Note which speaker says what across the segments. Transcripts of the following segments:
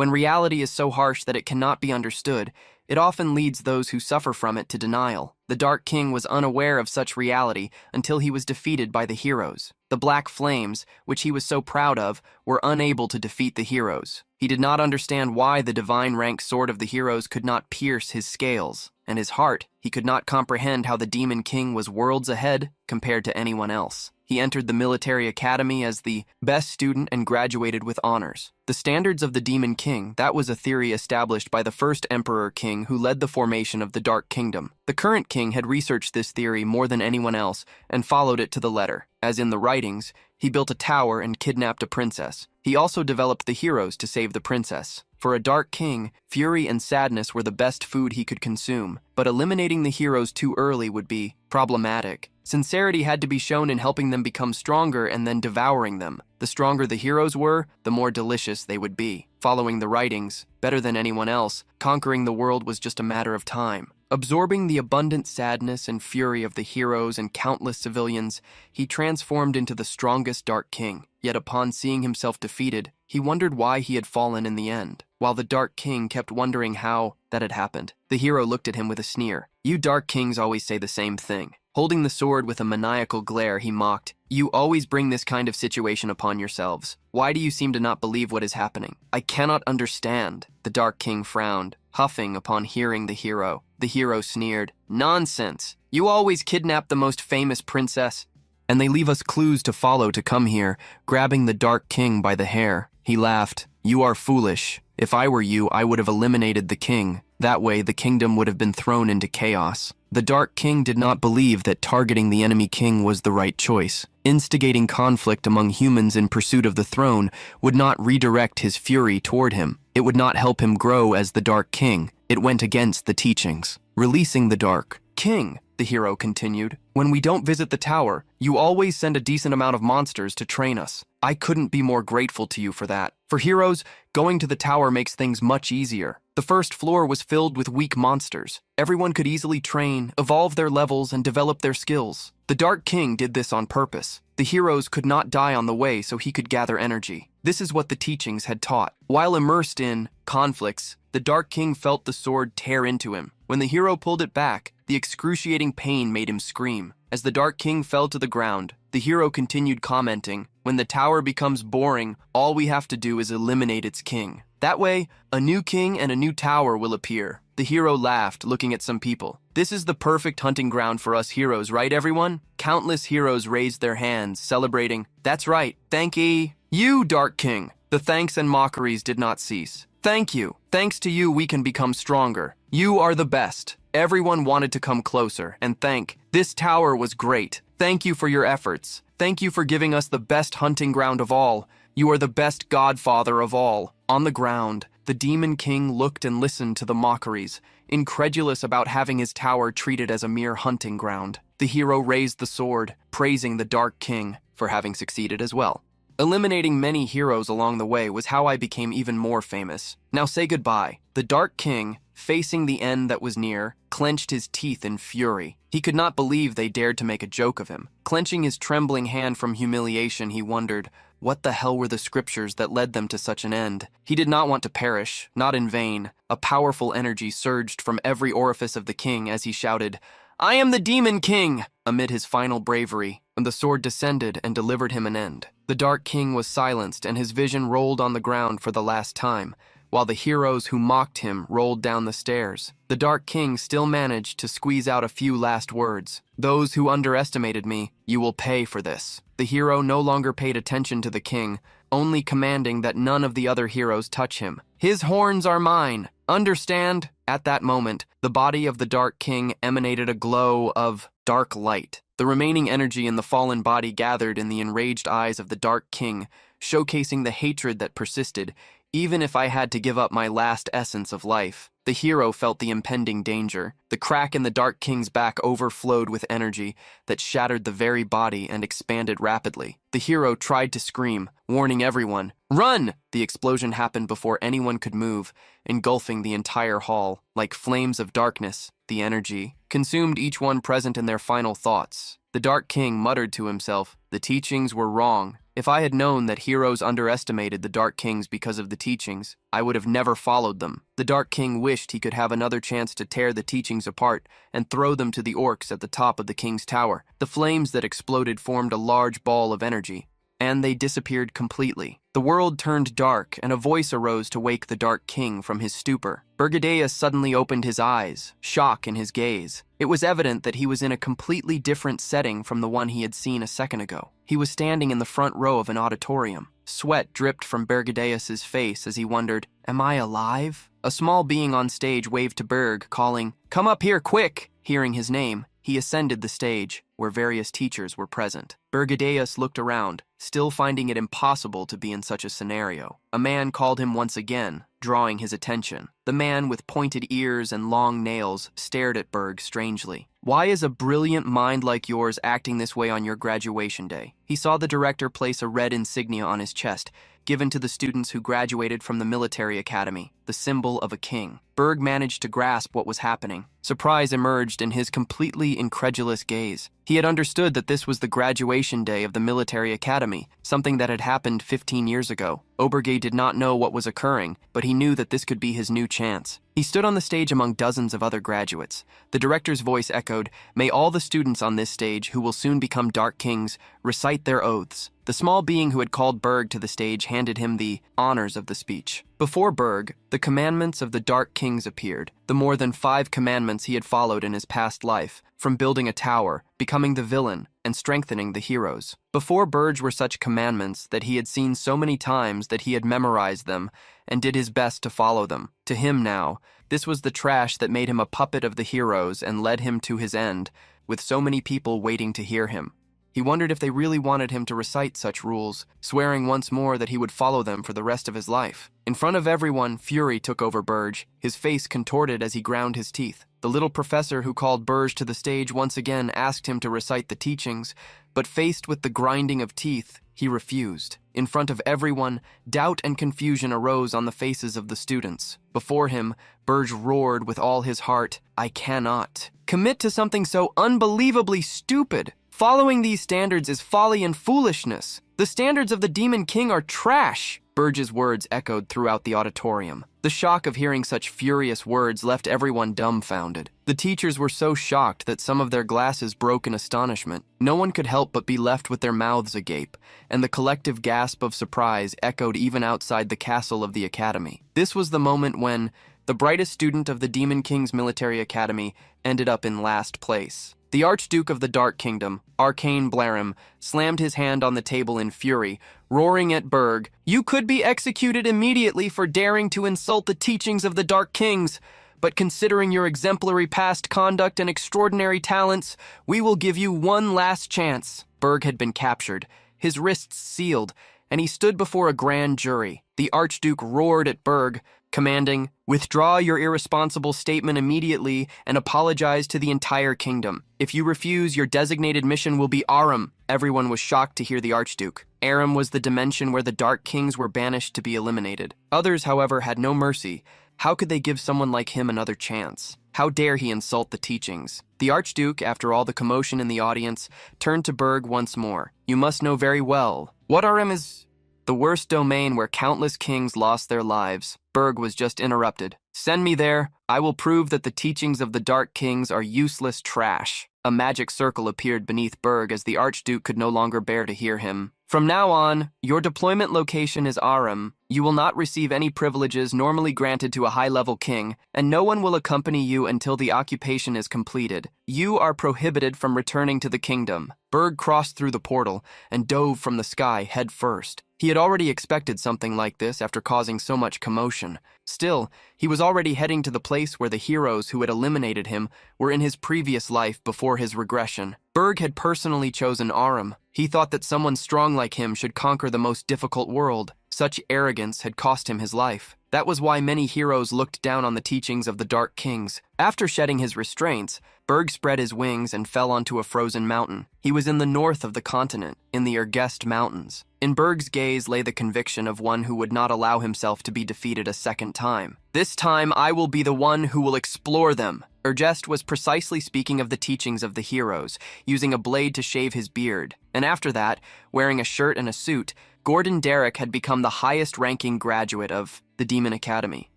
Speaker 1: When reality is so harsh that it cannot be understood, it often leads those who suffer from it to denial. The Dark King was unaware of such reality until he was defeated by the heroes. The Black Flames, which he was so proud of, were unable to defeat the heroes. He did not understand why the divine rank sword of the heroes could not pierce his scales, and his heart, he could not comprehend how the Demon King was worlds ahead compared to anyone else. He entered the military academy as the best student and graduated with honors. The standards of the Demon King, that was a theory established by the first Emperor King who led the formation of the Dark Kingdom. The current king had researched this theory more than anyone else and followed it to the letter. As in the writings, he built a tower and kidnapped a princess. He also developed the heroes to save the princess. For a Dark King, fury and sadness were the best food he could consume, but eliminating the heroes too early would be problematic. Sincerity had to be shown in helping them become stronger and then devouring them. The stronger the heroes were, the more delicious they would be. Following the writings, better than anyone else, conquering the world was just a matter of time. Absorbing the abundant sadness and fury of the heroes and countless civilians, he transformed into the strongest Dark King. Yet upon seeing himself defeated, he wondered why he had fallen in the end. While the Dark King kept wondering how that had happened, the hero looked at him with a sneer. "You Dark Kings always say the same thing." Holding the sword with a maniacal glare, he mocked, "You always bring this kind of situation upon yourselves. Why do you seem to not believe what is happening?" "I cannot understand." The Dark King frowned, huffing upon hearing the hero. The hero sneered, "Nonsense! You always kidnap the most famous princess, and they leave us clues to follow to come here," grabbing the Dark King by the hair. He laughed, "You are foolish. If I were you, I would have eliminated the king. That way, the kingdom would have been thrown into chaos." The Dark King did not believe that targeting the enemy king was the right choice. Instigating conflict among humans in pursuit of the throne would not redirect his fury toward him. It would not help him grow as the Dark King. It went against the teachings. Releasing the Dark King, the hero continued, "When we don't visit the tower, you always send a decent amount of monsters to train us. I couldn't be more grateful to you for that. For heroes, going to the tower makes things much easier. The first floor was filled with weak monsters. Everyone could easily train, evolve their levels, and develop their skills. The Dark King did this on purpose. The heroes could not die on the way so he could gather energy. This is what the teachings had taught." While immersed in conflicts, the Dark King felt the sword tear into him. When the hero pulled it back, the excruciating pain made him scream. As the Dark King fell to the ground, the hero continued commenting, "When the tower becomes boring, all we have to do is eliminate its king. That way, a new king and a new tower will appear." The hero laughed, looking at some people. "This is the perfect hunting ground for us heroes, right everyone?" Countless heroes raised their hands, celebrating, "That's right, thank you, Dark King." The thanks and mockeries did not cease. "Thank you. Thanks to you, we can become stronger. You are the best." Everyone wanted to come closer and thank. "This tower was great. Thank you for your efforts. Thank you for giving us the best hunting ground of all. You are the best godfather of all." On the ground, the Demon King looked and listened to the mockeries, incredulous about having his tower treated as a mere hunting ground. The hero raised the sword, praising the Dark King for having succeeded as well. "Eliminating many heroes along the way was how I became even more famous. Now say goodbye." The Dark King, facing the end that was near, clenched his teeth in fury. He could not believe they dared to make a joke of him. Clenching his trembling hand from humiliation, he wondered, what the hell were the scriptures that led them to such an end? He did not want to perish, not in vain. A powerful energy surged from every orifice of the king as he shouted, "I am the Demon King!" Amid his final bravery, the sword descended and delivered him an end. The Dark King was silenced and his vision rolled on the ground for the last time, while the heroes who mocked him rolled down the stairs. The Dark King still managed to squeeze out a few last words. "Those who underestimated me, you will pay for this." The hero no longer paid attention to the king, only commanding that none of the other heroes touch him. "His horns are mine. Understand?" At that moment, the body of the Dark King emanated a glow of dark light. The remaining energy in the fallen body gathered in the enraged eyes of the Dark King, showcasing the hatred that persisted, even if I had to give up my last essence of life. The hero felt the impending danger. The crack in the Dark King's back overflowed with energy that shattered the very body and expanded rapidly. The hero tried to scream, warning everyone, "Run!" The explosion happened before anyone could move, engulfing the entire hall. Like flames of darkness, the energy consumed each one present in their final thoughts. The Dark King muttered to himself, "The teachings were wrong. If I had known that heroes underestimated the Dark Kings because of the teachings, I would have never followed them. The Dark King wished he could have another chance to tear the teachings apart and throw them to the orcs at the top of the king's tower. The flames that exploded formed a large ball of energy, and they disappeared completely. The world turned dark, and a voice arose to wake the Dark King from his stupor. Bergadeus suddenly opened his eyes, shock in his gaze. It was evident that he was in a completely different setting from the one he had seen a second ago. He was standing in the front row of an auditorium. Sweat dripped from Bergadeus's face as he wondered, "Am I alive?" A small being on stage waved to Berg, calling, "Come up here, quick!" Hearing his name, he ascended the stage, where various teachers were present. Bergadeus looked around, still finding it impossible to be in such a scenario. A man called him once again, drawing his attention. The man with pointed ears and long nails stared at Berg strangely. "Why is a brilliant mind like yours acting this way on your graduation day?" He saw the director place a red insignia on his chest, given to the students who graduated from the military academy, the symbol of a king. Berg managed to grasp what was happening. Surprise emerged in his completely incredulous gaze. He had understood that this was the graduation day of the military academy, something that had happened 15 years ago. Oberge did not know what was occurring, but he knew that this could be his new chance. He stood on the stage among dozens of other graduates. The director's voice echoed, "May all the students on this stage, who will soon become Dark Kings, recite their oaths." The small being who had called Berg to the stage handed him the honors of the speech. Before Berg, the commandments of the Dark Kings appeared, the more than 5 commandments he had followed in his past life, from building a tower, becoming the villain, and strengthening the heroes. Before Berg were such commandments that he had seen so many times that he had memorized them and did his best to follow them. To him now, this was the trash that made him a puppet of the heroes and led him to his end, with so many people waiting to hear him. He wondered if they really wanted him to recite such rules, swearing once more that he would follow them for the rest of his life. In front of everyone, fury took over Berg, his face contorted as he ground his teeth. The little professor who called Berg to the stage once again asked him to recite the teachings, but faced with the grinding of teeth, he refused. In front of everyone, doubt and confusion arose on the faces of the students. Before him, Berg roared with all his heart, "I cannot commit to something so unbelievably stupid. Following these standards is folly and foolishness. The standards of the Demon King are trash." Berg's words echoed throughout the auditorium. The shock of hearing such furious words left everyone dumbfounded. The teachers were so shocked that some of their glasses broke in astonishment. No one could help but be left with their mouths agape, and the collective gasp of surprise echoed even outside the castle of the academy. This was the moment when the brightest student of the Demon King's military academy ended up in last place. The Archduke of the Dark Kingdom, Arcane Blarim, slammed his hand on the table in fury, roaring at Berg, "You could be executed immediately for daring to insult the teachings of the Dark Kings, but considering your exemplary past conduct and extraordinary talents, we will give you one last chance." Berg had been captured, his wrists sealed, and he stood before a grand jury. The Archduke roared at Berg, commanding, "Withdraw your irresponsible statement immediately and apologize to the entire kingdom. If you refuse, your designated mission will be Aram." Everyone was shocked to hear the Archduke. Aram was the dimension where the Dark Kings were banished to be eliminated. Others, however, had no mercy. How could they give someone like him another chance? How dare he insult the teachings? The Archduke, after all the commotion in the audience, turned to Berg once more. "You must know very well. What Aram is? The worst domain where countless kings lost their lives." Berg was just interrupted. "Send me there. I will prove that the teachings of the Dark Kings are useless trash." A magic circle appeared beneath Berg as the Archduke could no longer bear to hear him. "From now on, your deployment location is Aram. You will not receive any privileges normally granted to a high-level king, and no one will accompany you until the occupation is completed. You are prohibited from returning to the kingdom." Berg crossed through the portal and dove from the sky head first. He had already expected something like this after causing so much commotion. Still, he was already heading to the place where the heroes who had eliminated him were in his previous life before his regression. Berg had personally chosen Aram. He thought that someone strong like him should conquer the most difficult world. Such arrogance had cost him his life. That was why many heroes looked down on the teachings of the Dark Kings. After shedding his restraints, Berg spread his wings and fell onto a frozen mountain. He was in the north of the continent, in the Ergest Mountains. In Berg's gaze lay the conviction of one who would not allow himself to be defeated a second time. This time I will be the one who will explore them. Ergest was precisely speaking of the teachings of the heroes, using a blade to shave his beard. And after that, wearing a shirt and a suit, Gordon Derrick had become the highest-ranking graduate of the Demon Academy.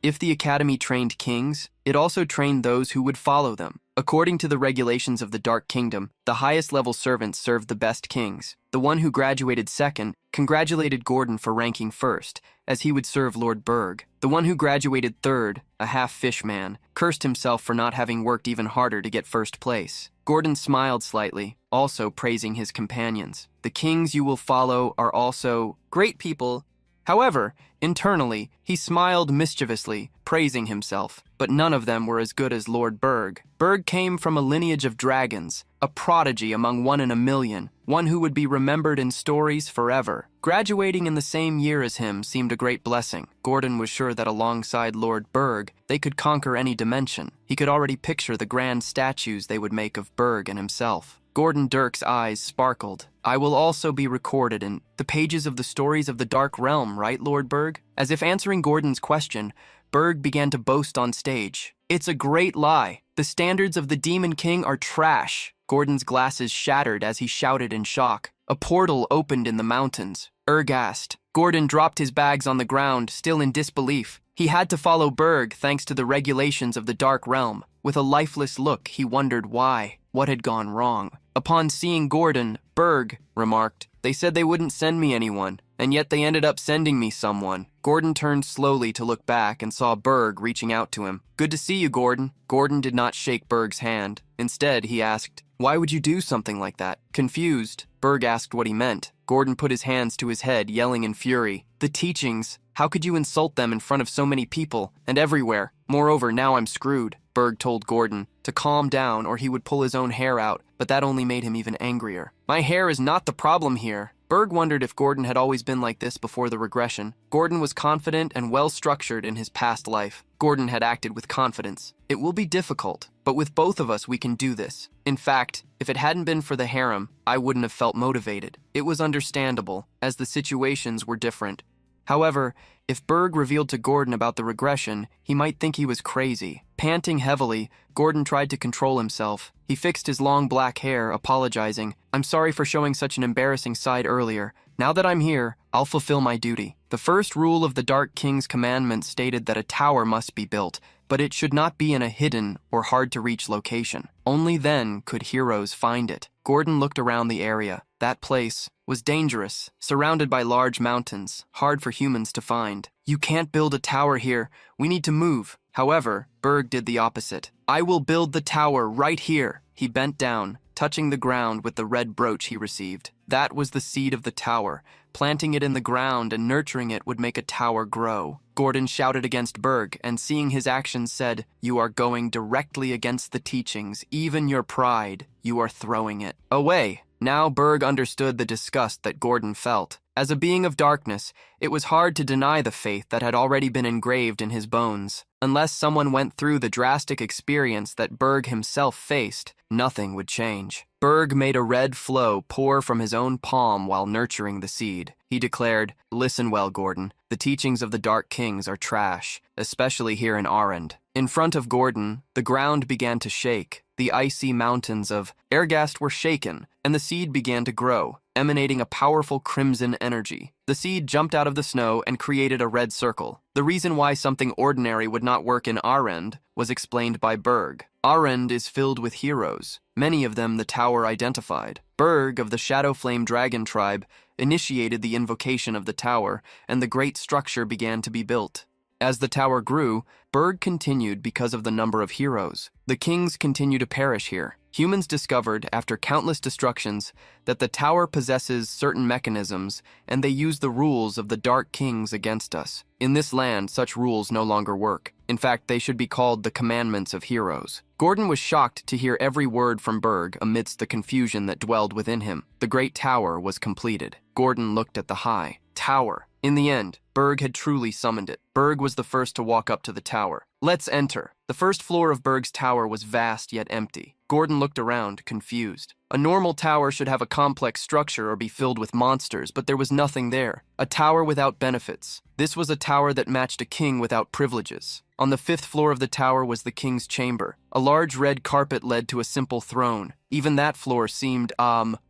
Speaker 1: If the Academy trained kings, it also trained those who would follow them. According to the regulations of the Dark Kingdom, the highest-level servants served the best kings. The one who graduated second congratulated Gordon for ranking first, as he would serve Lord Berg. The one who graduated third, a half-fish man, cursed himself for not having worked even harder to get first place. Gordon smiled slightly, also praising his companions. The kings you will follow are also great people. However, internally, he smiled mischievously, praising himself, but none of them were as good as Lord Berg. Berg came from a lineage of dragons, a prodigy among 1 in a million, one who would be remembered in stories forever. Graduating in the same year as him seemed a great blessing. Gordon was sure that alongside Lord Berg, they could conquer any dimension. He could already picture the grand statues they would make of Berg and himself. Gordon Dirk's eyes sparkled. I will also be recorded in the pages of the stories of the Dark Realm, right, Lord Berg? As if answering Gordon's question, Berg began to boast on stage. It's a great lie. The standards of the Demon King are trash. Gordon's glasses shattered as he shouted in shock. A portal opened in the mountains. Ergast. Gordon dropped his bags on the ground, still in disbelief. He had to follow Berg thanks to the regulations of the Dark Realm. With a lifeless look, he wondered why. What had gone wrong? Upon seeing Gordon, Berg remarked, "They said they wouldn't send me anyone, and yet they ended up sending me someone." Gordon turned slowly to look back and saw Berg reaching out to him. "Good to see you, Gordon." Gordon did not shake Berg's hand. Instead, he asked, "Why would you do something like that?" Confused, Berg asked what he meant. Gordon put his hands to his head, yelling in fury, "The teachings! How could you insult them in front of so many people, and everywhere? Moreover, now I'm screwed." Berg told Gordon to calm down or he would pull his own hair out, but that only made him even angrier. "My hair is not the problem here." Berg wondered if Gordon had always been like this before the regression. Gordon was confident and well-structured in his past life. Gordon had acted with confidence. "It will be difficult, but with both of us we can do this. In fact, if it hadn't been for the harem, I wouldn't have felt motivated." It was understandable, as the situations were different. However, if Berg revealed to Gordon about the regression, he might think he was crazy. Panting heavily, Gordon tried to control himself. He fixed his long black hair, apologizing. "I'm sorry for showing such an embarrassing side earlier. Now that I'm here, I'll fulfill my duty." The first rule of the Dark King's commandment stated that a tower must be built, but it should not be in a hidden or hard-to-reach location. Only then could heroes find it. Gordon looked around the area. That place was dangerous, surrounded by large mountains, hard for humans to find. "You can't build a tower here. We need to move." However, Berg did the opposite. "I will build the tower right here." He bent down, touching the ground with the red brooch he received. That was the seed of the tower. Planting it in the ground and nurturing it would make a tower grow. Gordon shouted against Berg, and seeing his actions said, "You are going directly against the teachings, even your pride. You are throwing it away." Now Berg understood the disgust that Gordon felt. As a being of darkness, it was hard to deny the faith that had already been engraved in his bones. Unless someone went through the drastic experience that Berg himself faced, nothing would change. Berg made a red flow pour from his own palm while nurturing the seed. He declared, "Listen well, Gordon. The teachings of the Dark Kings are trash, especially here in Arend." In front of Gordon, the ground began to shake. The icy mountains of Ergast were shaken, and the seed began to grow, emanating a powerful crimson energy. The seed jumped out of the snow and created a red circle. The reason why something ordinary would not work in Arend was explained by Berg. Arend is filled with heroes, many of them the tower identified. Berg of the Shadow Flame Dragon tribe initiated the invocation of the tower, and the great structure began to be built. As the tower grew, Berg continued because of the number of heroes. The kings continue to perish here. Humans discovered, after countless destructions, that the tower possesses certain mechanisms, and they use the rules of the Dark Kings against us. In this land, such rules no longer work. In fact, they should be called the commandments of heroes. Gordon was shocked to hear every word from Berg amidst the confusion that dwelled within him. The great tower was completed. Gordon looked at the high tower. In the end, Berg had truly summoned it. Berg was the first to walk up to the tower. Let's enter. The first floor of Berg's tower was vast yet empty. Gordon looked around, confused. A normal tower should have a complex structure or be filled with monsters, but there was nothing there. A tower without benefits. This was a tower that matched a king without privileges. On the 5th floor of the tower was the king's chamber. A large red carpet led to a simple throne. Even that floor seemed,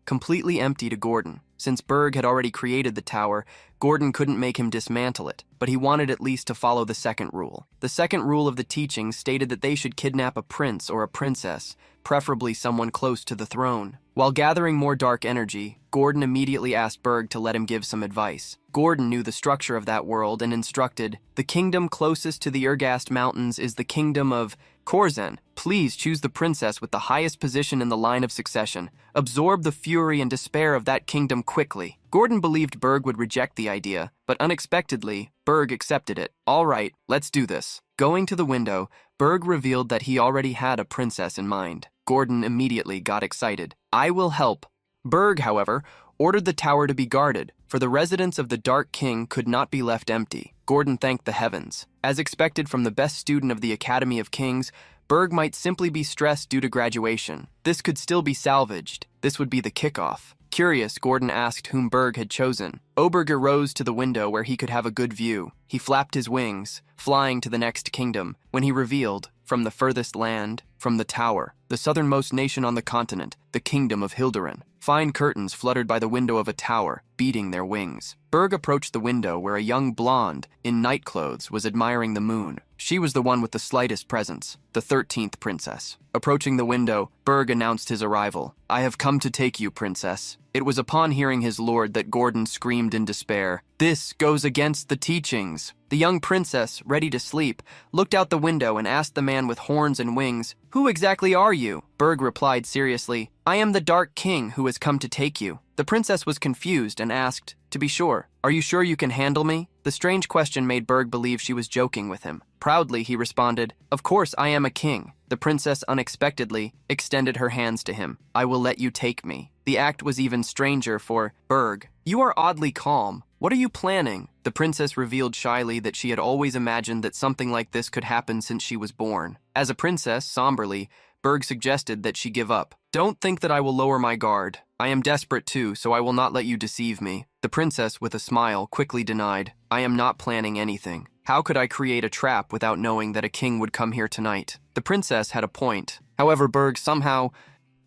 Speaker 1: completely empty to Gordon. Since Berg had already created the tower, Gordon couldn't make him dismantle it, but he wanted at least to follow the second rule. The second rule of the teachings stated that they should kidnap a prince or a princess, preferably someone close to the throne. While gathering more dark energy, Gordon immediately asked Berg to let him give some advice. Gordon knew the structure of that world and instructed, "The kingdom closest to the Ergast Mountains is the kingdom of Korzen. Please choose the princess with the highest position in the line of succession. Absorb the fury and despair of that kingdom quickly." Gordon believed Berg would reject the idea, but unexpectedly, Berg accepted it. "All right, let's do this." Going to the window, Berg revealed that he already had a princess in mind. Gordon immediately got excited. "I will help." Berg, however, ordered the tower to be guarded, for the residence of the Dark King could not be left empty. Gordon thanked the heavens. As expected from the best student of the Academy of Kings, Berg might simply be stressed due to graduation. This could still be salvaged. This would be the kickoff. Curious, Gordon asked whom Berg had chosen. Oberger rose to the window where he could have a good view. He flapped his wings, flying to the next kingdom, when he revealed, from the furthest land, from the tower, the southernmost nation on the continent, the kingdom of Hilderin. Fine curtains fluttered by the window of a tower, beating their wings. Berg approached the window where a young blonde, in night clothes, was admiring the moon. She was the one with the slightest presence, the 13th princess. Approaching the window, Berg announced his arrival. "I have come to take you, princess." It was upon hearing his lord that Gordon screamed in despair, "This goes against the teachings." The young princess, ready to sleep, looked out the window and asked the man with horns and wings, "Who exactly are you?" Berg replied seriously, "I am the Dark King who has come to take you." The princess was confused and asked, "To be sure, are you sure you can handle me?" The strange question made Berg believe she was joking with him. Proudly, he responded, "Of course I am a king." The princess unexpectedly extended her hands to him. "I will let you take me." The act was even stranger for Berg. "You are oddly calm. What are you planning?" The princess revealed shyly that she had always imagined that something like this could happen since she was born. As a princess, somberly, Berg suggested that she give up. "Don't think that I will lower my guard. I am desperate too, so I will not let you deceive me." The princess, with a smile, quickly denied, "I am not planning anything. How could I create a trap without knowing that a king would come here tonight?" The princess had a point. However, Berg somehow...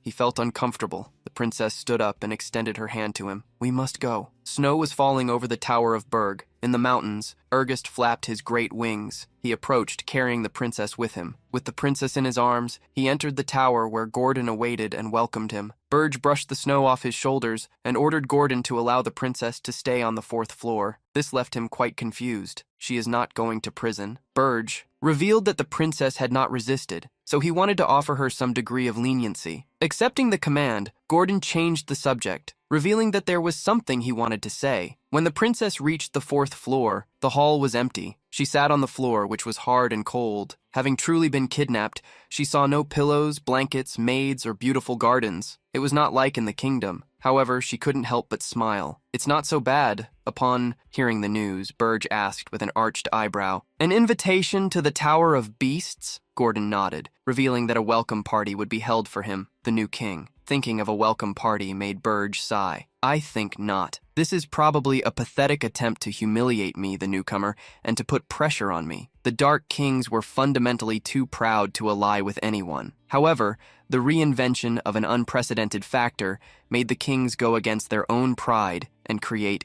Speaker 1: He felt uncomfortable. The princess stood up and extended her hand to him. "We must go." Snow was falling over the tower of Berg. In the mountains, Ergast flapped his great wings. He approached, carrying the princess with him. With the princess in his arms, he entered the tower where Gordon awaited and welcomed him. Berg brushed the snow off his shoulders and ordered Gordon to allow the princess to stay on the 4th floor. This left him quite confused. She is not going to prison. Berg revealed that the princess had not resisted, so he wanted to offer her some degree of leniency. Accepting the command, Gordon changed the subject, revealing that there was something he wanted to say. When the princess reached the 4th floor, the hall was empty. She sat on the floor, which was hard and cold. Having truly been kidnapped, she saw no pillows, blankets, maids, or beautiful gardens. It was not like in the kingdom. However, she couldn't help but smile. "It's not so bad." Upon hearing the news, Berg asked with an arched eyebrow, "An invitation to the Tower of Beasts?" Gordon nodded, revealing that a welcome party would be held for him, the new king. Thinking of a welcome party made Berg sigh. "I think not. This is probably a pathetic attempt to humiliate me, the newcomer, and to put pressure on me. The Dark Kings were fundamentally too proud to ally with anyone. However, the reinvention of an unprecedented factor made the kings go against their own pride and create,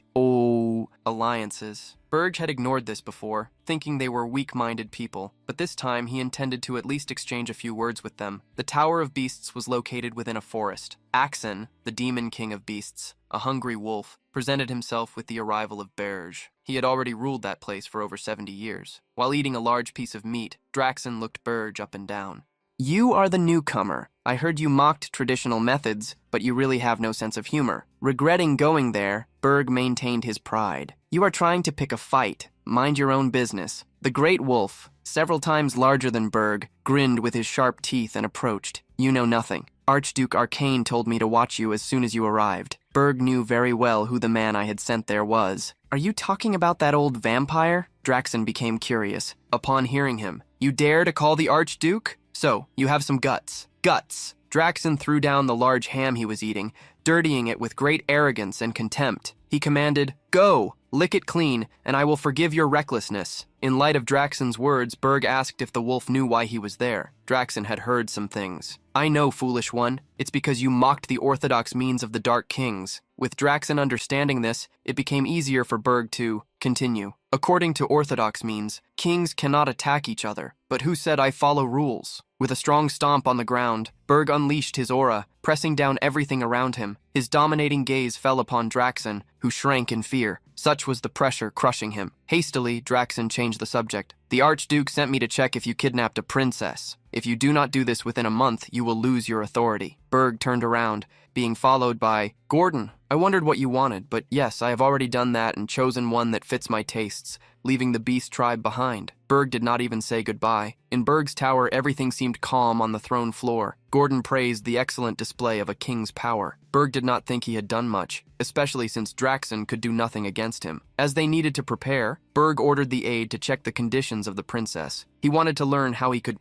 Speaker 1: alliances." Berg had ignored this before, thinking they were weak-minded people, but this time he intended to at least exchange a few words with them. The Tower of Beasts was located within a forest. Axon, the demon king of beasts, a hungry wolf, presented himself with the arrival of Berg. He had already ruled that place for over 70 years. While eating a large piece of meat, Draxon looked Berg up and down. "You are the newcomer. I heard you mocked traditional methods, but you really have no sense of humor." Regretting going there, Berg maintained his pride. "You are trying to pick a fight. Mind your own business." The great wolf, several times larger than Berg, grinned with his sharp teeth and approached. "You know nothing. Archduke Arcane told me to watch you as soon as you arrived." Berg knew very well who the man I had sent there was. Are you talking about that old vampire? Draxon became curious. Upon hearing him, you dare to call the Archduke? So, you have some guts. Guts! Draxon threw down the large ham he was eating, dirtying it with great arrogance and contempt. He commanded, "Go! Lick it clean, and I will forgive your recklessness." In light of Draxon's words, Berg asked if the wolf knew why he was there. Draxon had heard some things. "I know, foolish one. It's because you mocked the orthodox means of the Dark Kings." With Draxon understanding this, it became easier for Berg to continue. "According to orthodox means, kings cannot attack each other. But who said I follow rules?" With a strong stomp on the ground, Berg unleashed his aura, pressing down everything around him. His dominating gaze fell upon Draxon, who shrank in fear. Such was the pressure crushing him. Hastily, Draxon changed the subject. "The Archduke sent me to check if you kidnapped a princess. If you do not do this within a month, you will lose your authority." Berg turned around, being followed by, "Gordon, I wondered what you wanted, but yes, I have already done that and chosen one that fits my tastes, leaving the beast tribe behind." Berg did not even say goodbye. In Berg's tower, everything seemed calm on the throne floor. Gordon praised the excellent display of a king's power. Berg did not think he had done much, especially since Draxon could do nothing against him. As they needed to prepare, Berg ordered the aide to check the conditions of the princess. He wanted to learn how he could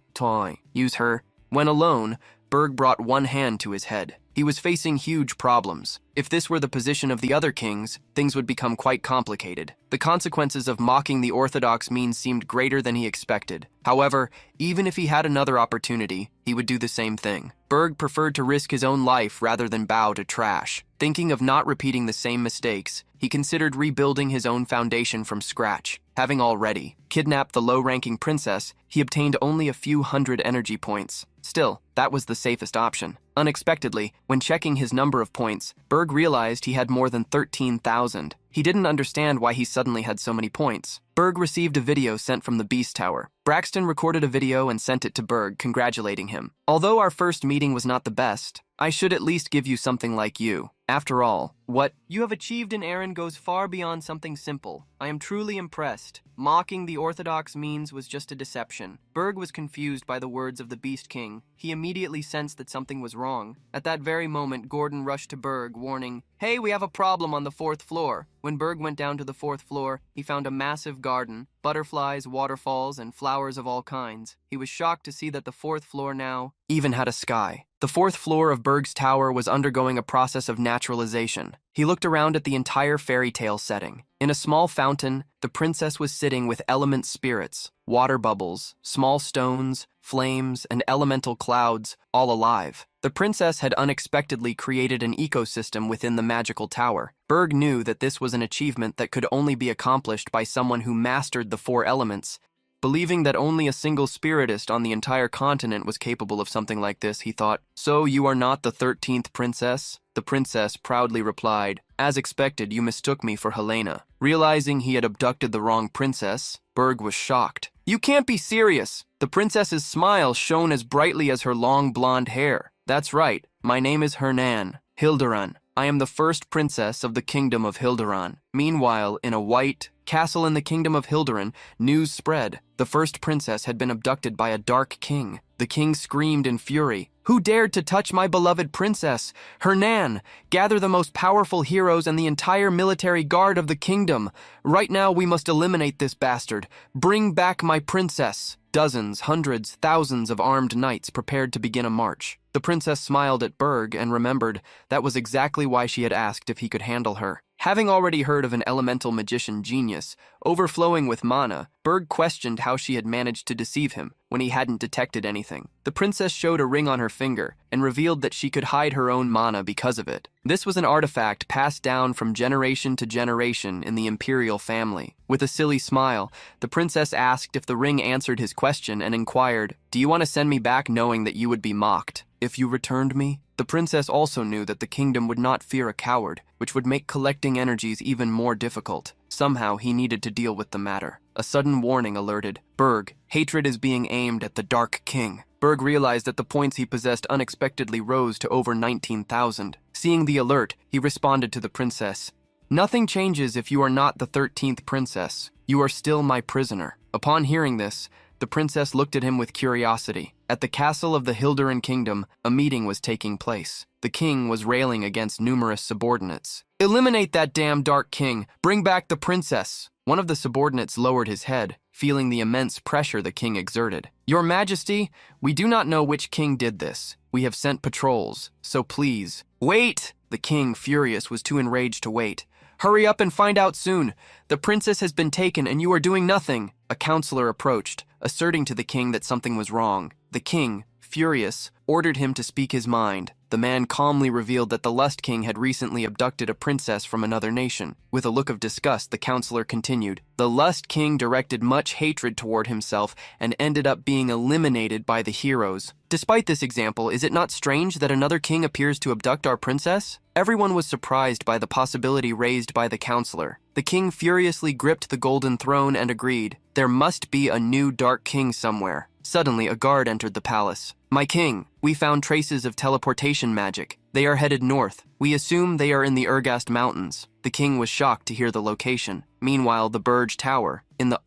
Speaker 1: use her. When alone, Berg brought one hand to his head. He was facing huge problems. If this were the position of the other kings, things would become quite complicated. The consequences of mocking the orthodox means seemed greater than he expected. However, even if he had another opportunity, he would do the same thing. Berg preferred to risk his own life rather than bow to trash. Thinking of not repeating the same mistakes, he considered rebuilding his own foundation from scratch. Having already kidnapped the low-ranking princess, he obtained only a few hundred energy points. Still, that was the safest option. Unexpectedly, when checking his number of points, Berg realized he had more than 13,000. He didn't understand why he suddenly had so many points. Berg received a video sent from the Beast Tower. Braxton recorded a video and sent it to Berg, congratulating him. "Although our first meeting was not the best, I should at least give you something like you. After all, what you have achieved in Aaron goes far beyond something simple. I am truly impressed. Mocking the orthodox means was just a deception." Berg was confused by the words of the Beast King. He immediately sensed that something was wrong. At that very moment, Gordon rushed to Berg, warning, "Hey, we have a problem on the 4th floor." When Berg went down to the 4th floor, he found a massive garden, butterflies, waterfalls, and flowers of all kinds. He was shocked to see that the 4th floor now even had a sky. The 4th floor of Berg's tower was undergoing a process of naturalization. He looked around at the entire fairy tale setting. In a small fountain, the princess was sitting with element spirits, water bubbles, small stones, flames, and elemental clouds, all alive. The princess had unexpectedly created an ecosystem within the magical tower. Berg knew that this was an achievement that could only be accomplished by someone who mastered the 4 elements. Believing that only a single spiritist on the entire continent was capable of something like this, he thought, "So you are not the 13th princess?" The princess proudly replied, "As expected, you mistook me for Helena." Realizing he had abducted the wrong princess, Berg was shocked. "You can't be serious!" The princess's smile shone as brightly as her long blonde hair. "That's right, my name is Hernan, Hilderan. I am the first princess of the kingdom of Hilderan." Meanwhile, in a white castle in the kingdom of Hilderan, news spread. The first princess had been abducted by a dark king. The king screamed in fury, "Who dared to touch my beloved princess? Hernan, gather the most powerful heroes and the entire military guard of the kingdom. Right now we must eliminate this bastard. Bring back my princess." Dozens, hundreds, thousands of armed knights prepared to begin a march. The princess smiled at Berg and remembered that was exactly why she had asked if he could handle her. Having already heard of an elemental magician genius, overflowing with mana, Berg questioned how she had managed to deceive him when he hadn't detected anything. The princess showed a ring on her finger and revealed that she could hide her own mana because of it. This was an artifact passed down from generation to generation in the imperial family. With a silly smile, the princess asked if the ring answered his question and inquired, "Do you want to send me back knowing that you would be mocked if you returned me?" The princess also knew that the kingdom would not fear a coward, which would make collecting energies even more difficult. Somehow he needed to deal with the matter. A sudden warning alerted Berg. Hatred is being aimed at the Dark King. Berg realized that the points he possessed unexpectedly rose to over 19,000. Seeing the alert, he responded to the princess, "Nothing changes if you are not the 13th princess. You are still my prisoner." Upon hearing this, The princess looked at him with curiosity. At the castle of the Hilderan kingdom, a meeting was taking place. The king was railing against numerous subordinates. "Eliminate that damn Dark King! Bring back the princess!" One of the subordinates lowered his head, feeling the immense pressure the king exerted. "Your Majesty, we do not know which king did this. We have sent patrols, so please—" "Wait!" The king, furious, was too enraged to wait. "Hurry up and find out soon. The princess has been taken and you are doing nothing." A counselor approached, asserting to the king that something was wrong. The king, furious, ordered him to speak his mind. The man calmly revealed that the Lust King had recently abducted a princess from another nation. With a look of disgust, the counselor continued. The Lust King directed much hatred toward himself and ended up being eliminated by the heroes. Despite this example, is it not strange that another king appears to abduct our princess? Everyone was surprised by the possibility raised by the counselor. The king furiously gripped the golden throne and agreed. There must be a new Dark King somewhere. Suddenly, a guard entered the palace. "My king, we found traces of teleportation magic. They are headed north. We assume they are in the Ergast Mountains." The king was shocked to hear the location. Meanwhile, the Burj Tower, in the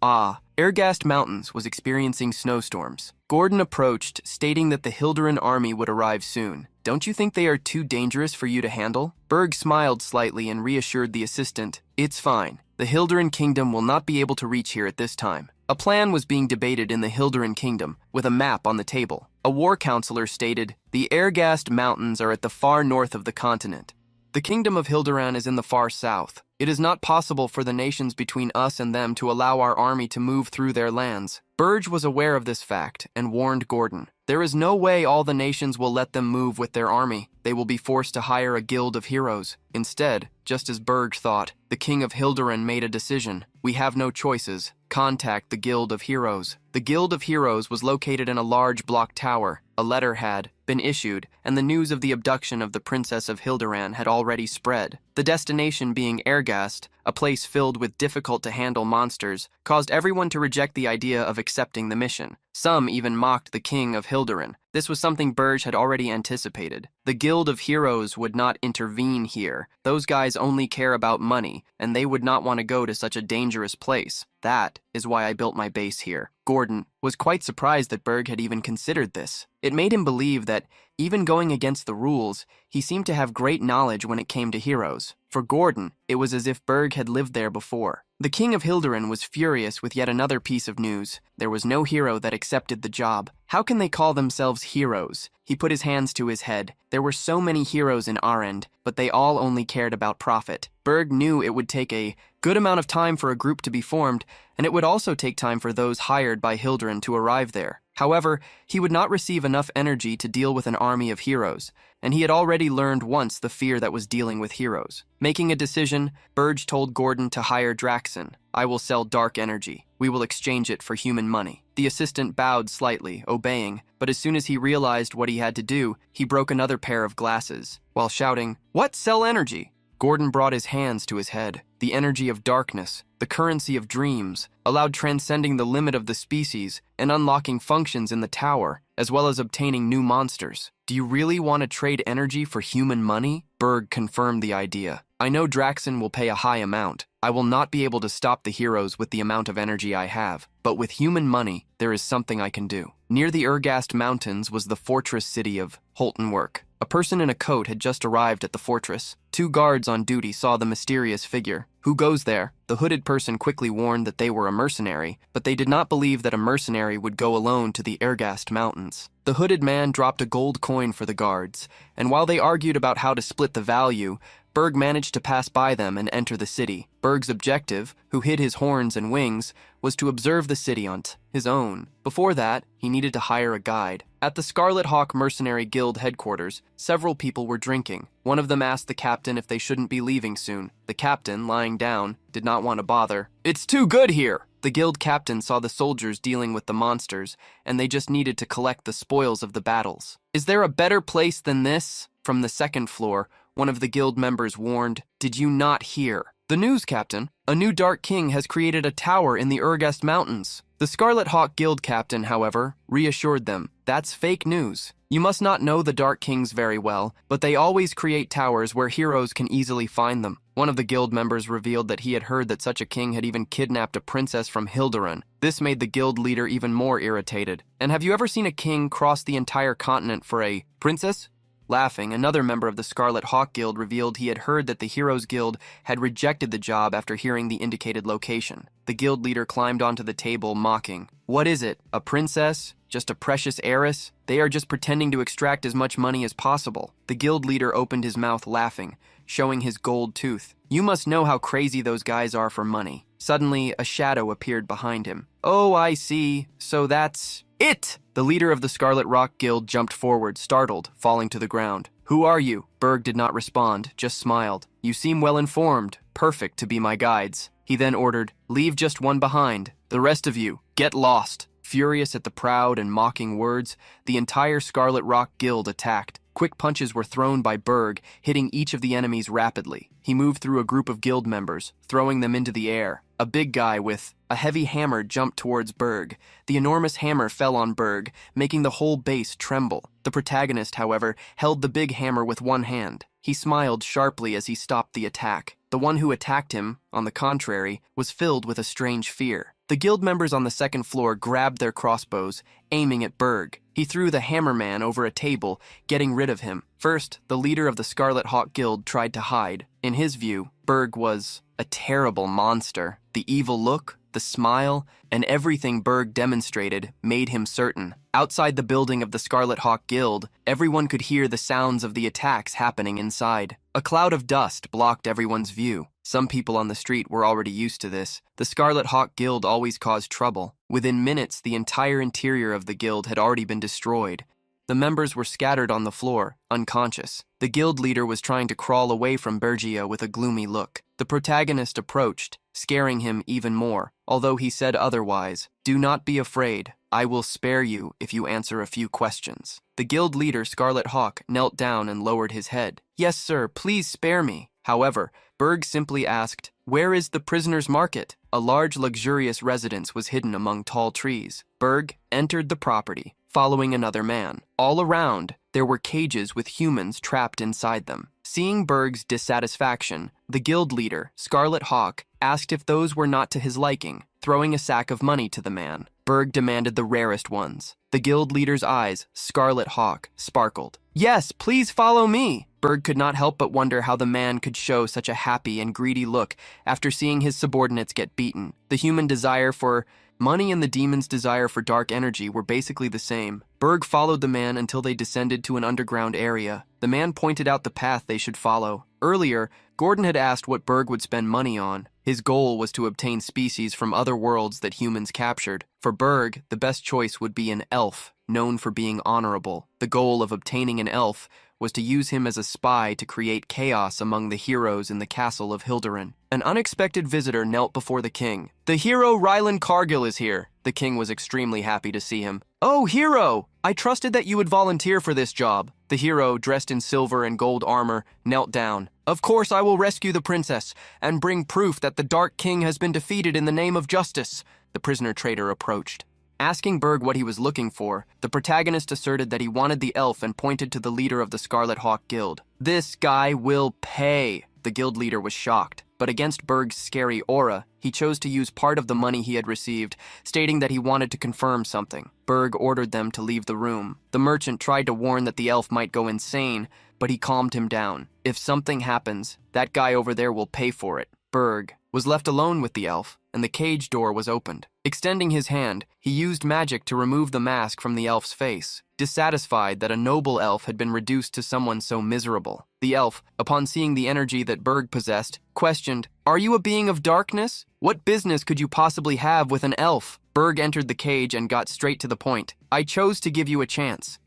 Speaker 1: Ergast Mountains, was experiencing snowstorms. Gordon approached, stating that the Hilderan army would arrive soon. "Don't you think they are too dangerous for you to handle?" Berg smiled slightly and reassured the assistant. "It's fine. The Hilderan kingdom will not be able to reach here at this time." A plan was being debated in the Hilderan kingdom, with a map on the table. A war counselor stated, "The Ergast Mountains are at the far north of the continent. The kingdom of Hilderan is in the far south. It is not possible for the nations between us and them to allow our army to move through their lands." Burge was aware of this fact and warned Gordon. "There is no way all the nations will let them move with their army. They will be forced to hire a guild of heroes." Instead, just as Berg thought, the king of Hilderan made a decision. "We have no choices. Contact the Guild of Heroes." The Guild of Heroes was located in a large block tower. A letter had been issued, and the news of the abduction of the Princess of Hilderan had already spread. The destination being Ergast, a place filled with difficult-to-handle monsters, caused everyone to reject the idea of accepting the mission. Some even mocked the king of Hilderan. This was something Burge had already anticipated. The Guild of Heroes would not intervene here. Those guys only care about money, and they would not want to go to such a dangerous place. That is why I built my base here. Gordon was quite surprised that Berg had even considered this. It made him believe that, even going against the rules, he seemed to have great knowledge when it came to heroes. For Gordon, it was as if Berg had lived there before. The king of Hilderan was furious with yet another piece of news. There was no hero that accepted the job. How can they call themselves heroes? He put his hands to his head. There were so many heroes in Arend, but they all only cared about profit. Berg knew it would take a good amount of time for a group to be formed, and it would also take time for those hired by Hilderan to arrive there. However, he would not receive enough energy to deal with an army of heroes, and he had already learned once the fear that was dealing with heroes. Making a decision, Burge told Gordon to hire Draxon. "I will sell dark energy. We will exchange it for human money." The assistant bowed slightly, obeying, but as soon as he realized what he had to do, he broke another pair of glasses, while shouting, "What? Sell energy?" Gordon brought his hands to his head. The energy of darkness, the currency of dreams, allowed transcending the limit of the species and unlocking functions in the tower, as well as obtaining new monsters. "Do you really want to trade energy for human money?" Berg confirmed the idea. "I know Draxon will pay a high amount. I will not be able to stop the heroes with the amount of energy I have, but with human money, there is something I can do." Near the Ergast Mountains was the fortress city of Holtenwerk. A person in a coat had just arrived at the fortress. Two guards on duty saw the mysterious figure. "Who goes there?" The hooded person quickly warned that they were a mercenary, but they did not believe that a mercenary would go alone to the Ergast Mountains. The hooded man dropped a gold coin for the guards, and while they argued about how to split the value, Berg managed to pass by them and enter the city. Berg's objective, who hid his horns and wings, was to observe the city on his own. Before that, he needed to hire a guide. At the Scarlet Hawk Mercenary Guild headquarters, several people were drinking. One of them asked the captain if they shouldn't be leaving soon. The captain, lying down, did not want to bother. "It's too good here!" The guild captain saw the soldiers dealing with the monsters, and they just needed to collect the spoils of the battles. "Is there a better place than this?" From the second floor, one of the guild members warned, "Did you not hear? The news, Captain. A new Dark King has created a tower in the Ergast Mountains." The Scarlet Hawk Guild captain, however, reassured them, "That's fake news. You must not know the Dark Kings very well, but they always create towers where heroes can easily find them. One of the guild members revealed that he had heard that such a king had even kidnapped a princess from Hilderan. This made the guild leader even more irritated. And have you ever seen a king cross the entire continent for a princess? Laughing, another member of the Scarlet Hawk Guild revealed he had heard that the Heroes Guild had rejected the job after hearing the indicated location. The guild leader climbed onto the table, mocking. What is it? A princess? Just a precious heiress? They are just pretending to extract as much money as possible. The guild leader opened his mouth laughing, showing his gold tooth. You must know how crazy those guys are for money. Suddenly, a shadow appeared behind him. Oh, I see. So that's it! The leader of the Scarlet Rock Guild jumped forward, startled, falling to the ground. Who are you? Berg did not respond, just smiled. You seem well informed. Perfect to be my guides. He then ordered, leave just one behind. The rest of you, get lost. Furious at the proud and mocking words, the entire Scarlet Rock Guild attacked. Quick punches were thrown by Berg, hitting each of the enemies rapidly. He moved through a group of guild members, throwing them into the air. A big guy with a heavy hammer jumped towards Berg. The enormous hammer fell on Berg, making the whole base tremble. The protagonist, however, held the big hammer with one hand. He smiled sharply as he stopped the attack. The one who attacked him, on the contrary, was filled with a strange fear. The guild members on the second floor grabbed their crossbows, aiming at Berg. He threw the hammerman over a table, getting rid of him. First, the leader of the Scarlet Hawk Guild tried to hide. In his view, Berg was a terrible monster. The evil look, the smile, and everything Berg demonstrated made him certain. Outside the building of the Scarlet Hawk Guild, everyone could hear the sounds of the attacks happening inside. A cloud of dust blocked everyone's view. Some people on the street were already used to this. The Scarlet Hawk Guild always caused trouble. Within minutes, the entire interior of the guild had already been destroyed. The members were scattered on the floor, unconscious. The guild leader was trying to crawl away from Bergia with a gloomy look. The protagonist approached, scaring him even more, although he said otherwise. Do not be afraid. I will spare you if you answer a few questions. The guild leader, Scarlet Hawk, knelt down and lowered his head. Yes, sir, please spare me. However, Berg simply asked, where is the prisoner's market? A large, luxurious residence was hidden among tall trees. Berg entered the property, following another man. All around, there were cages with humans trapped inside them. Seeing Berg's dissatisfaction, the guild leader, Scarlet Hawk, asked if those were not to his liking, throwing a sack of money to the man. Berg demanded the rarest ones. The guild leader's eyes, Scarlet Hawk, sparkled. Yes, please follow me. Berg could not help but wonder how the man could show such a happy and greedy look after seeing his subordinates get beaten. The human desire for money and the demon's desire for dark energy were basically the same. Berg followed the man until they descended to an underground area. The man pointed out the path they should follow. Earlier, Gordon had asked what Berg would spend money on. His goal was to obtain species from other worlds that humans captured. For Berg, the best choice would be an elf, known for being honorable. The goal of obtaining an elf was to use him as a spy to create chaos among the heroes in the castle of Hilderan. An unexpected visitor knelt before the king. The hero Rylan Cargill is here. The king was extremely happy to see him. Oh, hero! I trusted that you would volunteer for this job. The hero, dressed in silver and gold armor, knelt down. Of course I will rescue the princess and bring proof that the Dark King has been defeated in the name of justice. The prisoner trader approached. Asking Berg what he was looking for, the protagonist asserted that he wanted the elf and pointed to the leader of the Scarlet Hawk Guild. This guy will pay. The guild leader was shocked, but against Berg's scary aura, he chose to use part of the money he had received, stating that he wanted to confirm something. Berg ordered them to leave the room. The merchant tried to warn that the elf might go insane, but he calmed him down. If something happens, that guy over there will pay for it. Berg was left alone with the elf, and the cage door was opened. Extending his hand, he used magic to remove the mask from the elf's face. Dissatisfied that a noble elf had been reduced to someone so miserable, the elf, upon seeing the energy that Berg possessed, questioned, "Are you a being of darkness? What business could you possibly have with an elf?" Berg entered the cage and got straight to the point. "I chose to give you a chance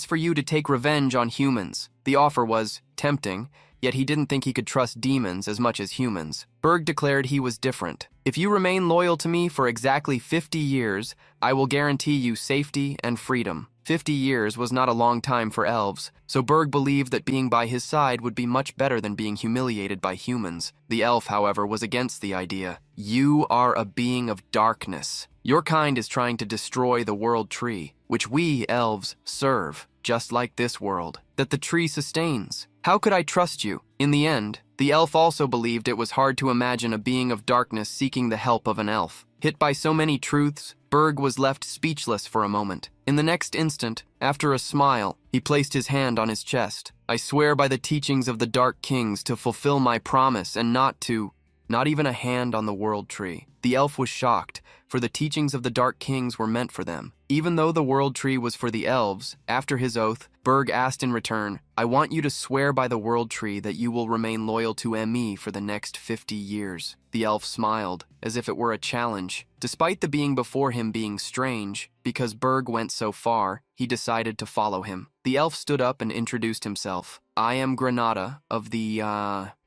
Speaker 1: for you to take revenge on humans." The offer was tempting, yet he didn't think he could trust demons as much as humans. Berg declared he was different. "If you remain loyal to me for exactly 50 years, I will guarantee you safety and freedom." 50 years was not a long time for elves, so Berg believed that being by his side would be much better than being humiliated by humans. The elf, however, was against the idea. "You are a being of darkness. Your kind is trying to destroy the world tree, which we, elves, serve, just like this world, that the tree sustains. How could I trust you? In the end, the elf also believed it was hard to imagine a being of darkness seeking the help of an elf. Hit by so many truths, Berg was left speechless for a moment. In the next instant, after a smile, he placed his hand on his chest. I swear by the teachings of the Dark Kings to fulfill my promise and not even a hand on the world tree. The elf was shocked, for the teachings of the Dark Kings were meant for them. Even though the world tree was for the elves, after his oath, Berg asked in return, I want you to swear by the world tree that you will remain loyal to me for the next 50 years. The elf smiled, as if it were a challenge. Despite the being before him being strange, because Berg went so far, he decided to follow him. The elf stood up and introduced himself. I am Granada, of the,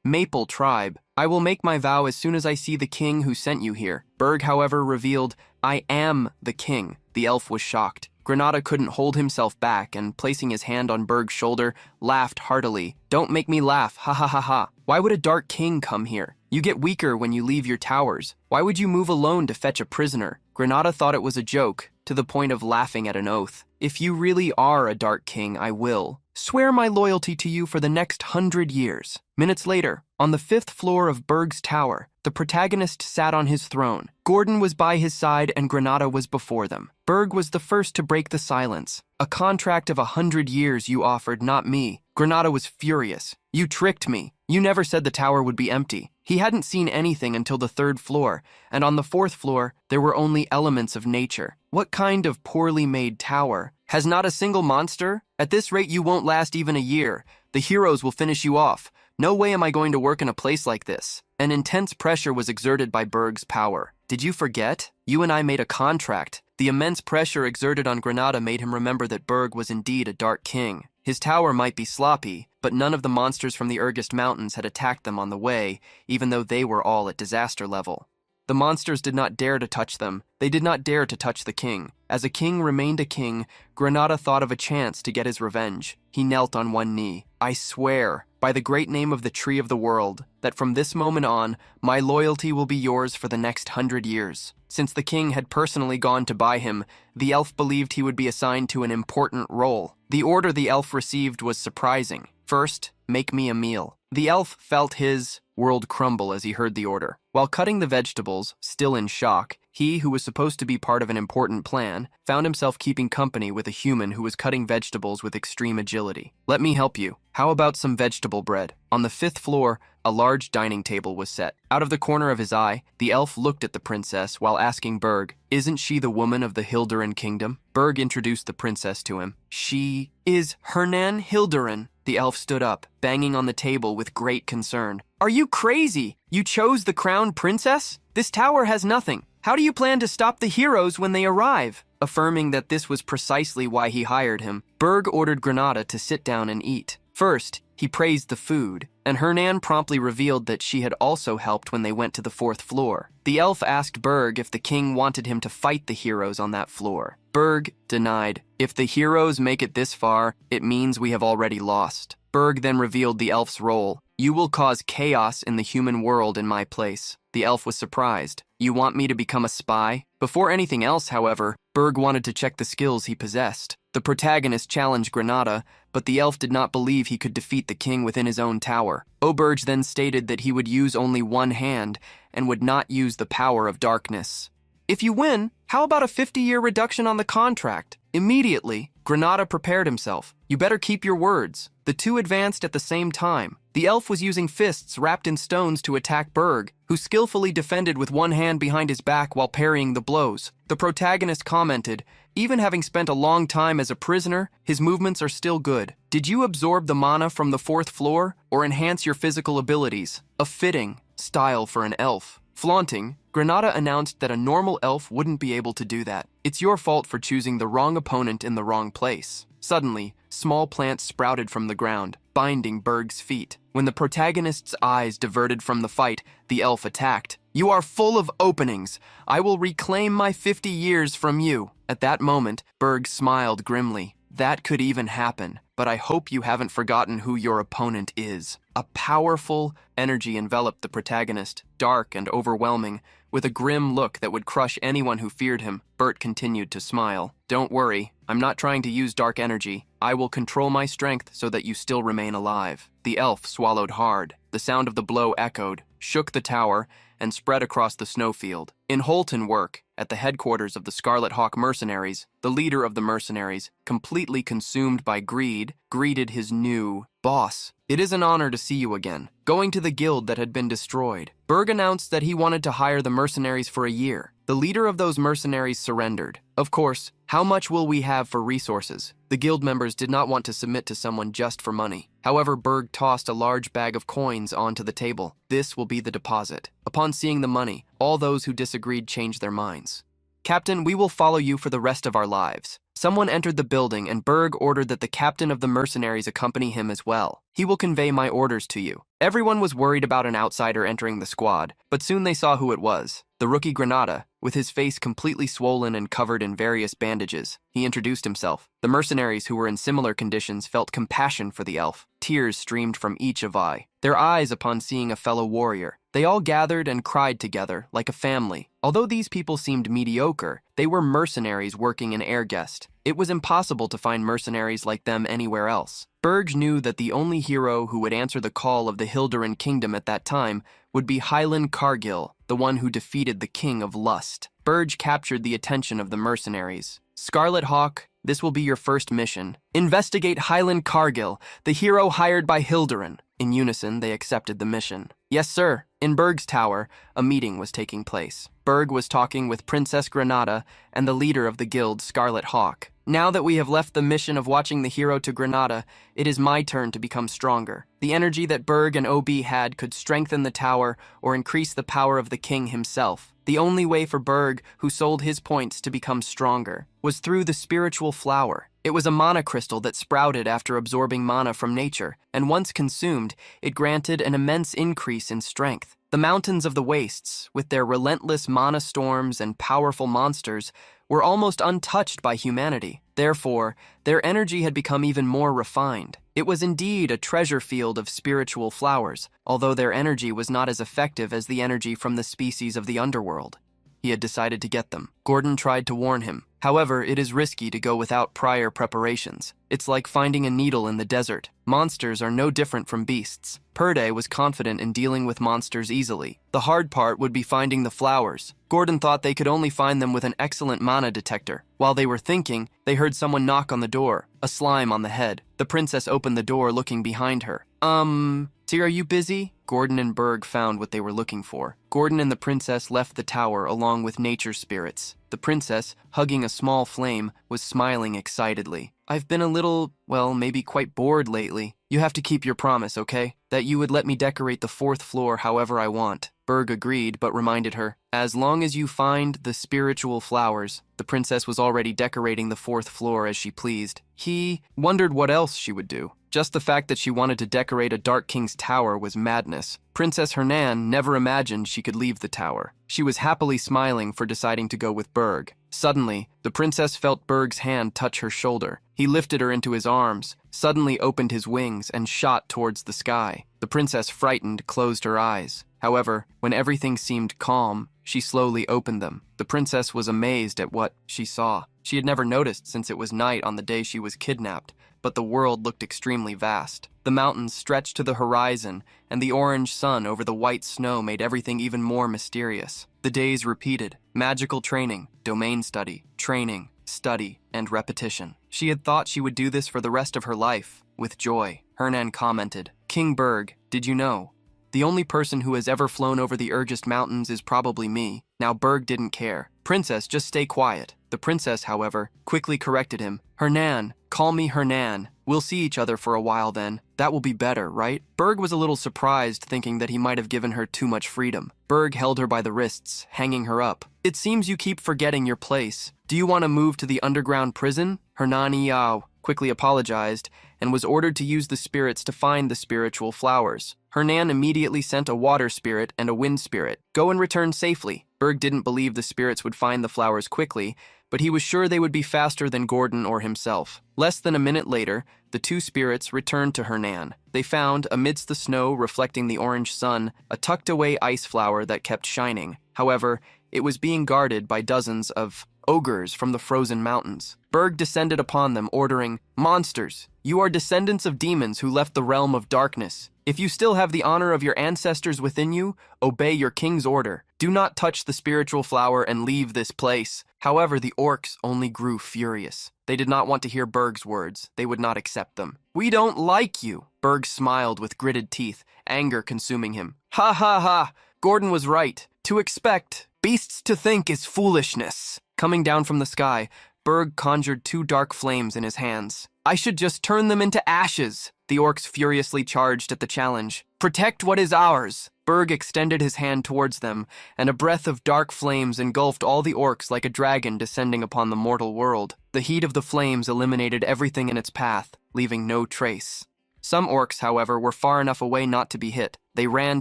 Speaker 1: Maple tribe. I will make my vow as soon as I see the king who sent you here. Berg, however, revealed, I am the king. The elf was shocked. Granada couldn't hold himself back and, placing his hand on Berg's shoulder, laughed heartily. Don't make me laugh, ha ha ha ha. Why would a dark king come here? You get weaker when you leave your towers. Why would you move alone to fetch a prisoner? Granada thought it was a joke, to the point of laughing at an oath. If you really are a dark king, I will swear my loyalty to you for the next 100 years. Minutes later, on the 5th floor of Berg's tower, the protagonist sat on his throne. Gordon was by his side and Granada was before them. Berg was the first to break the silence. A contract of 100 years you offered, not me. Granada was furious. You tricked me. You never said the tower would be empty. He hadn't seen anything until the 3rd floor, and on the 4th floor, there were only elements of nature. What kind of poorly made tower? Has not a single monster? At this rate, you won't last even a year. The heroes will finish you off. No way am I going to work in a place like this. An intense pressure was exerted by Berg's power. Did you forget? You and I made a contract. The immense pressure exerted on Granada made him remember that Berg was indeed a dark king. His tower might be sloppy, but none of the monsters from the Urgist Mountains had attacked them on the way, even though they were all at disaster level. The monsters did not dare to touch them. They did not dare to touch the king. As a king remained a king, Granada thought of a chance to get his revenge. He knelt on one knee. I swear, by the great name of the Tree of the World, that from this moment on, my loyalty will be yours for the next 100 years. Since the king had personally gone to buy him, the elf believed he would be assigned to an important role. The order the elf received was surprising. First, make me a meal. The elf felt his world crumble as he heard the order. While cutting the vegetables, still in shock, he, who was supposed to be part of an important plan, found himself keeping company with a human who was cutting vegetables with extreme agility. Let me help you. How about some vegetable bread? On the 5th floor, a large dining table was set. Out of the corner of his eye, the elf looked at the princess while asking Berg, isn't she the woman of the Hildurin kingdom? Berg introduced the princess to him. She is Hernan Hildurin. The elf stood up, banging on the table with great concern. Are you crazy? You chose the crown princess? This tower has nothing. How do you plan to stop the heroes when they arrive? Affirming that this was precisely why he hired him, Berg ordered Granada to sit down and eat. First, he praised the food, and Hernan promptly revealed that she had also helped when they went to the 4th floor. The elf asked Berg if the king wanted him to fight the heroes on that floor. Berg denied. If the heroes make it this far, it means we have already lost. Berg then revealed the elf's role. You will cause chaos in the human world in my place. The elf was surprised. You want me to become a spy? Before anything else, however, Berg wanted to check the skills he possessed. The protagonist challenged Granada, but the elf did not believe he could defeat the king within his own tower. Oberge then stated that he would use only one hand and would not use the power of darkness. If you win, how about a 50-year reduction on the contract? Immediately, Granada prepared himself. You better keep your words. The two advanced at the same time. The elf was using fists wrapped in stones to attack Berg, who skillfully defended with one hand behind his back while parrying the blows. The protagonist commented, even having spent a long time as a prisoner, his movements are still good. Did you absorb the mana from the 4th floor or enhance your physical abilities? A fitting style for an elf. Flaunting, Granada announced that a normal elf wouldn't be able to do that. It's your fault for choosing the wrong opponent in the wrong place. Suddenly, small plants sprouted from the ground, binding Berg's feet. When the protagonist's eyes diverted from the fight, the elf attacked. You are full of openings. I will reclaim my 50 years from you. At that moment, Berg smiled grimly. That could even happen, but I hope you haven't forgotten who your opponent is. A powerful energy enveloped the protagonist, dark and overwhelming, with a grim look that would crush anyone who feared him. Bert continued to smile. Don't worry, I'm not trying to use dark energy. I will control my strength so that you still remain alive." The elf swallowed hard. The sound of the blow echoed, shook the tower, and spread across the snowfield. In Holton work, at the headquarters of the Scarlet Hawk mercenaries, the leader of the mercenaries, completely consumed by greed, greeted his new boss. "It is an honor to see you again." Going to the guild that had been destroyed, Berg announced that he wanted to hire the mercenaries for a year. The leader of those mercenaries surrendered. Of course, how much will we have for resources? The guild members did not want to submit to someone just for money. However, Berg tossed a large bag of coins onto the table. "This will be the deposit." Upon seeing the money, all those who disagreed changed their minds. "Captain, we will follow you for the rest of our lives." Someone entered the building and Berg ordered that the captain of the mercenaries accompany him as well. "He will convey my orders to you." Everyone was worried about an outsider entering the squad, but soon they saw who it was. The rookie Granada, with his face completely swollen and covered in various bandages. He introduced himself. The mercenaries who were in similar conditions felt compassion for the elf. Tears streamed from each of their eyes upon seeing a fellow warrior. They all gathered and cried together, like a family. Although these people seemed mediocre, they were mercenaries working in Airguest. It was impossible to find mercenaries like them anywhere else. Berg knew that the only hero who would answer the call of the Hilderan kingdom at that time would be Highland Cargill, the one who defeated the King of Lust. Berg captured the attention of the mercenaries. "Scarlet Hawk, this will be your first mission. Investigate Highland Cargill, the hero hired by Hilderan." In unison, they accepted the mission. "Yes, sir." In Berg's tower, a meeting was taking place. Berg was talking with Princess Granada and the leader of the guild, Scarlet Hawk. "Now that we have left the mission of watching the hero to Granada, it is my turn to become stronger." The energy that Berg and OB had could strengthen the tower or increase the power of the king himself. The only way for Berg, who sold his points to become stronger, was through the spiritual flower. It was a mana crystal that sprouted after absorbing mana from nature, and once consumed, it granted an immense increase in strength. The mountains of the wastes, with their relentless mana storms and powerful monsters, were almost untouched by humanity. Therefore, their energy had become even more refined. It was indeed a treasure field of spiritual flowers, although their energy was not as effective as the energy from the species of the underworld. He had decided to get them. Gordon tried to warn him. However, it is risky to go without prior preparations. It's like finding a needle in the desert. Monsters are no different from beasts. Perde was confident in dealing with monsters easily. The hard part would be finding the flowers. Gordon thought they could only find them with an excellent mana detector. While they were thinking, they heard someone knock on the door, a slime on the head. The princess opened the door looking behind her. Are you busy?" Gordon and Berg found what they were looking for. Gordon and the princess left the tower along with nature spirits. The princess, hugging a small flame, was smiling excitedly. "I've been a little, maybe quite bored lately. You have to keep your promise, okay? That you would let me decorate the 4th floor however I want." Berg agreed, but reminded her, "As long as you find the spiritual flowers." The princess was already decorating the 4th floor as she pleased. He wondered what else she would do. Just the fact that she wanted to decorate a Dark King's tower was madness. Princess Hernan never imagined she could leave the tower. She was happily smiling for deciding to go with Berg. Suddenly, the princess felt Berg's hand touch her shoulder. He lifted her into his arms, suddenly opened his wings, and shot towards the sky. The princess, frightened, closed her eyes. However, when everything seemed calm, she slowly opened them. The princess was amazed at what she saw. She had never noticed since it was night on the day she was kidnapped, but the world looked extremely vast. The mountains stretched to the horizon, and the orange sun over the white snow made everything even more mysterious. The days repeated. Magical training, domain study, training, study, and repetition. She had thought she would do this for the rest of her life, with joy. Hernan commented, "King Berg, did you know? The only person who has ever flown over the Urgest Mountains is probably me." Now Berg didn't care. "Princess, just stay quiet." The princess, however, quickly corrected him. "Hernan, call me Hernan. We'll see each other for a while then. That will be better, right?" Berg was a little surprised, thinking that he might have given her too much freedom. Berg held her by the wrists, hanging her up. "It seems you keep forgetting your place. Do you want to move to the underground prison?" Hernan Yao quickly apologized and was ordered to use the spirits to find the spiritual flowers. Hernan immediately sent a water spirit and a wind spirit. "Go and return safely." Berg didn't believe the spirits would find the flowers quickly, but he was sure they would be faster than Gordon or himself. Less than a minute later, the 2 spirits returned to Hernan. They found, amidst the snow reflecting the orange sun, a tucked-away ice flower that kept shining. However, it was being guarded by dozens of ogres from the frozen mountains. Berg descended upon them, ordering, "Monsters, you are descendants of demons who left the realm of darkness. If you still have the honor of your ancestors within you, obey your king's order. Do not touch the spiritual flower and leave this place." However, the orcs only grew furious. They did not want to hear Berg's words. They would not accept them. "We don't like you." Berg smiled with gritted teeth, anger consuming him. "Ha ha ha! Gordon was right. To expect beasts to think is foolishness." Coming down from the sky, Berg conjured 2 dark flames in his hands. "I should just turn them into ashes." The orcs furiously charged at the challenge. "Protect what is ours." Berg extended his hand towards them, and a breath of dark flames engulfed all the orcs like a dragon descending upon the mortal world. The heat of the flames eliminated everything in its path, leaving no trace. Some orcs, however, were far enough away not to be hit. They ran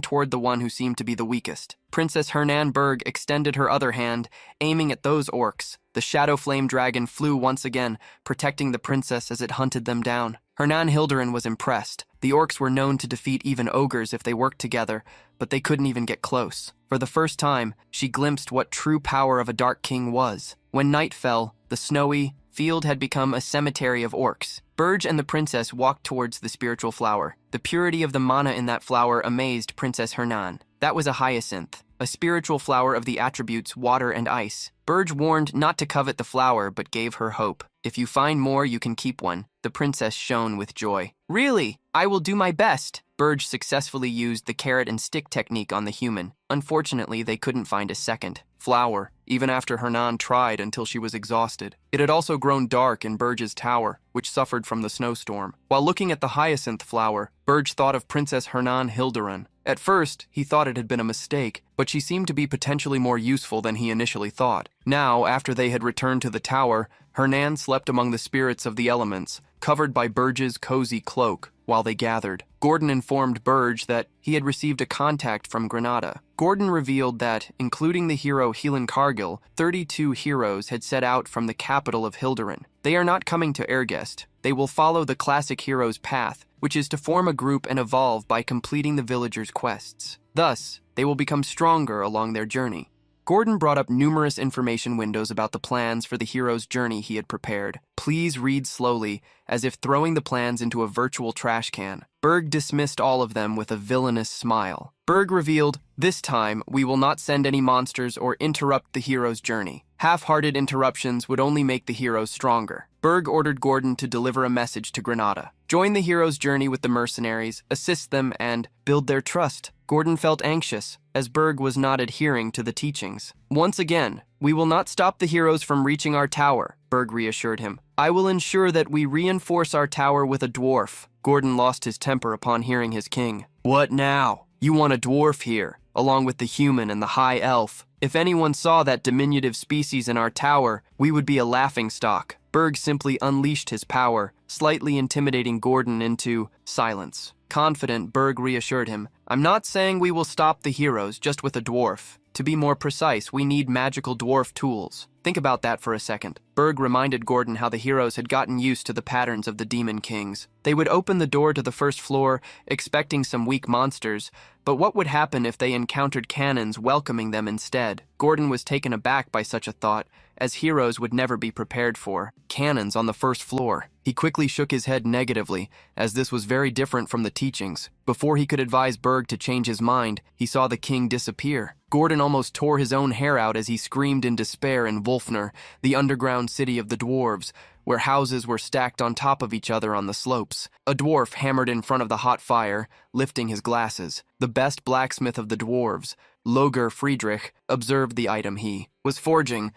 Speaker 1: toward the one who seemed to be the weakest. Princess Hernan Berg extended her other hand, aiming at those orcs. The shadow flame dragon flew once again, protecting the princess as it hunted them down. Hernan Hilderin was impressed. The orcs were known to defeat even ogres if they worked together, but they couldn't even get close. For the first time, she glimpsed what true power of a Dark King was. When night fell, the snowy field had become a cemetery of orcs. Berg and the princess walked towards the spiritual flower. The purity of the mana in that flower amazed Princess Hernan. That was a hyacinth, a spiritual flower of the attributes water and ice. Berg warned not to covet the flower, but gave her hope. "If you find more, you can keep one." The princess shone with joy. "Really? I will do my best." Berg successfully used the carrot and stick technique on the human. Unfortunately, they couldn't find a second flower, even after Hernan tried until she was exhausted. It had also grown dark in Berg's tower, which suffered from the snowstorm. While looking at the hyacinth flower, Berg thought of Princess Hernan Hilderin. At first, he thought it had been a mistake, but she seemed to be potentially more useful than he initially thought. Now, after they had returned to the tower, Hernan slept among the spirits of the elements, covered by Berg's cozy cloak, while they gathered. Gordon informed Berg that he had received a contact from Granada. Gordon revealed that, including the hero Helan Cargill, 32 heroes had set out from the capital of Hilderin. They are not coming to Ergest. They will follow the classic hero's path, which is to form a group and evolve by completing the villagers' quests. Thus, they will become stronger along their journey. Gordon brought up numerous information windows about the plans for the hero's journey he had prepared. Please read slowly, as if throwing the plans into a virtual trash can. Berg dismissed all of them with a villainous smile. Berg revealed, "This time, we will not send any monsters or interrupt the hero's journey. Half-hearted interruptions would only make the heroes stronger." Berg ordered Gordon to deliver a message to Granada. Join the hero's journey with the mercenaries, assist them, and build their trust. Gordon felt anxious, as Berg was not adhering to the teachings. "Once again, we will not stop the heroes from reaching our tower," Berg reassured him. "I will ensure that we reinforce our tower with a dwarf." Gordon lost his temper upon hearing his king. "What now? You want a dwarf here, along with the human and the high elf. If anyone saw that diminutive species in our tower, we would be a laughingstock." Berg simply unleashed his power, slightly intimidating Gordon into silence. Confident, Berg reassured him, "I'm not saying we will stop the heroes just with a dwarf. To be more precise, we need magical dwarf tools. Think about that for a second." Berg reminded Gordon how the heroes had gotten used to the patterns of the Demon Kings. They would open the door to the first floor, expecting some weak monsters, but what would happen if they encountered cannons welcoming them instead? Gordon was taken aback by such a thought, as heroes would never be prepared for. Cannons on the first floor. He quickly shook his head negatively, as this was very different from the teachings. Before he could advise Berg to change his mind, he saw the king disappear. Gordon almost tore his own hair out as he screamed in despair in Wolfner, the underground city of the dwarves, where houses were stacked on top of each other on the slopes. A dwarf hammered in front of the hot fire, lifting his glasses. The best blacksmith of the dwarves, Loger Friedrich, observed the item he was forging.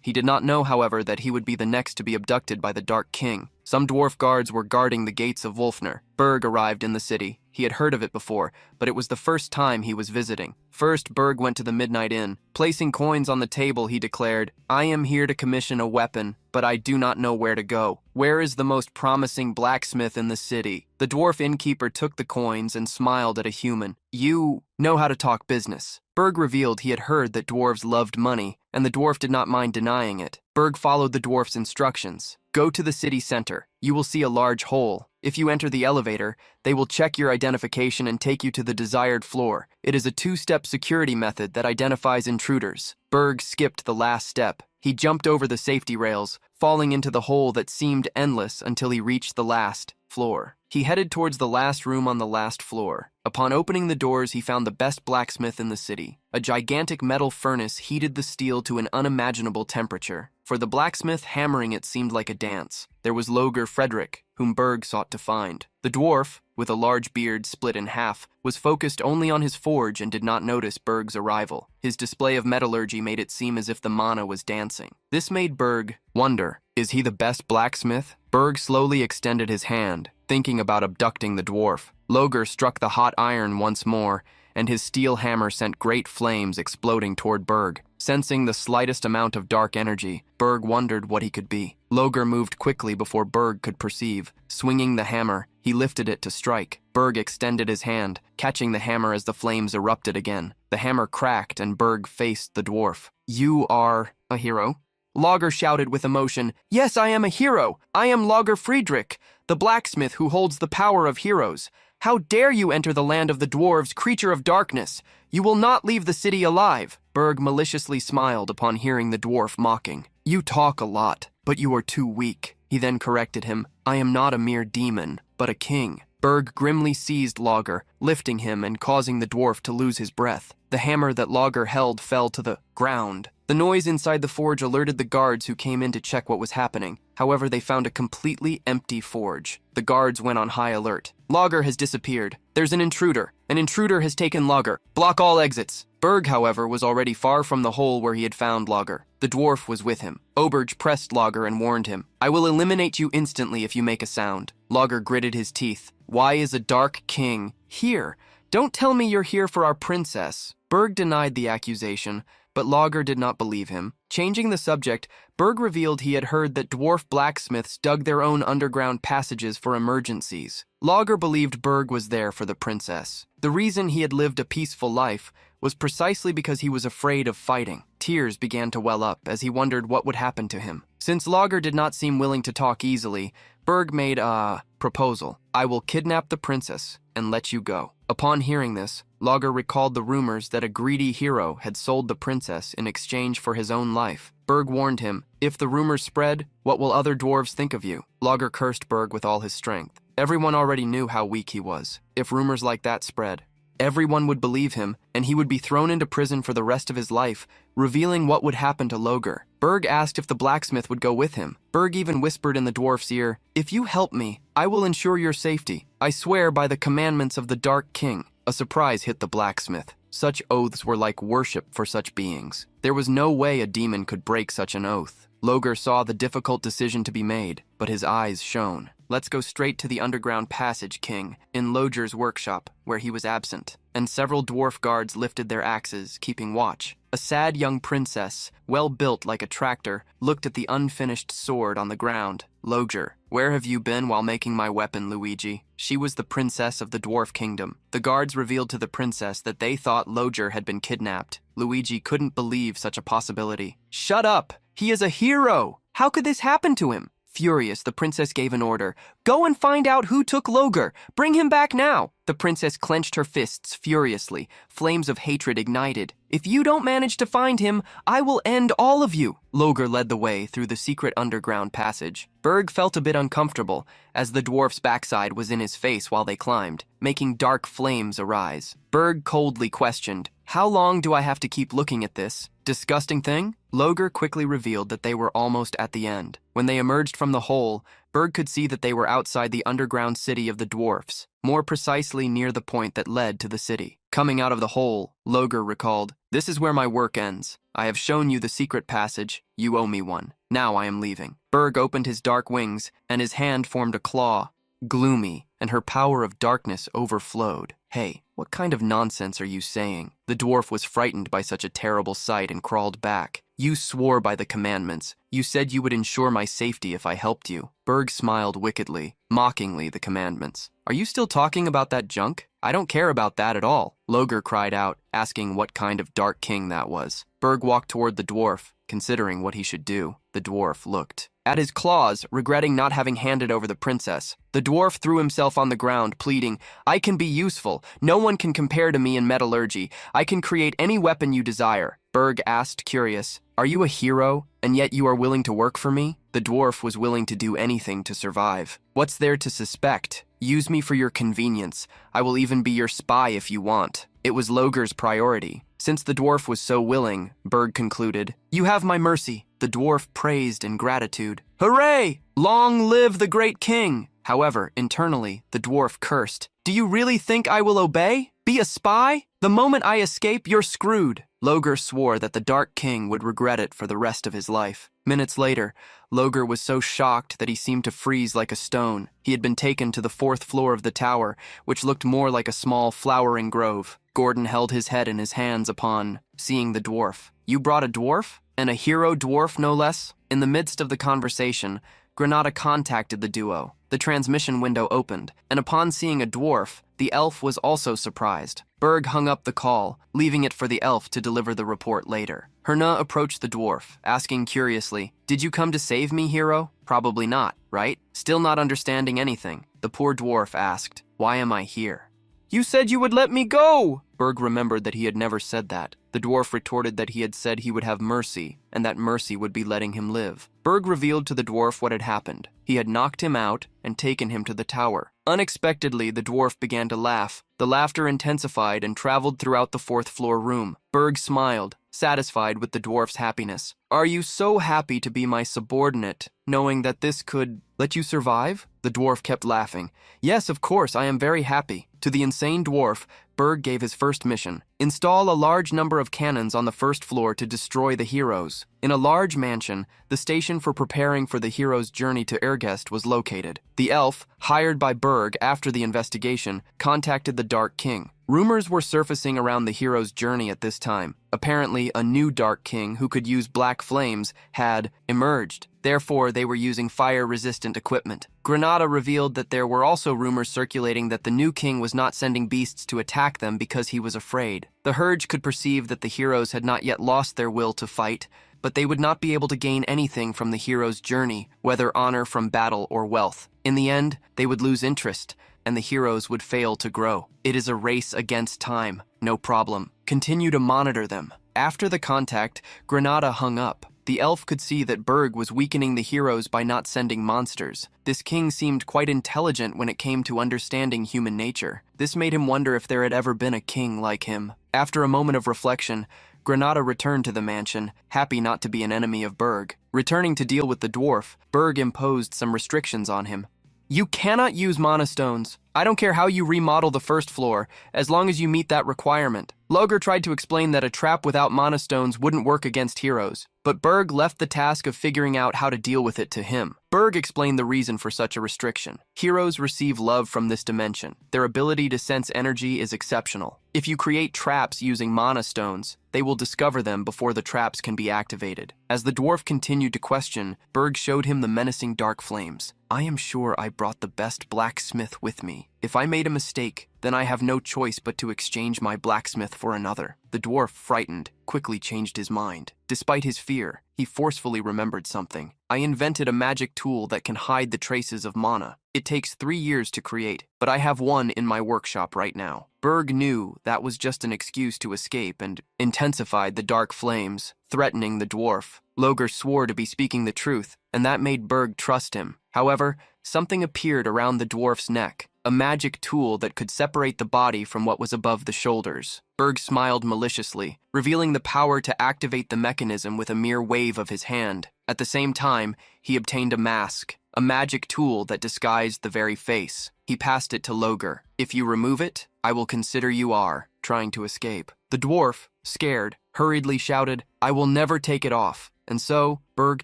Speaker 1: He did not know, however, that he would be the next to be abducted by the Dark King. Some dwarf guards were guarding the gates of Wolfner. Berg arrived in the city. He had heard of it before, but it was the first time he was visiting. First, Berg went to the Midnight Inn. Placing coins on the table, he declared, "I am here to commission a weapon, but I do not know where to go. Where is the most promising blacksmith in the city?" The dwarf innkeeper took the coins and smiled at a human. "You know how to talk business." Berg revealed he had heard that dwarves loved money, and the dwarf did not mind denying it. Berg followed the dwarf's instructions. "Go to the city center. You will see a large hole. If you enter the elevator, they will check your identification and take you to the desired floor. It is a two-step security method that identifies intruders." Berg skipped the last step. He jumped over the safety rails, falling into the hole that seemed endless until he reached the last floor. He headed towards the last room on the last floor. Upon opening the doors, he found the best blacksmith in the city. A gigantic metal furnace heated the steel to an unimaginable temperature. For the blacksmith, hammering it seemed like a dance. There was Loger Frederick, whom Berg sought to find. The dwarf, with a large beard split in half, was focused only on his forge and did not notice Berg's arrival. His display of metallurgy made it seem as if the mana was dancing. This made Berg wonder, is he the best blacksmith? Berg slowly extended his hand, thinking about abducting the dwarf. Loger struck the hot iron once more, and his steel hammer sent great flames exploding toward Berg. Sensing the slightest amount of dark energy, Berg wondered what he could be. Loger moved quickly before Berg could perceive. Swinging the hammer, he lifted it to strike. Berg extended his hand, catching the hammer as the flames erupted again. The hammer cracked and Berg faced the dwarf. "You are a hero?" Loger shouted with emotion. "Yes, I am a hero. I am Loger Friedrich, the blacksmith who holds the power of heroes. How dare you enter the land of the dwarves, creature of darkness? You will not leave the city alive." Berg maliciously smiled upon hearing the dwarf mocking. "You talk a lot, but you are too weak." He then corrected him. "I am not a mere demon, but a king." Berg grimly seized Loger, lifting him and causing the dwarf to lose his breath. The hammer that Loger held fell to the ground. The noise inside the forge alerted the guards who came in to check what was happening. However, they found a completely empty forge. The guards went on high alert. "Loger has disappeared. There's an intruder. An intruder has taken Loger. Block all exits." Berg, however, was already far from the hole where he had found Loger. The dwarf was with him. Oberge pressed Loger and warned him, "I will eliminate you instantly if you make a sound." Loger gritted his teeth. "Why is a dark king here? Don't tell me you're here for our princess." Berg denied the accusation, but Loger did not believe him. Changing the subject, Berg revealed he had heard that dwarf blacksmiths dug their own underground passages for emergencies. Loger believed Berg was there for the princess. The reason he had lived a peaceful life was precisely because he was afraid of fighting. Tears began to well up as he wondered what would happen to him. Since Loger did not seem willing to talk easily, Berg made a proposal. "I will kidnap the princess and let you go." Upon hearing this, Loger recalled the rumors that a greedy hero had sold the princess in exchange for his own life. Berg warned him, "If the rumors spread, what will other dwarves think of you?" Loger cursed Berg with all his strength. Everyone already knew how weak he was. If rumors like that spread, everyone would believe him, and he would be thrown into prison for the rest of his life, revealing what would happen to Loger. Berg asked if the blacksmith would go with him. Berg even whispered in the dwarf's ear, "If you help me, I will ensure your safety. I swear by the commandments of the Dark King." A surprise hit the blacksmith. Such oaths were like worship for such beings. There was no way a demon could break such an oath. Loger saw the difficult decision to be made, but his eyes shone. "Let's go straight to the underground passage, King," in Loger's workshop, where he was absent, and several dwarf guards lifted their axes, keeping watch. A sad young princess, well built like a tractor, looked at the unfinished sword on the ground. "Loger, where have you been while making my weapon, Luigi?" She was the princess of the dwarf kingdom. The guards revealed to the princess that they thought Loger had been kidnapped. Luigi couldn't believe such a possibility. "Shut up! He is a hero! How could this happen to him?" Furious, the princess gave an order. "Go and find out who took Loger! Bring him back now!" The princess clenched her fists furiously. Flames of hatred ignited. "If you don't manage to find him, I will end all of you!" Loger led the way through the secret underground passage. Berg felt a bit uncomfortable, as the dwarf's backside was in his face while they climbed, making dark flames arise. Berg coldly questioned, "How long do I have to keep looking at this disgusting thing?" Loger quickly revealed that they were almost at the end. When they emerged from the hole, Berg could see that they were outside the underground city of the dwarfs, more precisely near the point that led to the city. Coming out of the hole, Loger recalled, "This is where my work ends. I have shown you the secret passage. You owe me one. Now I am leaving." Berg opened his dark wings, and his hand formed a claw. Gloomy, and her power of darkness overflowed. "Hey, what kind of nonsense are you saying?" The dwarf was frightened by such a terrible sight and crawled back. "You swore by the commandments. You said you would ensure my safety if I helped you." Berg smiled wickedly, mockingly the commandments. "Are you still talking about that junk? I don't care about that at all." Loger cried out, asking what kind of dark king that was. Berg walked toward the dwarf, considering what he should do. The dwarf looked at his claws, regretting not having handed over the princess. The dwarf threw himself on the ground, pleading, "I can be useful. No one can compare to me in metallurgy. I can create any weapon you desire." Berg asked, curious, Are you a hero, and yet you are willing to work for me? The dwarf was willing to do anything to survive. What's there to suspect? Use me for your convenience. I will even be your spy if you want. It was Loger's priority. Since the dwarf was so willing, Berg concluded, "You have my mercy." The dwarf praised in gratitude. "Hooray! Long live the great king!" However, internally, the dwarf cursed. "Do you really think I will obey? Be a spy? The moment I escape, you're screwed." Loger swore that the Dark King would regret it for the rest of his life. Minutes later, Loger was so shocked that he seemed to freeze like a stone. He had been taken to the 4th floor of the tower, which looked more like a small flowering grove. Gordon held his head in his hands upon seeing the dwarf. "You brought a dwarf? And a hero dwarf, no less?" In the midst of the conversation, Granada contacted the duo. The transmission window opened, and upon seeing a dwarf, the elf was also surprised. Berg hung up the call, leaving it for the elf to deliver the report later. Herna approached the dwarf, asking curiously, "Did you come to save me, hero?" "Probably not, right?" Still not understanding anything, the poor dwarf asked, "Why am I here?" "You said you would let me go!" Berg remembered that he had never said that. The dwarf retorted that he had said he would have mercy, and that mercy would be letting him live. Berg revealed to the dwarf what had happened. He had knocked him out and taken him to the tower. Unexpectedly, the dwarf began to laugh. The laughter intensified and traveled throughout the 4th floor room. Berg smiled, satisfied with the dwarf's happiness. "Are you so happy to be my subordinate, knowing that this could let you survive?" The dwarf kept laughing. "Yes, of course, I am very happy." To the insane dwarf, Berg gave his first mission. Install a large number of cannons on the 1st floor to destroy the heroes. In a large mansion, the station for preparing for the heroes' journey to Ergest was located. The elf, hired by Berg after the investigation, contacted the Dark King. Rumors were surfacing around the hero's journey at this time. Apparently, a new Dark King who could use black flames had emerged. Therefore, they were using fire-resistant equipment. Granada revealed that there were also rumors circulating that the new king was not sending beasts to attack them because he was afraid. The Hurge could perceive that the heroes had not yet lost their will to fight, but they would not be able to gain anything from the hero's journey, whether honor from battle or wealth. In the end, they would lose interest, and the heroes would fail to grow. It is a race against time. No problem. Continue to monitor them. After the contact, Granada hung up. The elf could see that Berg was weakening the heroes by not sending monsters. This king seemed quite intelligent when it came to understanding human nature. This made him wonder if there had ever been a king like him. After a moment of reflection, Granada returned to the mansion, happy not to be an enemy of Berg. Returning to deal with the dwarf, Berg imposed some restrictions on him. "You cannot use mana stones. I don't care how you remodel the 1st floor, as long as you meet that requirement." Loger tried to explain that a trap without mana stones wouldn't work against heroes, but Berg left the task of figuring out how to deal with it to him. Berg explained the reason for such a restriction. Heroes receive love from this dimension. Their ability to sense energy is exceptional. If you create traps using mana stones, they will discover them before the traps can be activated. As the dwarf continued to question, Berg showed him the menacing dark flames. "I am sure I brought the best blacksmith with me. If I made a mistake, then I have no choice but to exchange my blacksmith for another." The dwarf, frightened, quickly changed his mind. Despite his fear, he forcefully remembered something. "I invented a magic tool that can hide the traces of mana. It takes 3 years to create, but I have one in my workshop right now." Berg knew that was just an excuse to escape and intensified the dark flames, threatening the dwarf. Loger swore to be speaking the truth, and that made Berg trust him. However, something appeared around the dwarf's neck, a magic tool that could separate the body from what was above the shoulders. Berg smiled maliciously, revealing the power to activate the mechanism with a mere wave of his hand. At the same time, he obtained a mask, a magic tool that disguised the very face. He passed it to Loger. "If you remove it, I will consider you are trying to escape." The dwarf, scared, hurriedly shouted, "I will never take it off." And so, Berg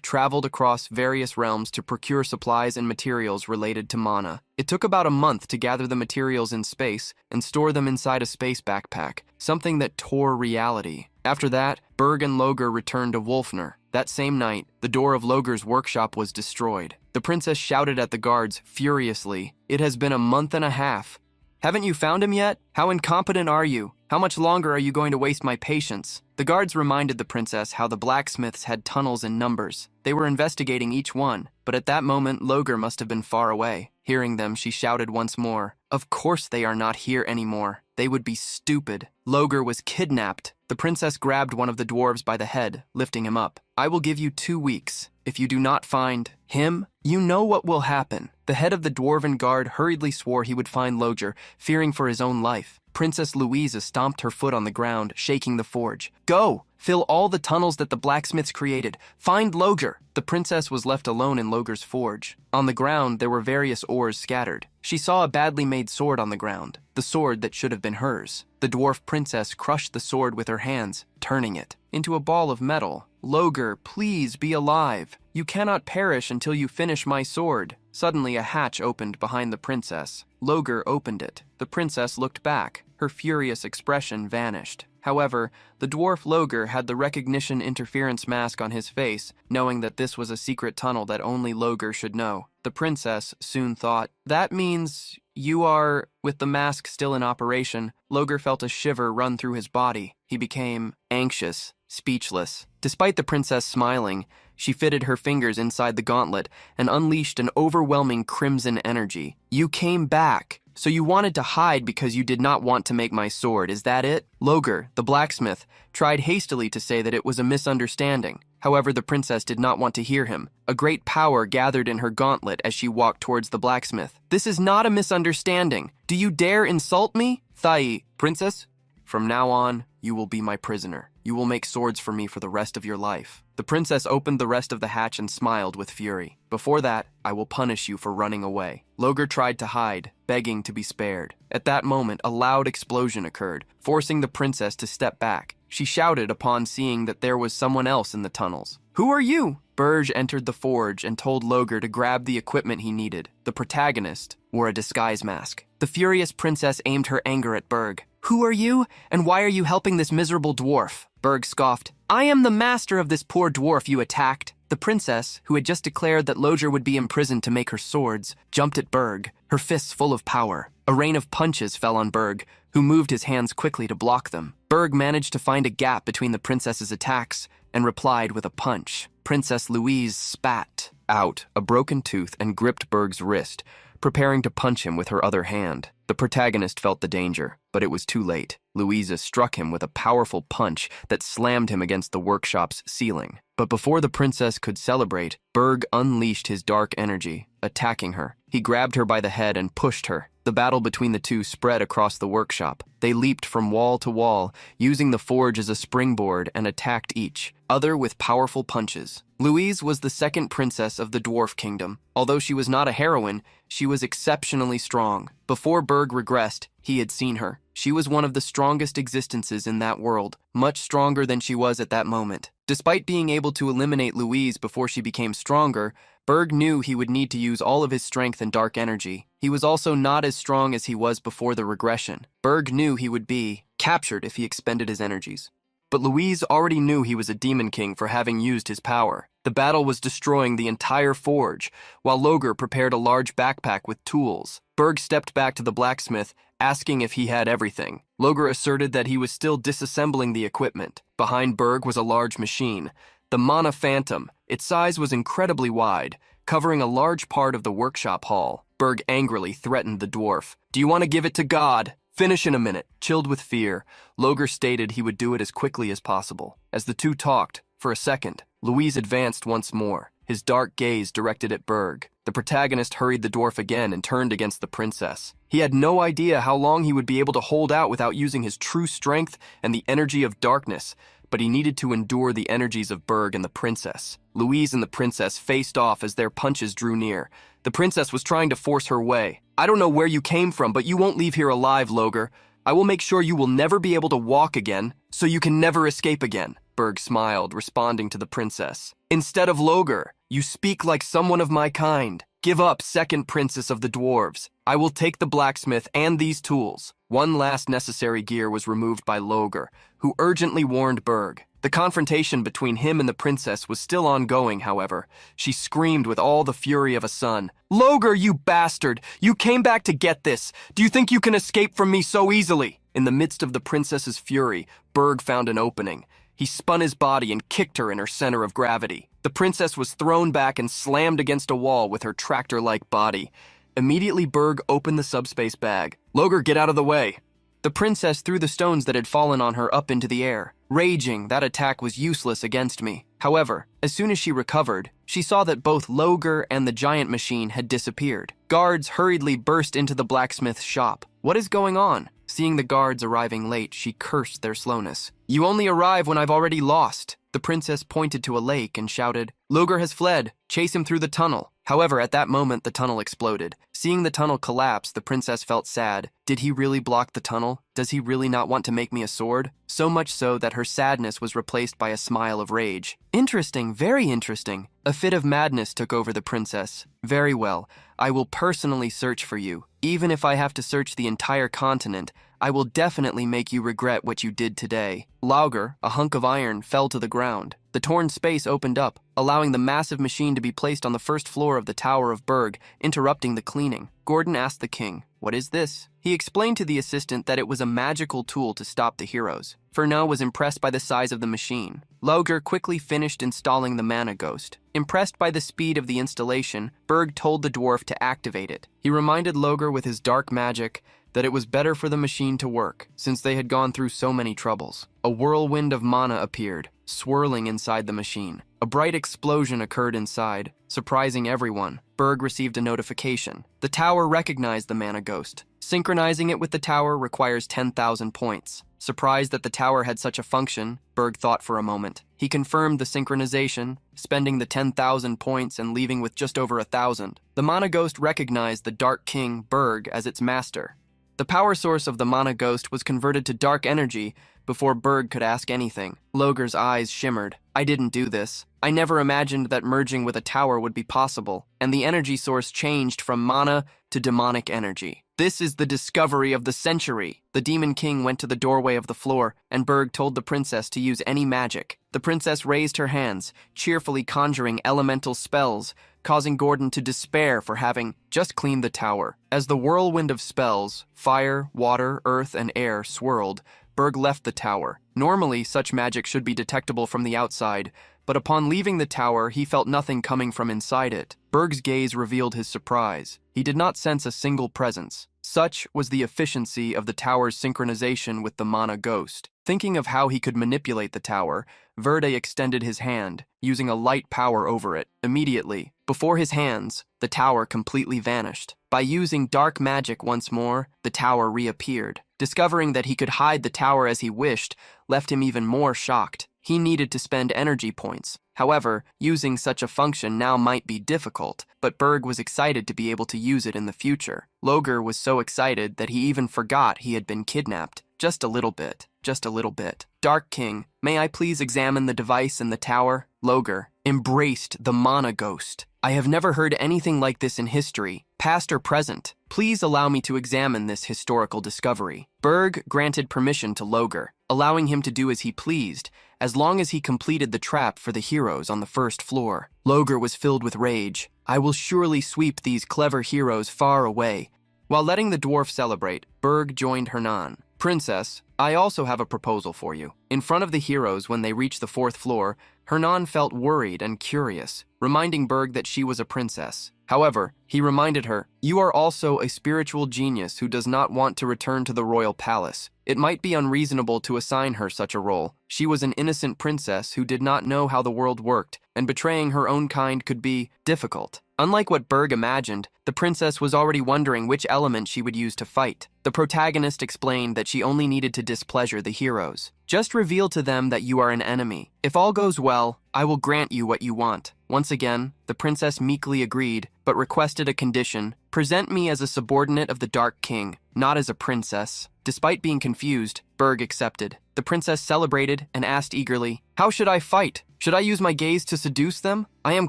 Speaker 1: traveled across various realms to procure supplies and materials related to mana. It took about a month to gather the materials in space and store them inside a space backpack, something that tore reality. After that, Berg and Loger returned to Wolfner. That same night, the door of Loger's workshop was destroyed. The princess shouted at the guards furiously, "It has been a month and a half. Haven't you found him yet? How incompetent are you? How much longer are you going to waste my patience?" The guards reminded the princess how the blacksmiths had tunnels in numbers. They were investigating each one, but at that moment Loger must have been far away. Hearing them, she shouted once more, "Of course they are not here anymore. They would be stupid." Loger was kidnapped. The princess grabbed one of the dwarves by the head, lifting him up. I will give you 2 weeks. If you do not find him, you know what will happen. The head of the dwarven guard hurriedly swore he would find Loger, fearing for his own life. Princess Louisa stomped her foot on the ground, shaking the forge. Go! Fill all the tunnels that the blacksmiths created. Find Loger! The princess was left alone in Loger's forge. On the ground, there were various ores scattered. She saw a badly made sword on the ground, the sword that should have been hers. The dwarf princess crushed the sword with her hands, turning it into a ball of metal. Loger, please be alive. You cannot perish until you finish my sword. Suddenly, a hatch opened behind the princess. Loger opened it. The princess looked back. Her furious expression vanished. However, the dwarf Loger had the recognition interference mask on his face, knowing that this was a secret tunnel that only Loger should know. The princess soon thought, that means you are... With the mask still in operation, Loger felt a shiver run through his body. He became anxious, speechless. Despite the princess smiling, she fitted her fingers inside the gauntlet and unleashed an overwhelming crimson energy. You came back. So you wanted to hide because you did not want to make my sword, is that it? Loger, the blacksmith, tried hastily to say that it was a misunderstanding. However, the princess did not want to hear him. A great power gathered in her gauntlet as she walked towards the blacksmith. This is not a misunderstanding. Do you dare insult me? Thai, princess? From now on, you will be my prisoner. You will make swords for me for the rest of your life. The princess opened the rest of the hatch and smiled with fury. Before that, I will punish you for running away. Loger tried to hide, begging to be spared. At that moment, a loud explosion occurred, forcing the princess to step back. She shouted upon seeing that there was someone else in the tunnels. Who are you? Burge entered the forge and told Loger to grab the equipment he needed. The protagonist wore a disguise mask. The furious princess aimed her anger at Berg. Who are you, and why are you helping this miserable dwarf? Berg scoffed. I am the master of this poor dwarf you attacked. The princess, who had just declared that Loger would be imprisoned to make her swords, jumped at Berg, her fists full of power. A rain of punches fell on Berg, who moved his hands quickly to block them. Berg managed to find a gap between the princess's attacks and replied with a punch. Princess Louise spat out a broken tooth and gripped Berg's wrist, preparing to punch him with her other hand. The protagonist felt the danger, but it was too late. Louisa struck him with a powerful punch that slammed him against the workshop's ceiling. But before the princess could celebrate, Berg unleashed his dark energy, attacking her. He grabbed her by the head and pushed her. The battle between the two spread across the workshop. They leaped from wall to wall, using the forge as a springboard, and attacked each other with powerful punches. Louise was the second princess of the Dwarf Kingdom. Although she was not a heroine, she was exceptionally strong. Before Berg regressed, he had seen her. She was one of the strongest existences in that world, much stronger than she was at that moment. Despite being able to eliminate Louise before she became stronger, Berg knew he would need to use all of his strength and dark energy. He was also not as strong as he was before the regression. Berg knew he would be captured if he expended his energies. But Louise already knew he was a demon king for having used his power. The battle was destroying the entire forge, while Loger prepared a large backpack with tools. Berg stepped back to the blacksmith, asking if he had everything. Loger asserted that he was still disassembling the equipment. Behind Berg was a large machine, the Mana Phantom. Its size was incredibly wide, covering a large part of the workshop hall. Berg angrily threatened the dwarf. Do you want to give it to God? Finish in a minute. Chilled with fear, Loger stated he would do it as quickly as possible. As the two talked, for a second, Louise advanced once more, his dark gaze directed at Berg. The protagonist hurried the dwarf again and turned against the princess. He had no idea how long he would be able to hold out without using his true strength and the energy of darkness, but he needed to endure the energies of Berg and the princess. Louise and the princess faced off as their punches drew near. The princess was trying to force her way. I don't know where you came from, but you won't leave here alive, Loger. I will make sure you will never be able to walk again, so you can never escape again. Berg smiled, responding to the princess. Instead of Loger, you speak like someone of my kind. Give up, second princess of the dwarves. I will take the blacksmith and these tools. One last necessary gear was removed by Loger, who urgently warned Berg. The confrontation between him and the princess was still ongoing, however. She screamed with all the fury of a son. Loger, you bastard! You came back to get this! Do you think you can escape from me so easily? In the midst of the princess's fury, Berg found an opening. He spun his body and kicked her in her center of gravity. The princess was thrown back and slammed against a wall with her tractor-like body. Immediately, Berg opened the subspace bag. Loger, get out of the way. The princess threw the stones that had fallen on her up into the air. Raging, that attack was useless against me. However, as soon as she recovered, she saw that both Loger and the giant machine had disappeared. Guards hurriedly burst into the blacksmith's shop. What is going on? Seeing the guards arriving late, she cursed their slowness. You only arrive when I've already lost. The princess pointed to a lake and shouted, Loger has fled. Chase him through the tunnel. However, at that moment, the tunnel exploded. Seeing the tunnel collapse, the princess felt sad. Did he really block the tunnel? Does he really not want to make me a sword? So much so that her sadness was replaced by a smile of rage. Interesting, very interesting. A fit of madness took over the princess. Very well, I will personally search for you. Even if I have to search the entire continent, I will definitely make you regret what you did today. Loger, a hunk of iron, fell to the ground. The torn space opened up, allowing the massive machine to be placed on the first floor of the Tower of Berg, interrupting the cleaning. Gordon asked the king, What is this? He explained to the assistant that it was a magical tool to stop the heroes. Fernand was impressed by the size of the machine. Loger quickly finished installing the mana ghost. Impressed by the speed of the installation, Berg told the dwarf to activate it. He reminded Loger with his dark magic that it was better for the machine to work, since they had gone through so many troubles. A whirlwind of mana appeared, swirling inside the machine. A bright explosion occurred inside, surprising everyone. Berg received a notification. The tower recognized the mana ghost. Synchronizing it with the tower requires 10,000 points. Surprised that the tower had such a function, Berg thought for a moment. He confirmed the synchronization, spending the 10,000 points and leaving with just over 1,000. The mana ghost recognized the Dark King, Berg, as its master. The power source of the mana ghost was converted to dark energy before Berg could ask anything. Loger's eyes shimmered. I didn't do this. I never imagined that merging with a tower would be possible, and the energy source changed from mana to demonic energy. This is the discovery of the century. The Demon King went to the doorway of the floor, and Berg told the princess to use any magic. The princess raised her hands, cheerfully conjuring elemental spells, causing Gordon to despair for having just cleaned the tower. As the whirlwind of spells, fire, water, earth, and air swirled, Berg left the tower. Normally, such magic should be detectable from the outside, but upon leaving the tower, he felt nothing coming from inside it. Berg's gaze revealed his surprise. He did not sense a single presence. Such was the efficiency of the tower's synchronization with the mana ghost. Thinking of how he could manipulate the tower, Verde extended his hand, using a light power over it. Immediately, before his hands, the tower completely vanished. By using dark magic once more, the tower reappeared. Discovering that he could hide the tower as he wished left him even more shocked. He needed to spend energy points. However, using such a function now might be difficult, but Berg was excited to be able to use it in the future. Loger was so excited that he even forgot he had been kidnapped. Just a little bit. Just a little bit. Dark King, may I please examine the device in the tower? Loger embraced the mana ghost. I have never heard anything like this in history, past or present. Please allow me to examine this historical discovery. Berg granted permission to Loger, allowing him to do as he pleased, as long as he completed the trap for the heroes on the first floor. Loger was filled with rage. I will surely sweep these clever heroes far away. While letting the dwarf celebrate, Berg joined Hernan. Princess, I also have a proposal for you. In front of the heroes when they reached the fourth floor, Hernan felt worried and curious, reminding Berg that she was a princess. However, he reminded her, you are also a spiritual genius who does not want to return to the royal palace. It might be unreasonable to assign her such a role. She was an innocent princess who did not know how the world worked, and betraying her own kind could be difficult. Unlike what Berg imagined, the princess was already wondering which element she would use to fight. The protagonist explained that she only needed to displeasure the heroes. Just reveal to them that you are an enemy. If all goes well, I will grant you what you want. Once again, the princess meekly agreed, but requested a condition. Present me as a subordinate of the Dark King, not as a princess. Despite being confused, Berg accepted. The princess celebrated and asked eagerly, how should I fight? Should I use my gaze to seduce them? I am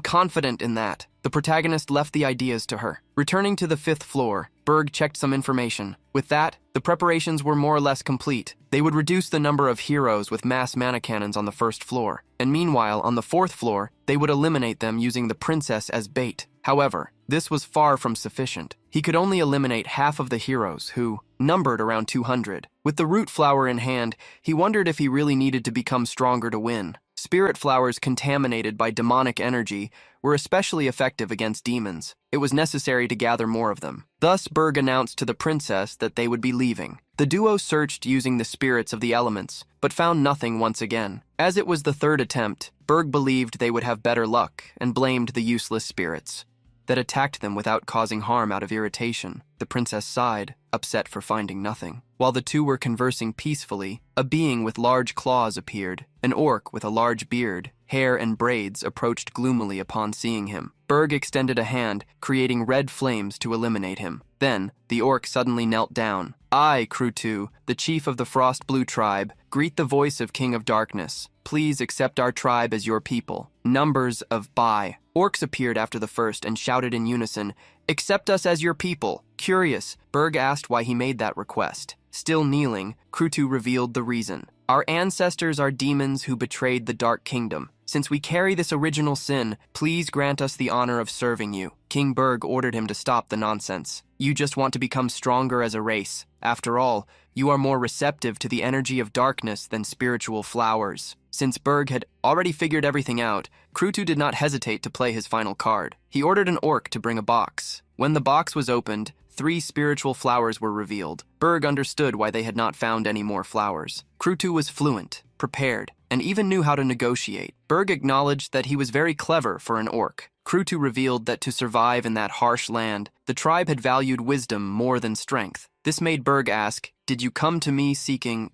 Speaker 1: confident in that. The protagonist left the ideas to her. Returning to the fifth floor, Berg checked some information. With that, the preparations were more or less complete. They would reduce the number of heroes with mass mana cannons on the first floor, and meanwhile, on the fourth floor, they would eliminate them using the princess as bait. However, this was far from sufficient. He could only eliminate half of the heroes, who numbered around 200. With the root flower in hand, he wondered if he really needed to become stronger to win. Spirit flowers contaminated by demonic energy were especially effective against demons. It was necessary to gather more of them. Thus, Berg announced to the princess that they would be leaving. The duo searched using the spirits of the elements, but found nothing once again. As it was the third attempt, Berg believed they would have better luck and blamed the useless spirits that attacked them without causing harm out of irritation. The princess sighed, upset for finding nothing. While the two were conversing peacefully, a being with large claws appeared. An orc with a large beard, hair, and braids approached gloomily upon seeing him. Berg extended a hand, creating red flames to eliminate him. Then, the orc suddenly knelt down. I, Krutu, the chief of the Frost Blue tribe, greet the voice of King of Darkness. Please accept our tribe as your people. Numbers of Bai. Orcs appeared after the first and shouted in unison, "Accept us as your people." Curious, Berg asked why he made that request. Still kneeling, Krutu revealed the reason. Our ancestors are demons who betrayed the Dark Kingdom. Since we carry this original sin, please grant us the honor of serving you. King Berg ordered him to stop the nonsense. You just want to become stronger as a race. After all, you are more receptive to the energy of darkness than spiritual flowers. Since Berg had already figured everything out, Krutu did not hesitate to play his final card. He ordered an orc to bring a box. When the box was opened, 3 spiritual flowers were revealed. Berg understood why they had not found any more flowers. Krutu was fluent, prepared, and even knew how to negotiate. Berg acknowledged that he was very clever for an orc. Krutu revealed that to survive in that harsh land, the tribe had valued wisdom more than strength. This made Berg ask, "Did you come to me seeking,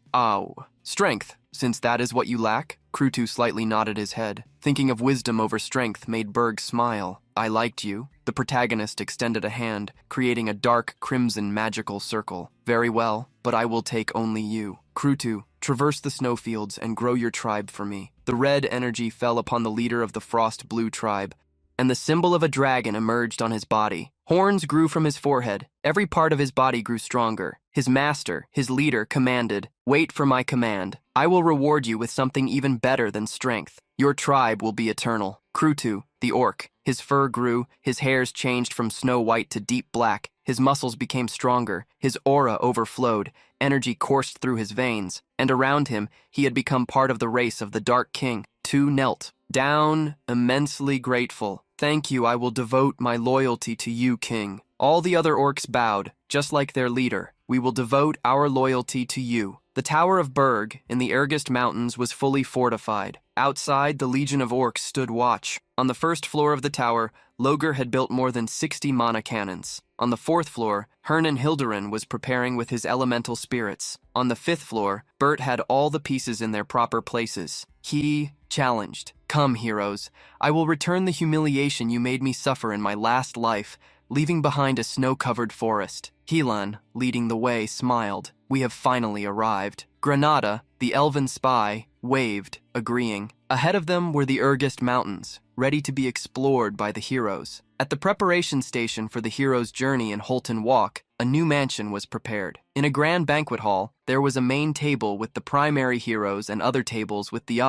Speaker 1: strength, since that is what you lack?" Krutu slightly nodded his head. Thinking of wisdom over strength made Berg smile. "I liked you." The protagonist extended a hand, creating a dark crimson magical circle. "Very well, but I will take only you. Krutu, traverse the snowfields and grow your tribe for me." The red energy fell upon the leader of the Frost Blue tribe, and the symbol of a dragon emerged on his body. Horns grew from his forehead. Every part of his body grew stronger. His master, his leader, commanded, "Wait for my command. I will reward you with something even better than strength. Your tribe will be eternal." Krutu, the orc, his fur grew, his hairs changed from snow white to deep black, his muscles became stronger, his aura overflowed, energy coursed through his veins, and around him he had become part of the race of the Dark King. Two knelt down, immensely grateful. "Thank you, I will devote my loyalty to you, King." All the other orcs bowed, just like their leader. "We will devote our loyalty to you." The Tower of Berg in the Ergist Mountains was fully fortified. Outside, the legion of orcs stood watch. On the first floor of the tower, Loger had built more than 60 mana cannons. On the 4th floor, Hernan Hilderin was preparing with his elemental spirits. On the 5th floor, Bert had all the pieces in their proper places. He challenged, "Come, heroes, I will return the humiliation you made me suffer in my last life, leaving behind a snow-covered forest." Helan, leading the way, smiled. "We have finally arrived." Granada, the elven spy, waved, agreeing. Ahead of them were the Ergist Mountains, ready to be explored by the heroes. At the preparation station for the heroes' journey in Holton Walk, a new mansion was prepared. In a grand banquet hall, there was a main table with the primary heroes and other tables with the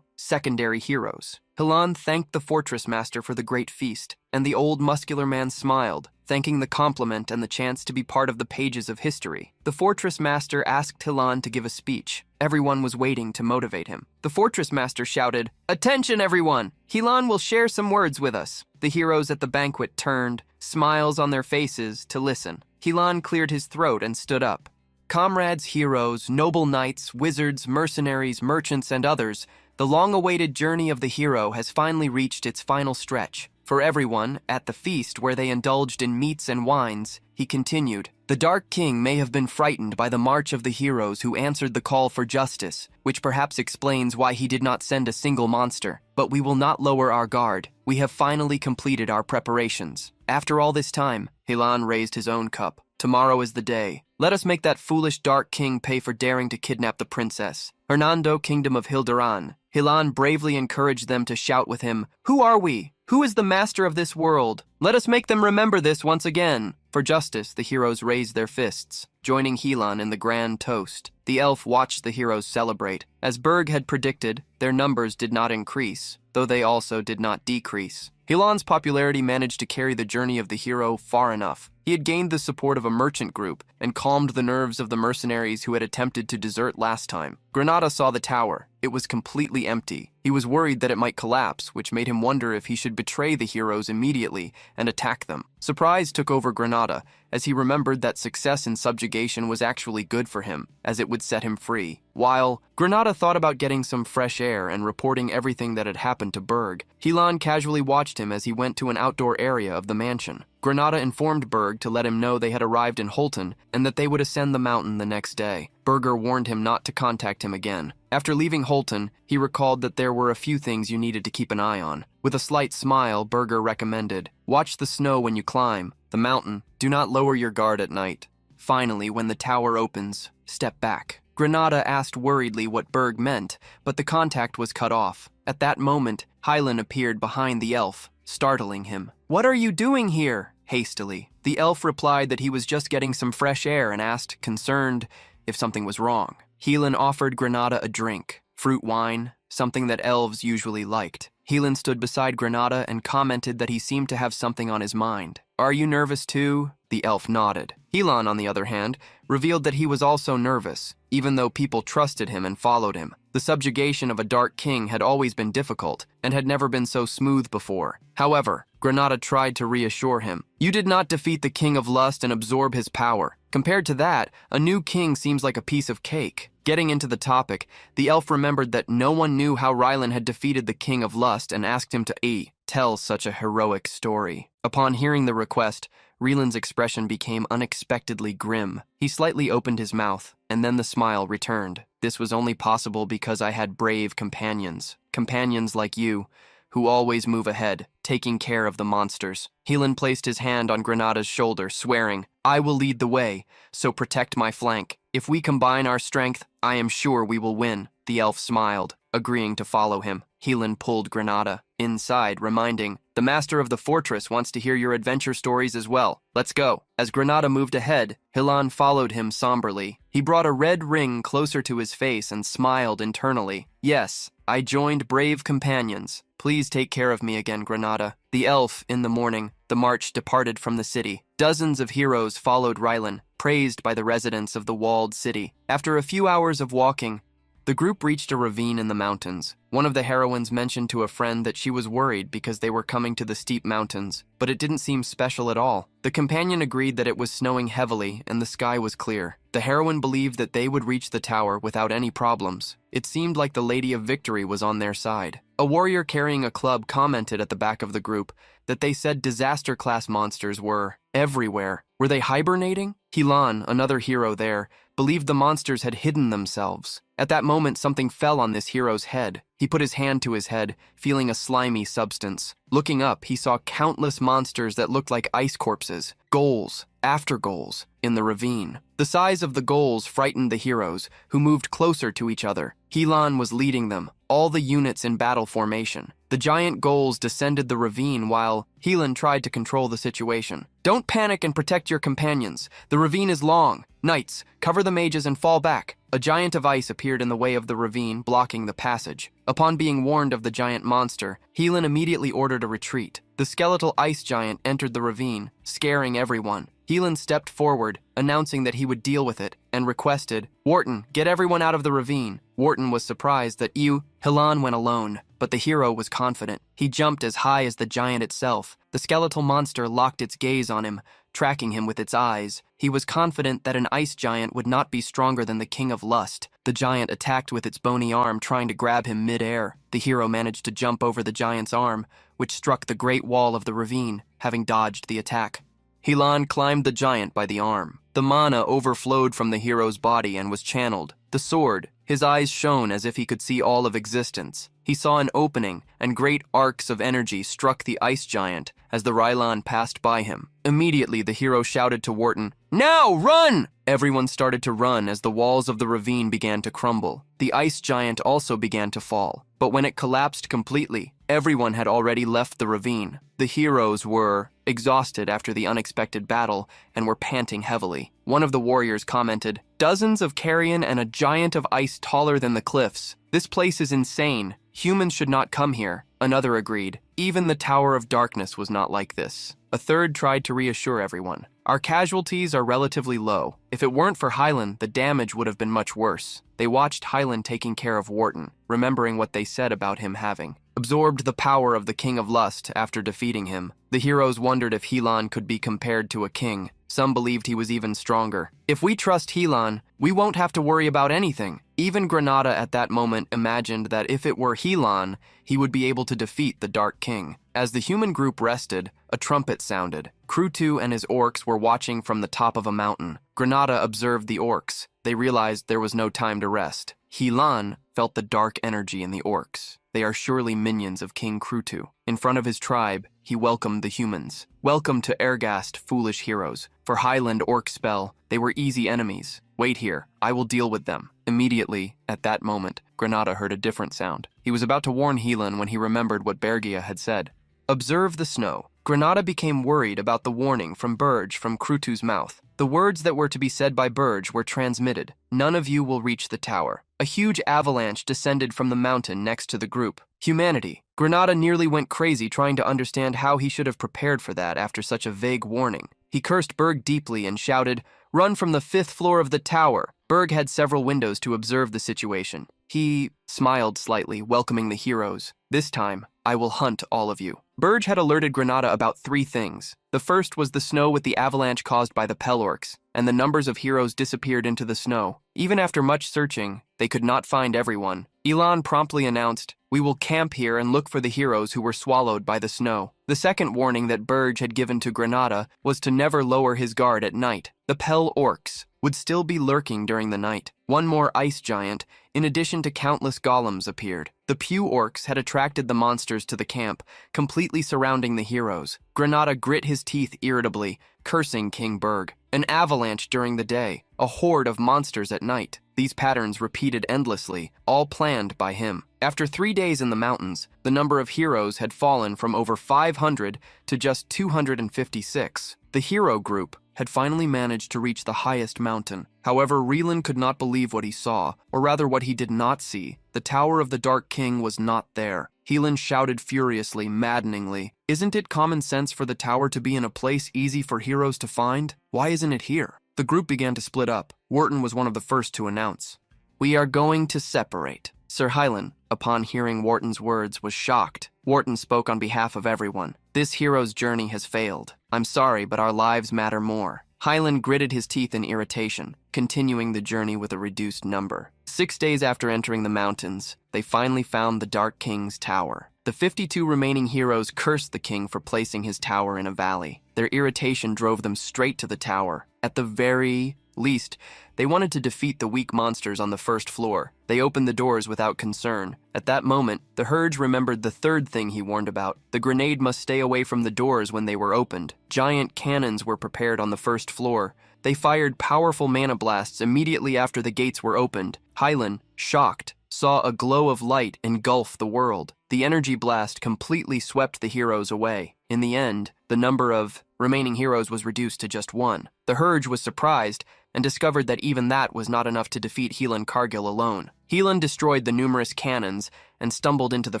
Speaker 1: secondary heroes. Hilan thanked the fortress master for the great feast, and the old muscular man smiled, thanking the compliment and the chance to be part of the pages of history. The fortress master asked Hilan to give a speech. Everyone was waiting to motivate him. The fortress master shouted, "Attention, everyone! Hilan will share some words with us." The heroes at the banquet turned, smiles on their faces, to listen. Hilan cleared his throat and stood up. "Comrades, heroes, noble knights, wizards, mercenaries, merchants, and others, the long-awaited journey of the hero has finally reached its final stretch. For everyone, at the feast where they indulged in meats and wines," he continued, "the Dark King may have been frightened by the march of the heroes who answered the call for justice, which perhaps explains why he did not send a single monster. But we will not lower our guard. We have finally completed our preparations. After all this time," Hilan raised his own cup, "tomorrow is the day. Let us make that foolish Dark King pay for daring to kidnap the princess. Hernando, Kingdom of Hilderan." Hilan bravely encouraged them to shout with him, "Who are we? Who is the master of this world? Let us make them remember this once again." For justice, the heroes raised their fists, joining Hilan in the grand toast. The elf watched the heroes celebrate. As Berg had predicted, their numbers did not increase, though they also did not decrease. Hilan's popularity managed to carry the journey of the hero far enough. He had gained the support of a merchant group and calmed the nerves of the mercenaries who had attempted to desert last time. Granada saw the tower. It was completely empty. He was worried that it might collapse, which made him wonder if he should betray the heroes immediately and attack them. Surprise took over Granada, as he remembered that success in subjugation was actually good for him, as it would set him free. While Granada thought about getting some fresh air and reporting everything that had happened to Berg, Helan casually watched him as he went to an outdoor area of the mansion. Granada informed Berg to let him know they had arrived in Holton and that they would ascend the mountain the next day. Berger warned him not to contact him again. After leaving Holton, he recalled that there were a few things you needed to keep an eye on. With a slight smile, Berger recommended, "Watch the snow when you climb the mountain. Do not lower your guard at night. Finally, when the tower opens, step back." Granada asked worriedly what Berg meant, but the contact was cut off. At that moment, Hylan appeared behind the elf, startling him. "What are you doing here?" Hastily. The elf replied that he was just getting some fresh air and asked, concerned, if something was wrong. Helan offered Granada a drink, fruit wine, something that elves usually liked. Helan stood beside Granada and commented that he seemed to have something on his mind. "Are you nervous too?" The elf nodded. Helan, on the other hand, revealed that he was also nervous, even though people trusted him and followed him. The subjugation of a dark king had always been difficult and had never been so smooth before. However, Granada tried to reassure him. "You did not defeat the king of lust and absorb his power. Compared to that, a new king seems like a piece of cake." Getting into the topic, the elf remembered that no one knew how Rylan had defeated the king of lust and asked him to tell such a heroic story. Upon hearing the request, Rylan's expression became unexpectedly grim. He slightly opened his mouth, and then the smile returned. "This was only possible because I had brave companions. Companions like you, who always move ahead, taking care of the monsters." Helan placed his hand on Granada's shoulder, swearing, "I will lead the way, so protect my flank. If we combine our strength, I am sure we will win." The elf smiled, agreeing to follow him. Helan pulled Granada inside, reminding, "The master of the fortress wants to hear your adventure stories as well. Let's go." As Granada moved ahead, Helan followed him somberly. He brought a red ring closer to his face and smiled internally. "Yes, I joined brave companions. Please take care of me again, Granada." The elf, in the morning, the march departed from the city. Dozens of heroes followed Rylan, praised by the residents of the walled city. After a few hours of walking, the group reached a ravine in the mountains. One of the heroines mentioned to a friend that she was worried because they were coming to the steep mountains, but it didn't seem special at all. The companion agreed that it was snowing heavily and the sky was clear. The heroine believed that they would reach the tower without any problems. It seemed like the Lady of Victory was on their side. A warrior carrying a club commented at the back of the group that they said disaster-class monsters were everywhere. Were they hibernating? Helan, another hero there, believed the monsters had hidden themselves. At that moment, something fell on this hero's head. He put his hand to his head, feeling a slimy substance. Looking up, he saw countless monsters that looked like ice corpses, ghouls, after ghouls, in the ravine. The size of the ghouls frightened the heroes, who moved closer to each other. Helan was leading them, all the units in battle formation. The giant ghouls descended the ravine while Helan tried to control the situation. "Don't panic and protect your companions. The ravine is long. Knights, cover the mages and fall back." A giant of ice appeared in the way of the ravine, blocking the passage. Upon being warned of the giant monster, Helan immediately ordered a retreat. The skeletal ice giant entered the ravine, scaring everyone. Helan stepped forward, announcing that he would deal with it, and requested, "Wharton, get everyone out of the ravine." Wharton was surprised that Helan went alone, but the hero was confident. He jumped as high as the giant itself. The skeletal monster locked its gaze on him, tracking him with its eyes. He was confident that an ice giant would not be stronger than the King of Lust. The giant attacked with its bony arm, trying to grab him mid-air. The hero managed to jump over the giant's arm, which struck the great wall of the ravine, having dodged the attack. Helan climbed the giant by the arm. The mana overflowed from the hero's body and was channeled. The sword, his eyes shone as if he could see all of existence. He saw an opening, and great arcs of energy struck the ice giant as the Rylan passed by him. Immediately, the hero shouted to Wharton, "Now, run!" Everyone started to run as the walls of the ravine began to crumble. The ice giant also began to fall, but when it collapsed completely, everyone had already left the ravine. The heroes were exhausted after the unexpected battle and were panting heavily. One of the warriors commented, "Dozens of carrion and a giant of ice taller than the cliffs. This place is insane. Humans should not come here." Another agreed. Even the Tower of Darkness was not like this. A third tried to reassure everyone. Our casualties are relatively low. If it weren't for Hylan, the damage would have been much worse. They watched Hylan taking care of Wharton, remembering what they said about him having absorbed the power of the King of Lust after defeating him. The heroes wondered if Hylan could be compared to a king. Some believed he was even stronger. If we trust Hylan, we won't have to worry about anything. Even Granada at that moment imagined that if it were Hylan, he would be able to defeat the Dark King. As the human group rested, a trumpet sounded. Krutu and his orcs were watching from the top of a mountain. Granada observed the orcs. They realized there was no time to rest. Hylan felt the dark energy in the orcs. They are surely minions of King Krutu. In front of his tribe, he welcomed the humans. Welcome to Ergast, foolish heroes. For Highland orc spell, they were easy enemies. Wait here, I will deal with them. Immediately, at that moment, Granada heard a different sound. He was about to warn Hylan when he remembered what Bergia had said. Observe the snow. Granada became worried about the warning from Burge from Krutu's mouth. The words that were to be said by Burge were transmitted. None of you will reach the tower. A huge avalanche descended from the mountain next to the group. Humanity. Granada nearly went crazy trying to understand how he should have prepared for that after such a vague warning. He cursed Berg deeply and shouted, "Run from the 5th floor of the tower." Berg had several windows to observe the situation. He smiled slightly, welcoming the heroes. This time, I will hunt all of you. Burge had alerted Granada about 3 things. The first was the snow with the avalanche caused by the Pelorcs, and the numbers of heroes disappeared into the snow. Even after much searching, they could not find everyone. Elan promptly announced, "We will camp here and look for the heroes who were swallowed by the snow." The second warning that Burge had given to Granada was to never lower his guard at night. The Pelorcs would still be lurking during the night. One more ice giant, in addition to countless golems, appeared. The Pew orcs had attracted the monsters to the camp, completely surrounding the heroes. Granada grit his teeth irritably, cursing King Berg. An avalanche during the day, a horde of monsters at night. These patterns repeated endlessly, all planned by him. After 3 days in the mountains, the number of heroes had fallen from over 500 to just 256. The hero group had finally managed to reach the highest mountain. However, Relan could not believe what he saw, or rather what he did not see. The Tower of the Dark King was not there. Hylan shouted furiously, maddeningly, "Isn't it common sense for the tower to be in a place easy for heroes to find? Why isn't it here?" The group began to split up. Wharton was one of the first to announce, "We are going to separate." Sir Hylan, upon hearing Wharton's words, was shocked. Wharton spoke on behalf of everyone. "This hero's journey has failed. I'm sorry, but our lives matter more." Hylan gritted his teeth in irritation, continuing the journey with a reduced number. 6 days after entering the mountains, they finally found the Dark King's tower. The 52 remaining heroes cursed the king for placing his tower in a valley. Their irritation drove them straight to the tower. At the very least, they wanted to defeat the weak monsters on the 1st floor. They opened the doors without concern. At that moment, the Hurge remembered the 3rd thing he warned about. The grenade must stay away from the doors when they were opened. Giant cannons were prepared on the 1st floor. They fired powerful mana blasts immediately after the gates were opened. Hylan, shocked, saw a glow of light engulf the world. The energy blast completely swept the heroes away. In the end, the number of remaining heroes was reduced to just 1. The Hurge was surprised and discovered that even that was not enough to defeat Hylan Cargill alone. Hylan destroyed the numerous cannons and stumbled into the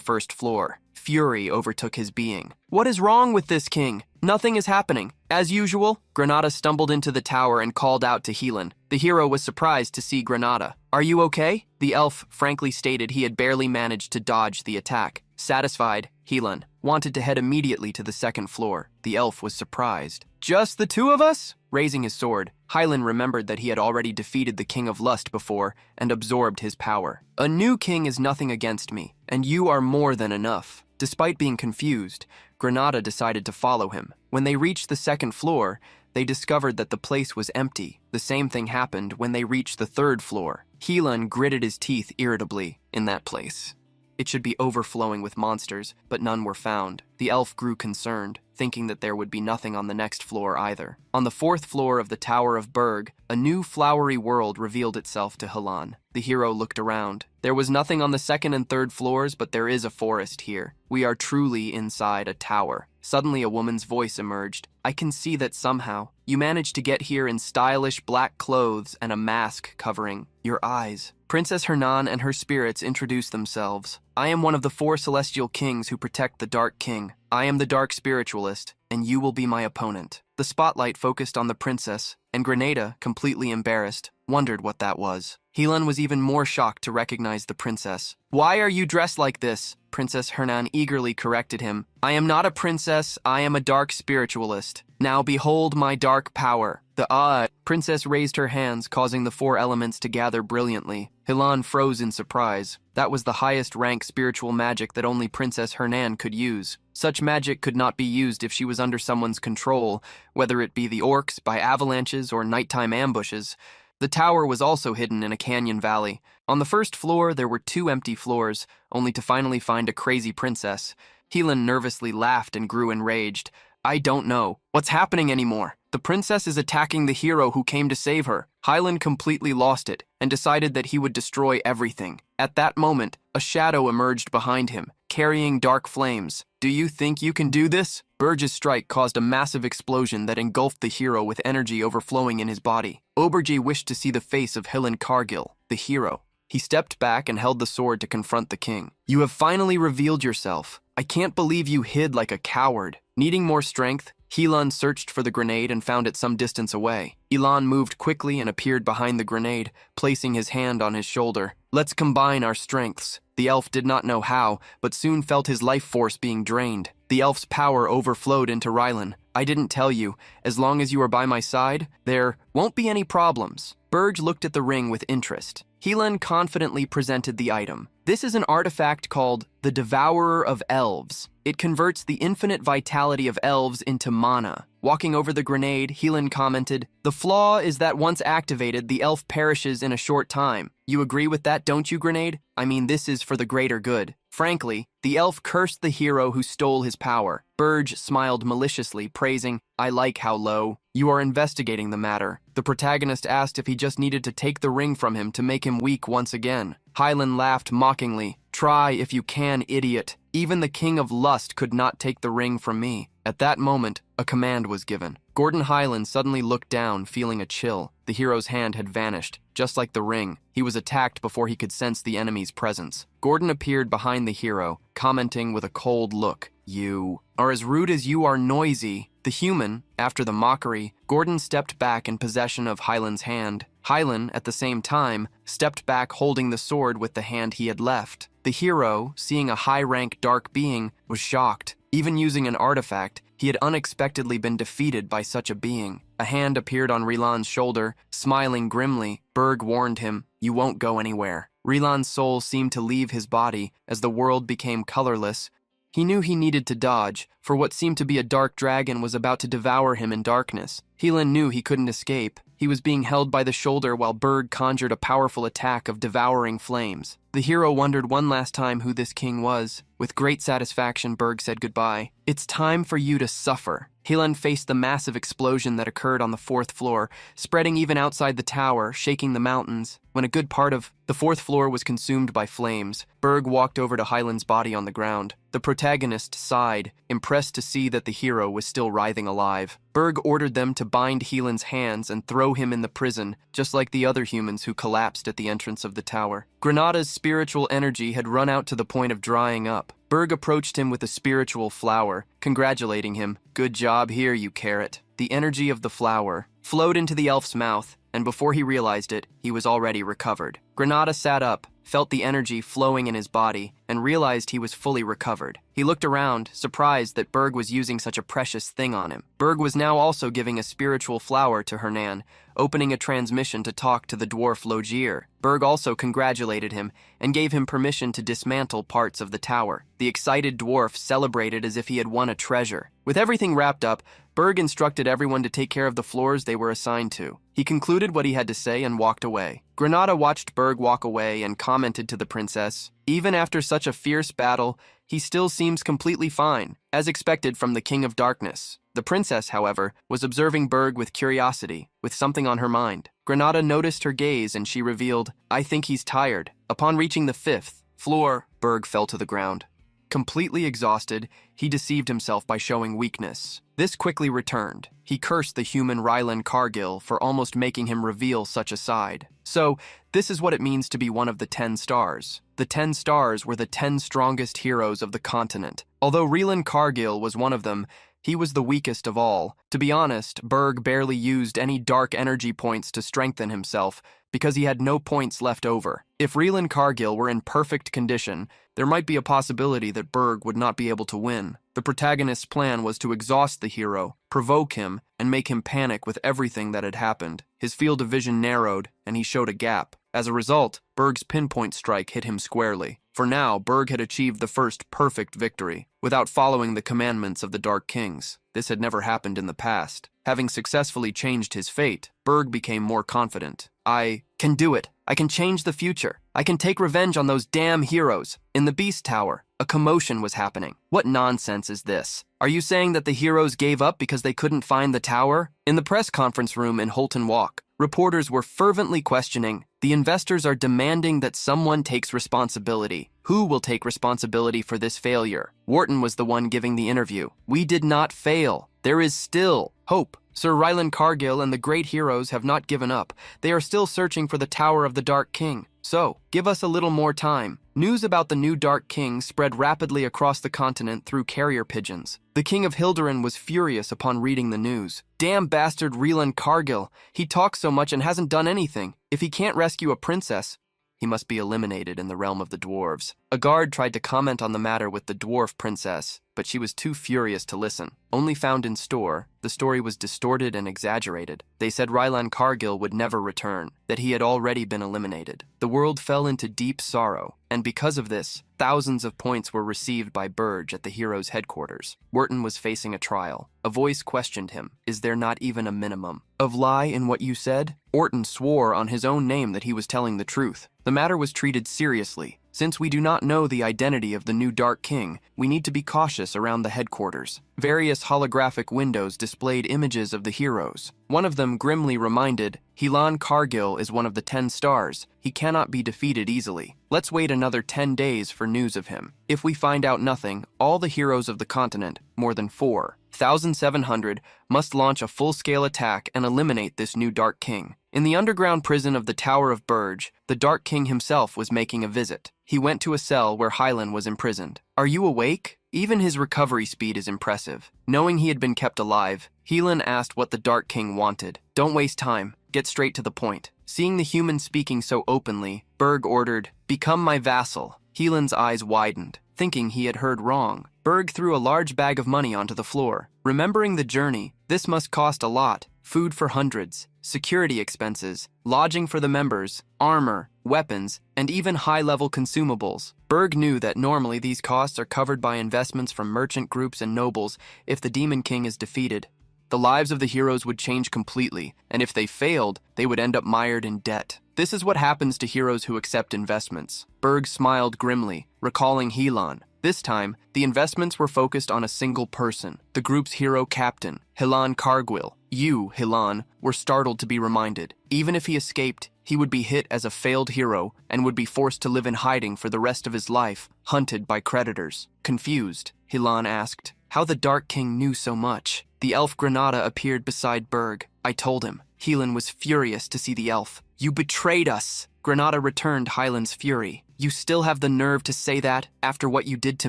Speaker 1: 1st floor. Fury overtook his being. "What is wrong with this king? Nothing is happening." As usual, Granada stumbled into the tower and called out to Hylan. The hero was surprised to see Granada. "Are you okay?" The elf frankly stated he had barely managed to dodge the attack. Satisfied, Hylan wanted to head immediately to the 2nd floor. The elf was surprised. "Just the 2 of us?" Raising his sword, Hylan remembered that he had already defeated the King of Lust before and absorbed his power. "A new king is nothing against me, and you are more than enough." Despite being confused, Granada decided to follow him. When they reached the 2nd floor, they discovered that the place was empty. The same thing happened when they reached the 3rd floor. Hylan gritted his teeth irritably. In that place, it should be overflowing with monsters, but none were found. The elf grew concerned, thinking that there would be nothing on the next floor either. On the 4th floor of the Tower of Berg, a new flowery world revealed itself to Hylan. The hero looked around. There was nothing on the 2nd and 3rd floors, but there is a forest here. We are truly inside a tower. Suddenly a woman's voice emerged. "I can see that somehow. You managed to get here in stylish black clothes and a mask covering your eyes." Princess Hernan and her spirits introduced themselves. I am one of the 4 celestial kings who protect the Dark King. I am the Dark Spiritualist, and you will be my opponent." The spotlight focused on the princess, and Grenada, completely embarrassed, wondered what that was. Helan was even more shocked to recognize the princess. "Why are you dressed like this?" Princess Hernan eagerly corrected him. "I am not a princess, I am a dark spiritualist. Now behold my dark power." The princess raised her hands, causing the 4 elements to gather brilliantly. Helan froze in surprise. That was the highest rank spiritual magic that only Princess Hernan could use. Such magic could not be used if she was under someone's control, whether it be the orcs, by avalanches, or nighttime ambushes. The tower was also hidden in a canyon valley. On the first floor, there were 2 empty floors, only to finally find a crazy princess. Helan nervously laughed and grew enraged. "I don't know what's happening anymore. The princess is attacking the hero who came to save her." Hylan completely lost it and decided that he would destroy everything. At that moment, a shadow emerged behind him, carrying dark flames. "Do you think you can do this?" Burge's strike caused a massive explosion that engulfed the hero with energy overflowing in his body. Oberji wished to see the face of Hylan Cargill, the hero. He stepped back and held the sword to confront the king. "You have finally revealed yourself. I can't believe you hid like a coward." Needing more strength, Helan searched for the grenade and found it some distance away. Elan moved quickly and appeared behind the grenade, placing his hand on his shoulder. "Let's combine our strengths." The elf did not know how, but soon felt his life force being drained. The elf's power overflowed into Rylan. "I didn't tell you. As long as you are by my side, there won't be any problems." Burge looked at the ring with interest. Helan confidently presented the item. "This is an artifact called the Devourer of Elves. It converts the infinite vitality of elves into mana." Walking over the grenade, Helan commented, "The flaw is that once activated, the elf perishes in a short time. You agree with that, don't you, Grenade? I mean, this is for the greater good." Frankly, the elf cursed the hero who stole his power. Burge smiled maliciously, praising, "I like how low you are investigating the matter." The protagonist asked if he just needed to take the ring from him to make him weak once again. Hylan laughed mockingly. "Try if you can, idiot. Even the king of lust could not take the ring from me." At that moment, a command was given. Gordon Hylan suddenly looked down, feeling a chill. The hero's hand had vanished. Just like the ring, he was attacked before he could sense the enemy's presence. Gordon appeared behind the hero, commenting with a cold look, "You are as rude as you are noisy." The human, after the mockery, Gordon stepped back in possession of Hylan's hand. Hylan, at the same time, stepped back holding the sword with the hand he had left. The hero, seeing a high-rank dark being, was shocked. Even using an artifact, he had unexpectedly been defeated by such a being. A hand appeared on Rylan's shoulder, smiling grimly. Berg warned him, "You won't go anywhere." Rylan's soul seemed to leave his body as the world became colorless. He knew he needed to dodge, for what seemed to be a dark dragon was about to devour him in darkness. Helan knew he couldn't escape. He was being held by the shoulder while Berg conjured a powerful attack of devouring flames. The hero wondered one last time who this king was. With great satisfaction, Berg said goodbye. "It's time for you to suffer." Helan faced the massive explosion that occurred on the 4th floor, spreading even outside the tower, shaking the mountains. When a good part of the 4th floor was consumed by flames, Berg walked over to Hylan's body on the ground. The protagonist sighed, impressed to see that the hero was still writhing alive. Berg ordered them to bind Helan's hands and throw him in the prison, just like the other humans who collapsed at the entrance of the tower. Grenada's spiritual energy had run out to the point of drying up. Berg approached him with a spiritual flower, congratulating him. "Good job here, you carrot." The energy of the flower flowed into the elf's mouth, and before he realized it, he was already recovered. Grenada sat up, felt the energy flowing in his body, and realized he was fully recovered. He looked around, surprised that Berg was using such a precious thing on him. Berg was now also giving a spiritual flower to Hernan, opening a transmission to talk to the dwarf Logier. Berg also congratulated him and gave him permission to dismantle parts of the tower. The excited dwarf celebrated as if he had won a treasure. With everything wrapped up, Berg instructed everyone to take care of the floors they were assigned to. He concluded what he had to say and walked away. Grenada watched Berg walk away and commented to the princess, "Even after such a fierce battle, he still seems completely fine, as expected from the King of Darkness." The princess, however, was observing Berg with curiosity, with something on her mind. Grenada noticed her gaze and she revealed, "I think he's tired." Upon reaching the 5th floor, Berg fell to the ground. Completely exhausted, he deceived himself by showing weakness. This quickly returned. He cursed the human Rylan Cargill for almost making him reveal such a side. So, this is what it means to be one of the 10 stars. The 10 stars were the 10 strongest heroes of the continent. Although Rylan Cargill was one of them, he was the weakest of all. To be honest, Berg barely used any dark energy points to strengthen himself because he had no points left over. If Rylan Cargill were in perfect condition, there might be a possibility that Berg would not be able to win. The protagonist's plan was to exhaust the hero, provoke him, and make him panic with everything that had happened. His field of vision narrowed, and he showed a gap. As a result, Berg's pinpoint strike hit him squarely. For now, Berg had achieved the first perfect victory, without following the commandments of the Dark Kings. This had never happened in the past. Having successfully changed his fate, Berg became more confident. I can do it. I can change the future. I can take revenge on those damn heroes. In the Beast Tower, a commotion was happening. What nonsense is this? Are you saying that the heroes gave up because they couldn't find the tower? In the press conference room in Holton Walk, reporters were fervently questioning. The investors are demanding that someone takes responsibility. Who will take responsibility for this failure? Wharton was the one giving the interview. We did not fail. There is still hope. Sir Rylan Cargill and the great heroes have not given up. They are still searching for the Tower of the Dark King. So, give us a little more time. News about the new Dark King spread rapidly across the continent through carrier pigeons. The King of Hilderan was furious upon reading the news. Damn bastard Rylan Cargill. He talks so much and hasn't done anything. If he can't rescue a princess, he must be eliminated in the realm of the dwarves. A guard tried to comment on the matter with the dwarf princess, but she was too furious to listen. Only found in store, the story was distorted and exaggerated. They said Rylan Cargill would never return, that he had already been eliminated. The world fell into deep sorrow, and because of this, thousands of points were received by Burge at the hero's headquarters. Wharton was facing a trial. A voice questioned him. Is there not even a minimum of lie in what you said? Orton swore on his own name that he was telling the truth. The matter was treated seriously. Since we do not know the identity of the new Dark King, we need to be cautious around the headquarters. Various holographic windows displayed images of the heroes. One of them grimly reminded, Rylan Cargill is one of the 10 stars. He cannot be defeated easily. Let's wait another 10 days for news of him. If we find out nothing, all the heroes of the continent, more than 4,700, must launch a full-scale attack and eliminate this new Dark King. In the underground prison of the Tower of Burge, the Dark King himself was making a visit. He went to a cell where Hylan was imprisoned. Are you awake? Even his recovery speed is impressive. Knowing he had been kept alive, Hylan asked what the Dark King wanted. Don't waste time. Get straight to the point. Seeing the human speaking so openly, Berg ordered, Become my vassal. Hylan's eyes widened, thinking he had heard wrong. Berg threw a large bag of money onto the floor. Remembering the journey, this must cost a lot. Food for hundreds, security expenses, lodging for the members, armor, weapons, and even high-level consumables. Berg knew that normally these costs are covered by investments from merchant groups and nobles if the Demon King is defeated. The lives of the heroes would change completely, and if they failed, they would end up mired in debt. This is what happens to heroes who accept investments. Berg smiled grimly, recalling Hylan. This time, the investments were focused on a single person, the group's hero captain, Rylan Cargill. You, Hylan, were startled to be reminded. Even if he escaped, he would be hit as a failed hero and would be forced to live in hiding for the rest of his life, hunted by creditors. Confused, Hylan asked how the Dark King knew so much. The elf Granada appeared beside Berg. I told him. Hylan was furious to see the elf. You betrayed us! Granada returned Hylan's fury. You still have the nerve to say that after what you did to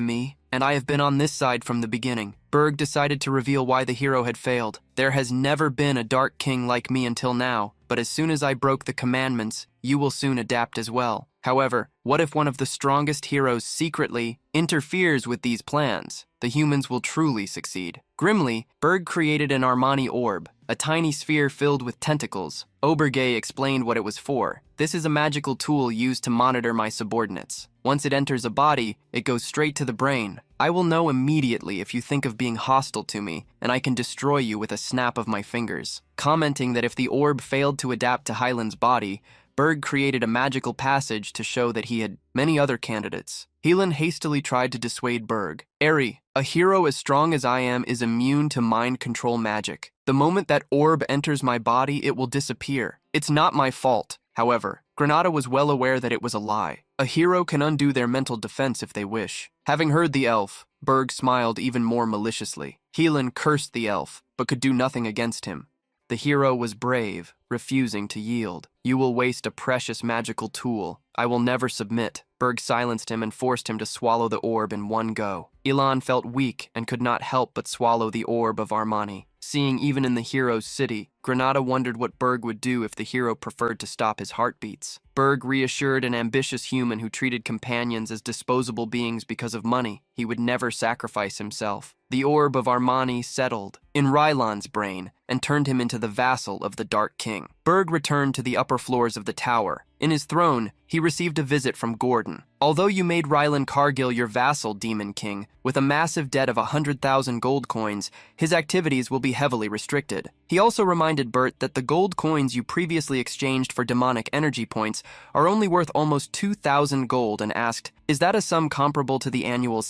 Speaker 1: me? And I have been on this side from the beginning. Berg decided to reveal why the hero had failed. There has never been a Dark King like me until now, but as soon as I broke the commandments, you will soon adapt as well. However, what if one of the strongest heroes secretly interferes with these plans? The humans will truly succeed. Grimly, Berg created an Armani orb, a tiny sphere filled with tentacles. Obergay explained what it was for. This is a magical tool used to monitor my subordinates. Once it enters a body, it goes straight to the brain. I will know immediately if you think of being hostile to me, and I can destroy you with a snap of my fingers. Commenting that if the orb failed to adapt to Hylan's body, Berg created a magical passage to show that he had many other candidates. Hylan hastily tried to dissuade Berg. Eri, a hero as strong as I am is immune to mind control magic. The moment that orb enters my body, it will disappear. It's not my fault. However, Granada was well aware that it was a lie. A hero can undo their mental defense if they wish. Having heard the elf, Berg smiled even more maliciously. Helan cursed the elf, but could do nothing against him. The hero was brave, refusing to yield. You will waste a precious magical tool. I will never submit. Berg silenced him and forced him to swallow the orb in one go. Ilan felt weak and could not help but swallow the orb of Armani. Seeing even in the hero's city, Granada wondered what Berg would do if the hero preferred to stop his heartbeats. Berg reassured an ambitious human who treated companions as disposable beings because of money. He would never sacrifice himself. The orb of Armani settled in Rylan's brain and turned him into the vassal of the Dark King. Berg returned to the upper floors of the tower. In his throne, he received a visit from Gordon. Although you made Rylan Cargill your vassal, Demon King, with a massive debt of 100,000 gold coins, his activities will be heavily restricted. He also reminded Bert that the gold coins you previously exchanged for demonic energy points are only worth almost 2,000 gold and asked, is that a sum comparable to the annual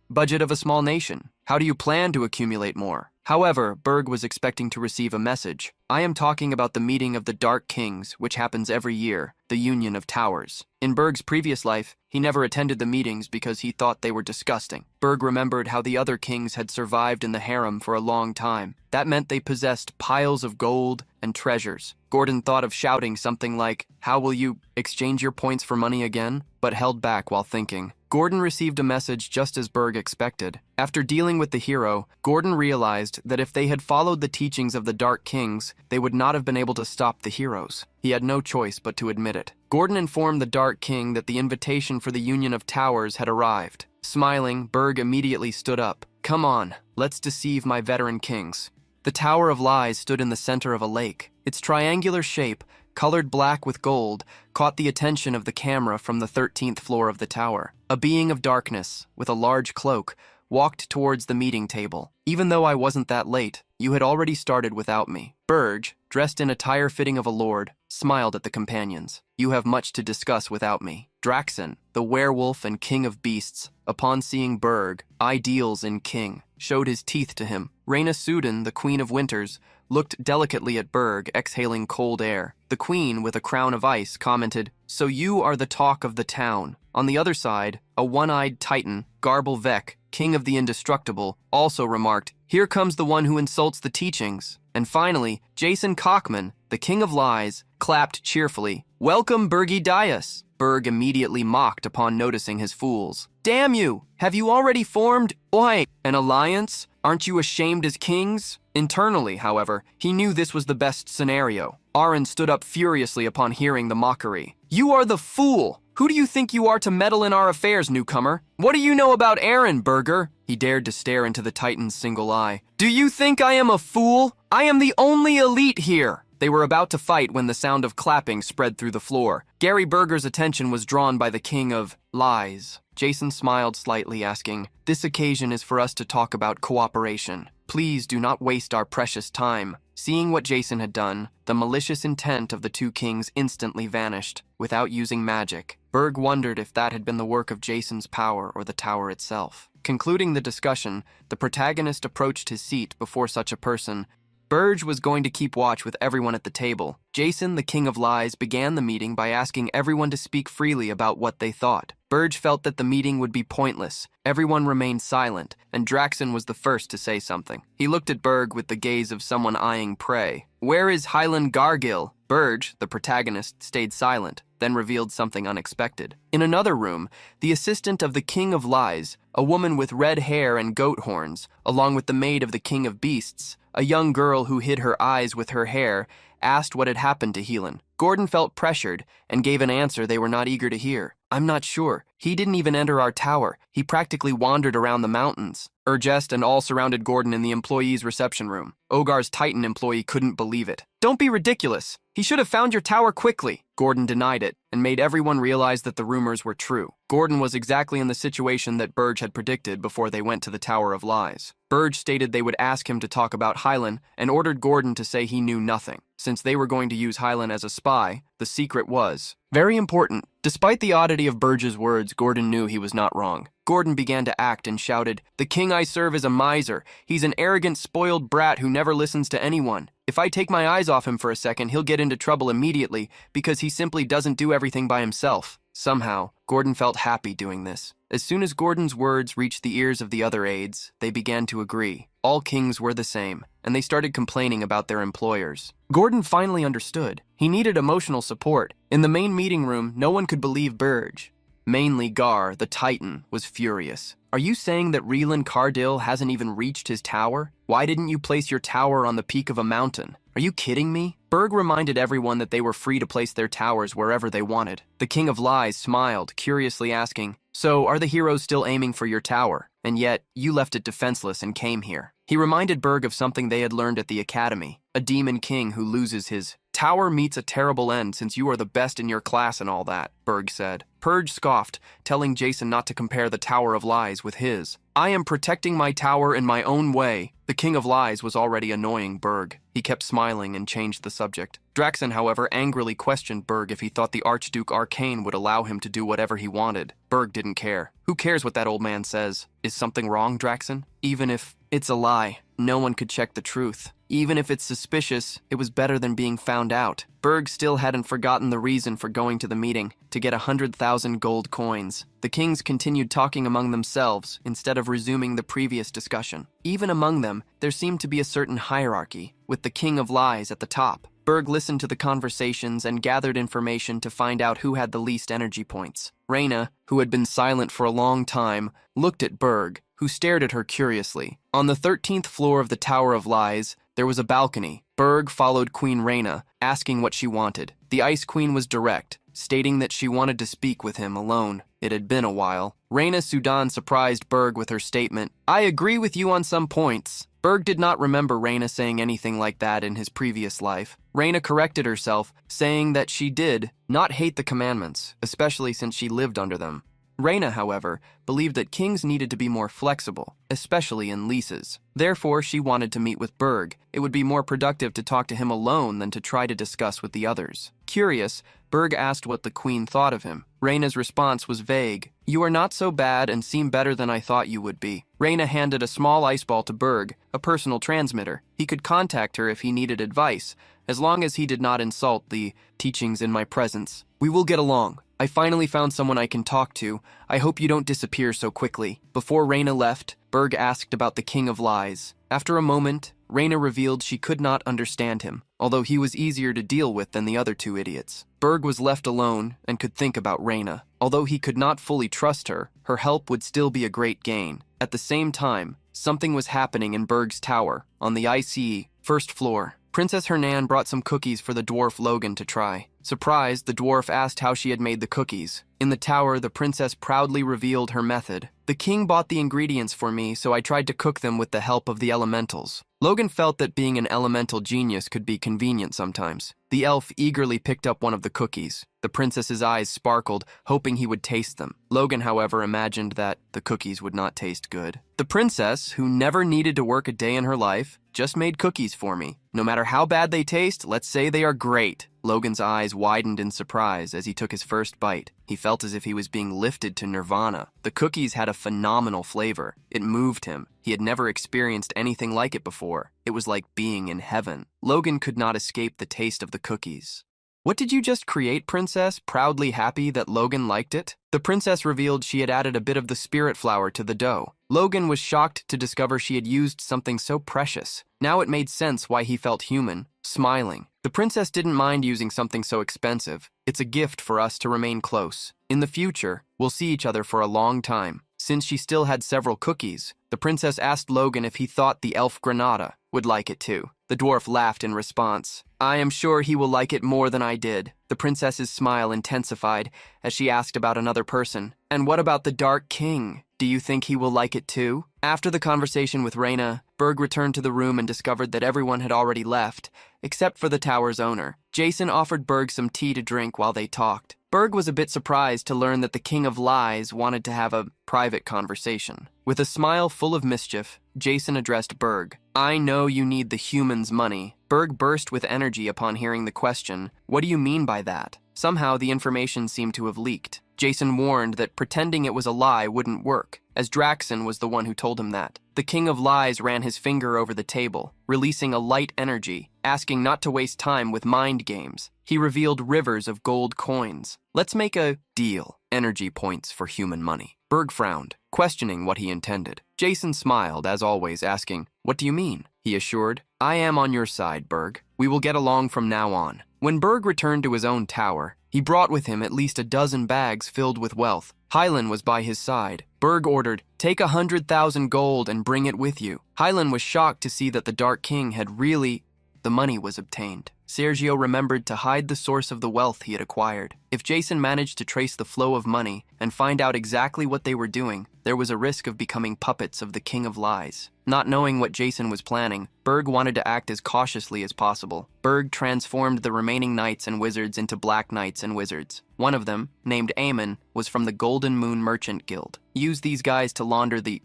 Speaker 1: budget of a small nation? How do you plan to accumulate more? However, Berg was expecting to receive a message. I am talking about the meeting of the Dark Kings, which happens every year, the Union of Towers. In Berg's previous life, he never attended the meetings because he thought they were disgusting. Berg remembered how the other kings had survived in the harem for a long time. That meant they possessed piles of gold and treasures. Gordon thought of shouting something like, "How will you exchange your points for money again?" but held back while thinking. Gordon received a message just as Berg expected. After dealing with the hero, Gordon realized that if they had followed the teachings of the Dark Kings, they would not have been able to stop the heroes. He had no choice but to admit it. Gordon informed the Dark King that the invitation for the Union of Towers had arrived. Smiling, Berg immediately stood up. Come on, let's deceive my veteran kings. The Tower of Lies stood in the center of a lake. Its triangular shape, colored black with gold, caught the attention of the camera from the 13th floor of the tower. A being of darkness, with a large cloak, walked towards the meeting table. Even though I wasn't that late, you had already started without me. Berg, dressed in attire fitting of a lord, smiled at the companions. You have much to discuss without me. Draxon, the werewolf and king of beasts, upon seeing Berg, ideals in king, showed his teeth to him. Reyna Sudan, the queen of winters, looked delicately at Berg, exhaling cold air. The queen, with a crown of ice, commented, "So you are the talk of the town." On the other side, a one-eyed titan, Garbel Vek, king of the indestructible, also remarked, "Here comes the one who insults the teachings." And finally, Jason Cockman, the king of lies, clapped cheerfully. "Welcome, Bergi Dias." Berg immediately mocked upon noticing his fools. "Damn you! Have you already formed, an alliance? Aren't you ashamed as kings?" Internally, however, he knew this was the best scenario. Aaron stood up furiously upon hearing the mockery. "You are the fool! Who do you think you are to meddle in our affairs, newcomer? What do you know about Aaron, Berger?" He dared to stare into the Titan's single eye. "Do you think I am a fool? I am the only elite here!" They were about to fight when the sound of clapping spread through the floor. Gary Berger's attention was drawn by the king of lies. Jason smiled slightly, asking, "This occasion is for us to talk about cooperation. Please do not waste our precious time." Seeing what Jason had done, the malicious intent of the two kings instantly vanished, without using magic. Berg wondered if that had been the work of Jason's power or the tower itself. Concluding the discussion, the protagonist approached his seat before such a person. Berg was going to keep watch with everyone at the table. Jason, the king of lies, began the meeting by asking everyone to speak freely about what they thought. Berg felt that the meeting would be pointless. Everyone remained silent, and Draxon was the first to say something. He looked at Berg with the gaze of someone eyeing prey. "Where is Hyland Gargill?" Berg, the protagonist, stayed silent, then revealed something unexpected. In another room, the assistant of the King of Lies, a woman with red hair and goat horns, along with the maid of the King of Beasts, a young girl who hid her eyes with her hair, asked what had happened to Helan. Gordon felt pressured and gave an answer they were not eager to hear. "I'm not sure. He didn't even enter our tower. He practically wandered around the mountains." Urgest and all surrounded Gordon in the employee's reception room. Ogar's Titan employee couldn't believe it. "Don't be ridiculous. He should have found your tower quickly." Gordon denied it and made everyone realize that the rumors were true. Gordon was exactly in the situation that Berg had predicted before they went to the Tower of Lies. Berg stated they would ask him to talk about Hylan and ordered Gordon to say he knew nothing. Since they were going to use Hylan as a spy, the secret was very important. Despite the oddity of Berg's words, Gordon knew he was not wrong. Gordon began to act and shouted, "The king I serve is a miser. He's an arrogant, spoiled brat who never listens to anyone. If I take my eyes off him for a second, he'll get into trouble immediately because he simply doesn't do everything by himself." Somehow, Gordon felt happy doing this. As soon as Gordon's words reached the ears of the other aides, they began to agree. All kings were the same, and they started complaining about their employers. Gordon finally understood. He needed emotional support. In the main meeting room, no one could believe Burge. Mainly Gar, the Titan, was furious. "Are you saying that Relan Cardil hasn't even reached his tower? Why didn't you place your tower on the peak of a mountain? Are you kidding me?" Burge reminded everyone that they were free to place their towers wherever they wanted. The King of Lies smiled, curiously asking, "So, are the heroes still aiming for your tower? And yet, you left it defenseless and came here." He reminded Burge of something they had learned at the academy. A demon king who loses his tower meets a terrible end since you are the best in your class and all that, Burge said. Purge scoffed, telling Jason not to compare the Tower of Lies with his. "I am protecting my tower in my own way." The King of Lies was already annoying Burge. He kept smiling and changed the subject. Draxon, however, angrily questioned Burge if he thought the Archduke Arcane would allow him to do whatever he wanted. Burge didn't care. "Who cares what that old man says? Is something wrong, Draxon? Even if it's a lie, no one could check the truth. Even if it's suspicious, it was better than being found out." Burge still hadn't forgotten the reason for going to the meeting, to get 100,000 gold coins. The kings continued talking among themselves instead of resuming the previous discussion. Even among them, there seemed to be a certain hierarchy, with the King of Lies at the top. Burge listened to the conversations and gathered information to find out who had the least energy points. Reyna, who had been silent for a long time, looked at Burge, who stared at her curiously. On the 13th floor of the Tower of Lies, there was a balcony. Burge followed Queen Reyna, asking what she wanted. The Ice Queen was direct, stating that she wanted to speak with him alone. It had been a while. Reyna Sudan surprised Burge with her statement, "I agree with you on some points." Burge did not remember Reyna saying anything like that in his previous life. Reyna corrected herself, saying that she did not hate the commandments, especially since she lived under them. Reyna, however, believed that kings needed to be more flexible, especially in leases. Therefore, she wanted to meet with Burge. It would be more productive to talk to him alone than to try to discuss with the others. Curious, Burge asked what the queen thought of him. Reyna's response was vague. "You are not so bad and seem better than I thought you would be." Reyna handed a small ice ball to Burge, a personal transmitter. He could contact her if he needed advice, as long as he did not insult the teachings in my presence. "We will get along. I finally found someone I can talk to. I hope you don't disappear so quickly." Before Reyna left, Burge asked about the King of Lies. After a moment, Reyna revealed she could not understand him, although he was easier to deal with than the other two idiots. Burge was left alone and could think about Reyna. Although he could not fully trust her, her help would still be a great gain. At the same time, something was happening in Burge's tower, on the ICE first floor. Princess Hernan brought some cookies for the dwarf Logan to try. Surprised, the dwarf asked how she had made the cookies. In the tower, the princess proudly revealed her method. "The king bought the ingredients for me, so I tried to cook them with the help of the elementals." Logan felt that being an elemental genius could be convenient sometimes. The elf eagerly picked up one of the cookies. The princess's eyes sparkled, hoping he would taste them. Logan, however, imagined that the cookies would not taste good. The princess, who never needed to work a day in her life, just made cookies for me. No matter how bad they taste, let's say they are great. Logan's eyes widened in surprise as he took his first bite. He felt as if he was being lifted to nirvana. The cookies had a phenomenal flavor. It moved him. He had never experienced anything like it before. It was like being in heaven. Logan could not escape the taste of the cookies. "What did you just create, princess?" Proudly happy that Logan liked it. The princess revealed she had added a bit of the spirit flower to the dough. Logan was shocked to discover she had used something so precious. Now it made sense why he felt human, smiling. The princess didn't mind using something so expensive. "It's a gift for us to remain close. In the future, we'll see each other for a long time." Since she still had several cookies, the princess asked Logan if he thought the elf Granada would like it too. The dwarf laughed in response. "I am sure he will like it more than I did." The princess's smile intensified as she asked about another person. "And what about the Dark King? Do you think he will like it too?" After the conversation with Reyna, Burge returned to the room and discovered that everyone had already left, except for the tower's owner. Jason offered Burge some tea to drink while they talked. Burge was a bit surprised to learn that the King of Lies wanted to have a private conversation. With a smile full of mischief, Jason addressed Burge. "I know you need the humans' money." Burge burst with energy upon hearing the question. "What do you mean by that?" Somehow, the information seemed to have leaked. Jason warned that pretending it was a lie wouldn't work, as Draxon was the one who told him that. The King of Lies ran his finger over the table, releasing a light energy, asking not to waste time with mind games. He revealed rivers of gold coins. Let's make a deal. Energy points for human money. Berg frowned, questioning what he intended. Jason smiled, as always, asking, "What do you mean?" He assured, "I am on your side, Berg. We will get along from now on." When Berg returned to his own tower, he brought with him at least a dozen bags filled with wealth. Hylan was by his side. Berg ordered, "Take 100,000 gold and bring it with you." Hylan was shocked to see that the Dark King had really... The money was obtained. Sergio remembered to hide the source of the wealth he had acquired. If Jason managed to trace the flow of money and find out exactly what they were doing, there was a risk of becoming puppets of the King of Lies. Not knowing what Jason was planning, Berg wanted to act as cautiously as possible. Berg transformed the remaining knights and wizards into black knights and wizards. One of them, named Aemon, was from the Golden Moon Merchant Guild. Use these guys to launder the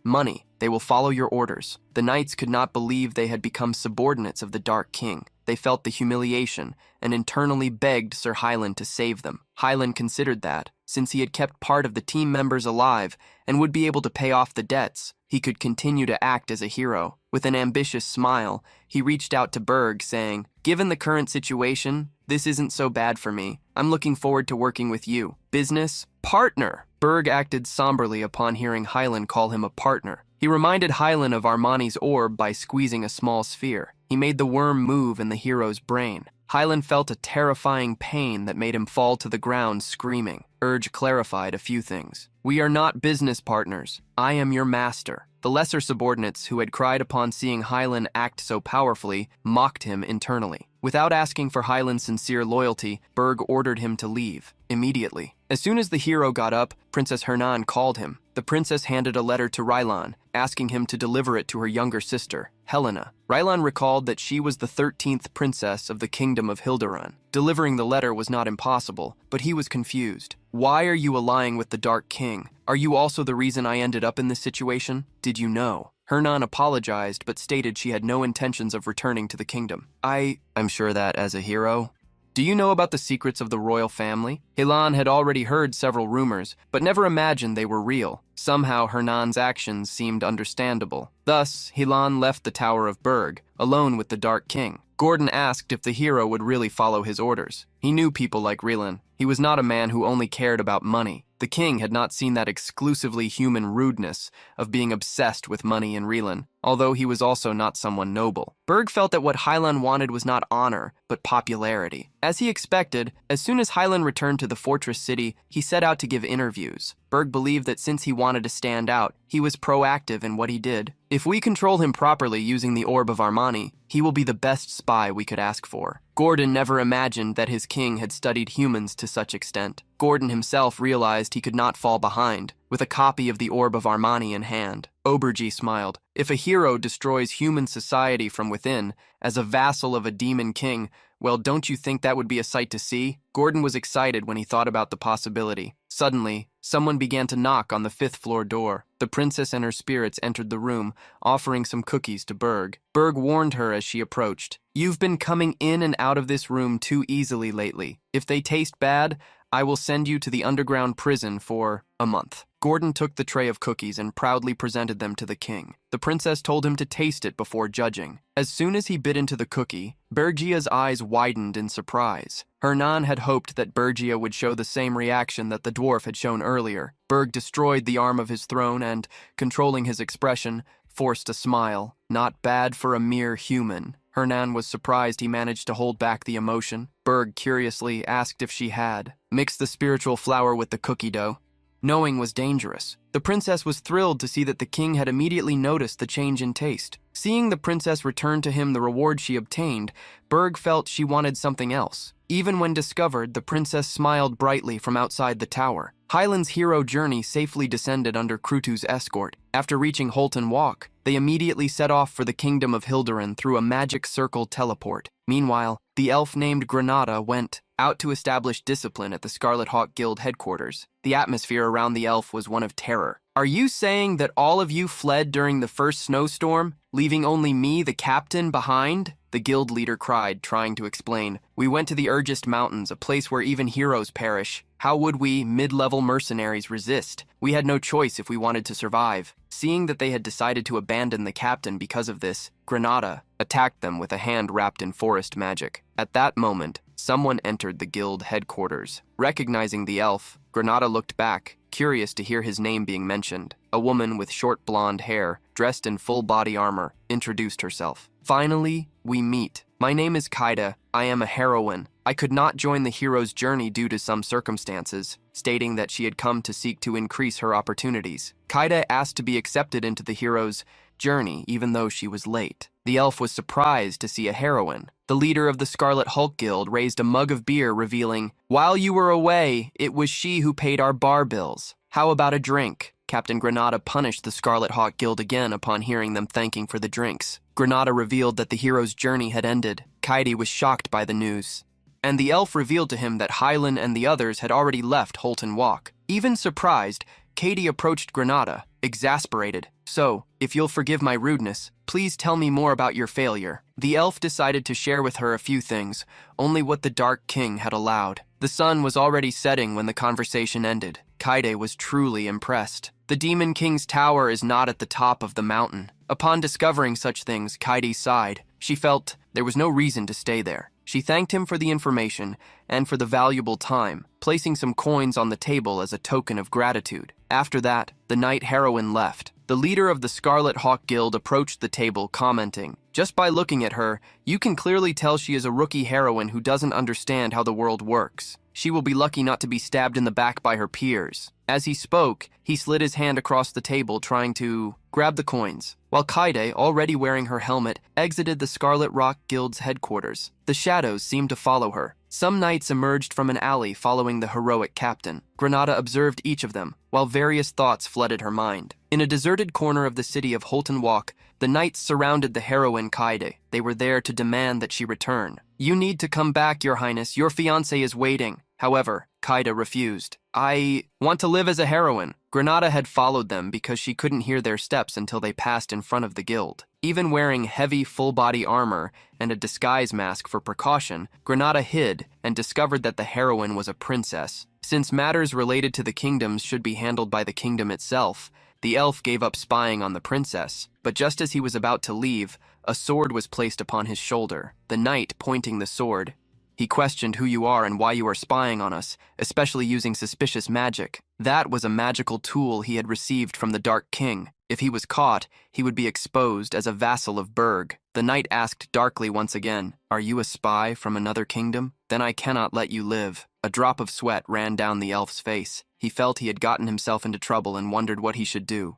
Speaker 1: money. They will follow your orders. The knights could not believe they had become subordinates of the Dark King. They felt the humiliation and internally begged Sir Hylan to save them. Hylan considered that, since he had kept part of the team members alive and would be able to pay off the debts, he could continue to act as a hero. With an ambitious smile, he reached out to Berg, saying, "Given the current situation, this isn't so bad for me. I'm looking forward to working with you. Business partner." Berg acted somberly upon hearing Hylan call him a partner. He reminded Hylan of Armani's orb by squeezing a small sphere. He made the worm move in the hero's brain. Hylan felt a terrifying pain that made him fall to the ground screaming. Urge clarified a few things. "We are not business partners. I am your master." The lesser subordinates who had cried upon seeing Hylan act so powerfully mocked him internally. Without asking for Hylan's sincere loyalty, Berg ordered him to leave immediately. As soon as the hero got up, Princess Hernan called him. The princess handed a letter to Rylan, asking him to deliver it to her younger sister, Helena. Rylan recalled that she was the 13th princess of the kingdom of Hilderan. Delivering the letter was not impossible, but he was confused. "Why are you allying with the Dark King? Are you also the reason I ended up in this situation? Did you know?" Hernan apologized, but stated she had no intentions of returning to the kingdom. I'm sure that as a hero. Do you know about the secrets of the royal family? Hilan had already heard several rumors, but never imagined they were real. Somehow Hernan's actions seemed understandable. Thus, Hilan left the Tower of Berg, alone with the Dark King. Gordon asked if the hero would really follow his orders. He knew people like Rylan. He was not a man who only cared about money. The king had not seen that exclusively human rudeness of being obsessed with money in Rylan, although he was also not someone noble. Berg felt that what Hylan wanted was not honor, but popularity. As he expected, as soon as Hylan returned to the fortress city, he set out to give interviews. Berg believed that since he wanted to stand out, he was proactive in what he did. If we control him properly using the Orb of Armani, he will be the best spy we could ask for. Gordon never imagined that his king had studied humans to such extent. Gordon himself realized he could not fall behind, with a copy of the Orb of Armani in hand. Aubergy smiled. If a hero destroys human society from within, as a vassal of a demon king, well, don't you think that would be a sight to see? Gordon was excited when he thought about the possibility. Suddenly, someone began to knock on the 5th-floor door. The princess and her spirits entered the room, offering some cookies to Berg. Berg warned her as she approached. "You've been coming in and out of this room too easily lately. If they taste bad, I will send you to the underground prison for a month." Gordon took the tray of cookies and proudly presented them to the king. The princess told him to taste it before judging. As soon as he bit into the cookie, Bergia's eyes widened in surprise. Hernan had hoped that Bergia would show the same reaction that the dwarf had shown earlier. Berg destroyed the arm of his throne and, controlling his expression, forced a smile. Not bad for a mere human. Hernan was surprised he managed to hold back the emotion. Berg curiously asked if she had. "Mix the spiritual flour with the cookie dough." Knowing was dangerous. The princess was thrilled to see that the king had immediately noticed the change in taste. Seeing the princess return to him the reward she obtained, Berg felt she wanted something else. Even when discovered, the princess smiled brightly from outside the tower. Hylan's hero journey safely descended under Krutu's escort. After reaching Holton Walk, they immediately set off for the kingdom of Hilderan through a magic circle teleport. Meanwhile, the elf named Granada went out to establish discipline at the Scarlet Hawk Guild headquarters. The atmosphere around the elf was one of terror. "Are you saying that all of you fled during the first snowstorm, leaving only me, the captain, behind?" The guild leader cried, trying to explain. "We went to the Urgist Mountains, a place where even heroes perish. How would we, mid-level mercenaries, resist? We had no choice if we wanted to survive. Seeing that they had decided to abandon the captain because of this, Granada attacked them with a hand wrapped in forest magic. At that moment, someone entered the guild headquarters. Recognizing the elf, Granada looked back, curious to hear his name being mentioned. A woman with short blonde hair, dressed in full body armor, introduced herself. Finally, we meet. My name is Kaida. I am a heroine. I could not join the hero's journey due to some circumstances, stating that she had come to seek to increase her opportunities. Kaida asked to be accepted into the hero's journey even though she was late. The elf was surprised to see a heroine. The leader of the Scarlet Hulk Guild raised a mug of beer, revealing, "While you were away, it was she who paid our bar bills. How about a drink?" Captain Granada punished the Scarlet Hawk Guild again upon hearing them thanking for the drinks. Granada revealed that the hero's journey had ended. Kaidi was shocked by the news, and the elf revealed to him that Hylan and the others had already left Holton Walk. Even surprised, Katie approached Granada, exasperated. "So, if you'll forgive my rudeness, please tell me more about your failure." The elf decided to share with her a few things, only what the Dark King had allowed. The sun was already setting when the conversation ended. Kaide was truly impressed. The Demon King's tower is not at the top of the mountain. Upon discovering such things, Kaide sighed. She felt there was no reason to stay there. She thanked him for the information and for the valuable time, placing some coins on the table as a token of gratitude. After that, the knight heroine left. The leader of the Scarlet Hawk Guild approached the table, commenting, "Just by looking at her, you can clearly tell she is a rookie heroine who doesn't understand how the world works. She will be lucky not to be stabbed in the back by her peers." As he spoke, he slid his hand across the table, trying to grab the coins, while Kaide, already wearing her helmet, exited the Scarlet Rock Guild's headquarters. The shadows seemed to follow her. Some knights emerged from an alley following the heroic captain. Granada observed each of them, while various thoughts flooded her mind. In a deserted corner of the city of Holton Walk, the knights surrounded the heroine Kaide. They were there to demand that she return. "You need to come back, Your Highness. Your fiancé is waiting." However, Kaida refused. "I want to live as a heroine." Granada had followed them because she couldn't hear their steps until they passed in front of the guild. Even wearing heavy full-body armor and a disguise mask for precaution, Granada hid and discovered that the heroine was a princess. Since matters related to the kingdoms should be handled by the kingdom itself, the elf gave up spying on the princess. But just as he was about to leave, a sword was placed upon his shoulder. The knight, pointing the sword, he questioned who you are and why you are spying on us, especially using suspicious magic. That was a magical tool he had received from the Dark King. If he was caught, he would be exposed as a vassal of Berg. The knight asked darkly once again, "Are you a spy from another kingdom? Then I cannot let you live." A drop of sweat ran down the elf's face. He felt he had gotten himself into trouble and wondered what he should do.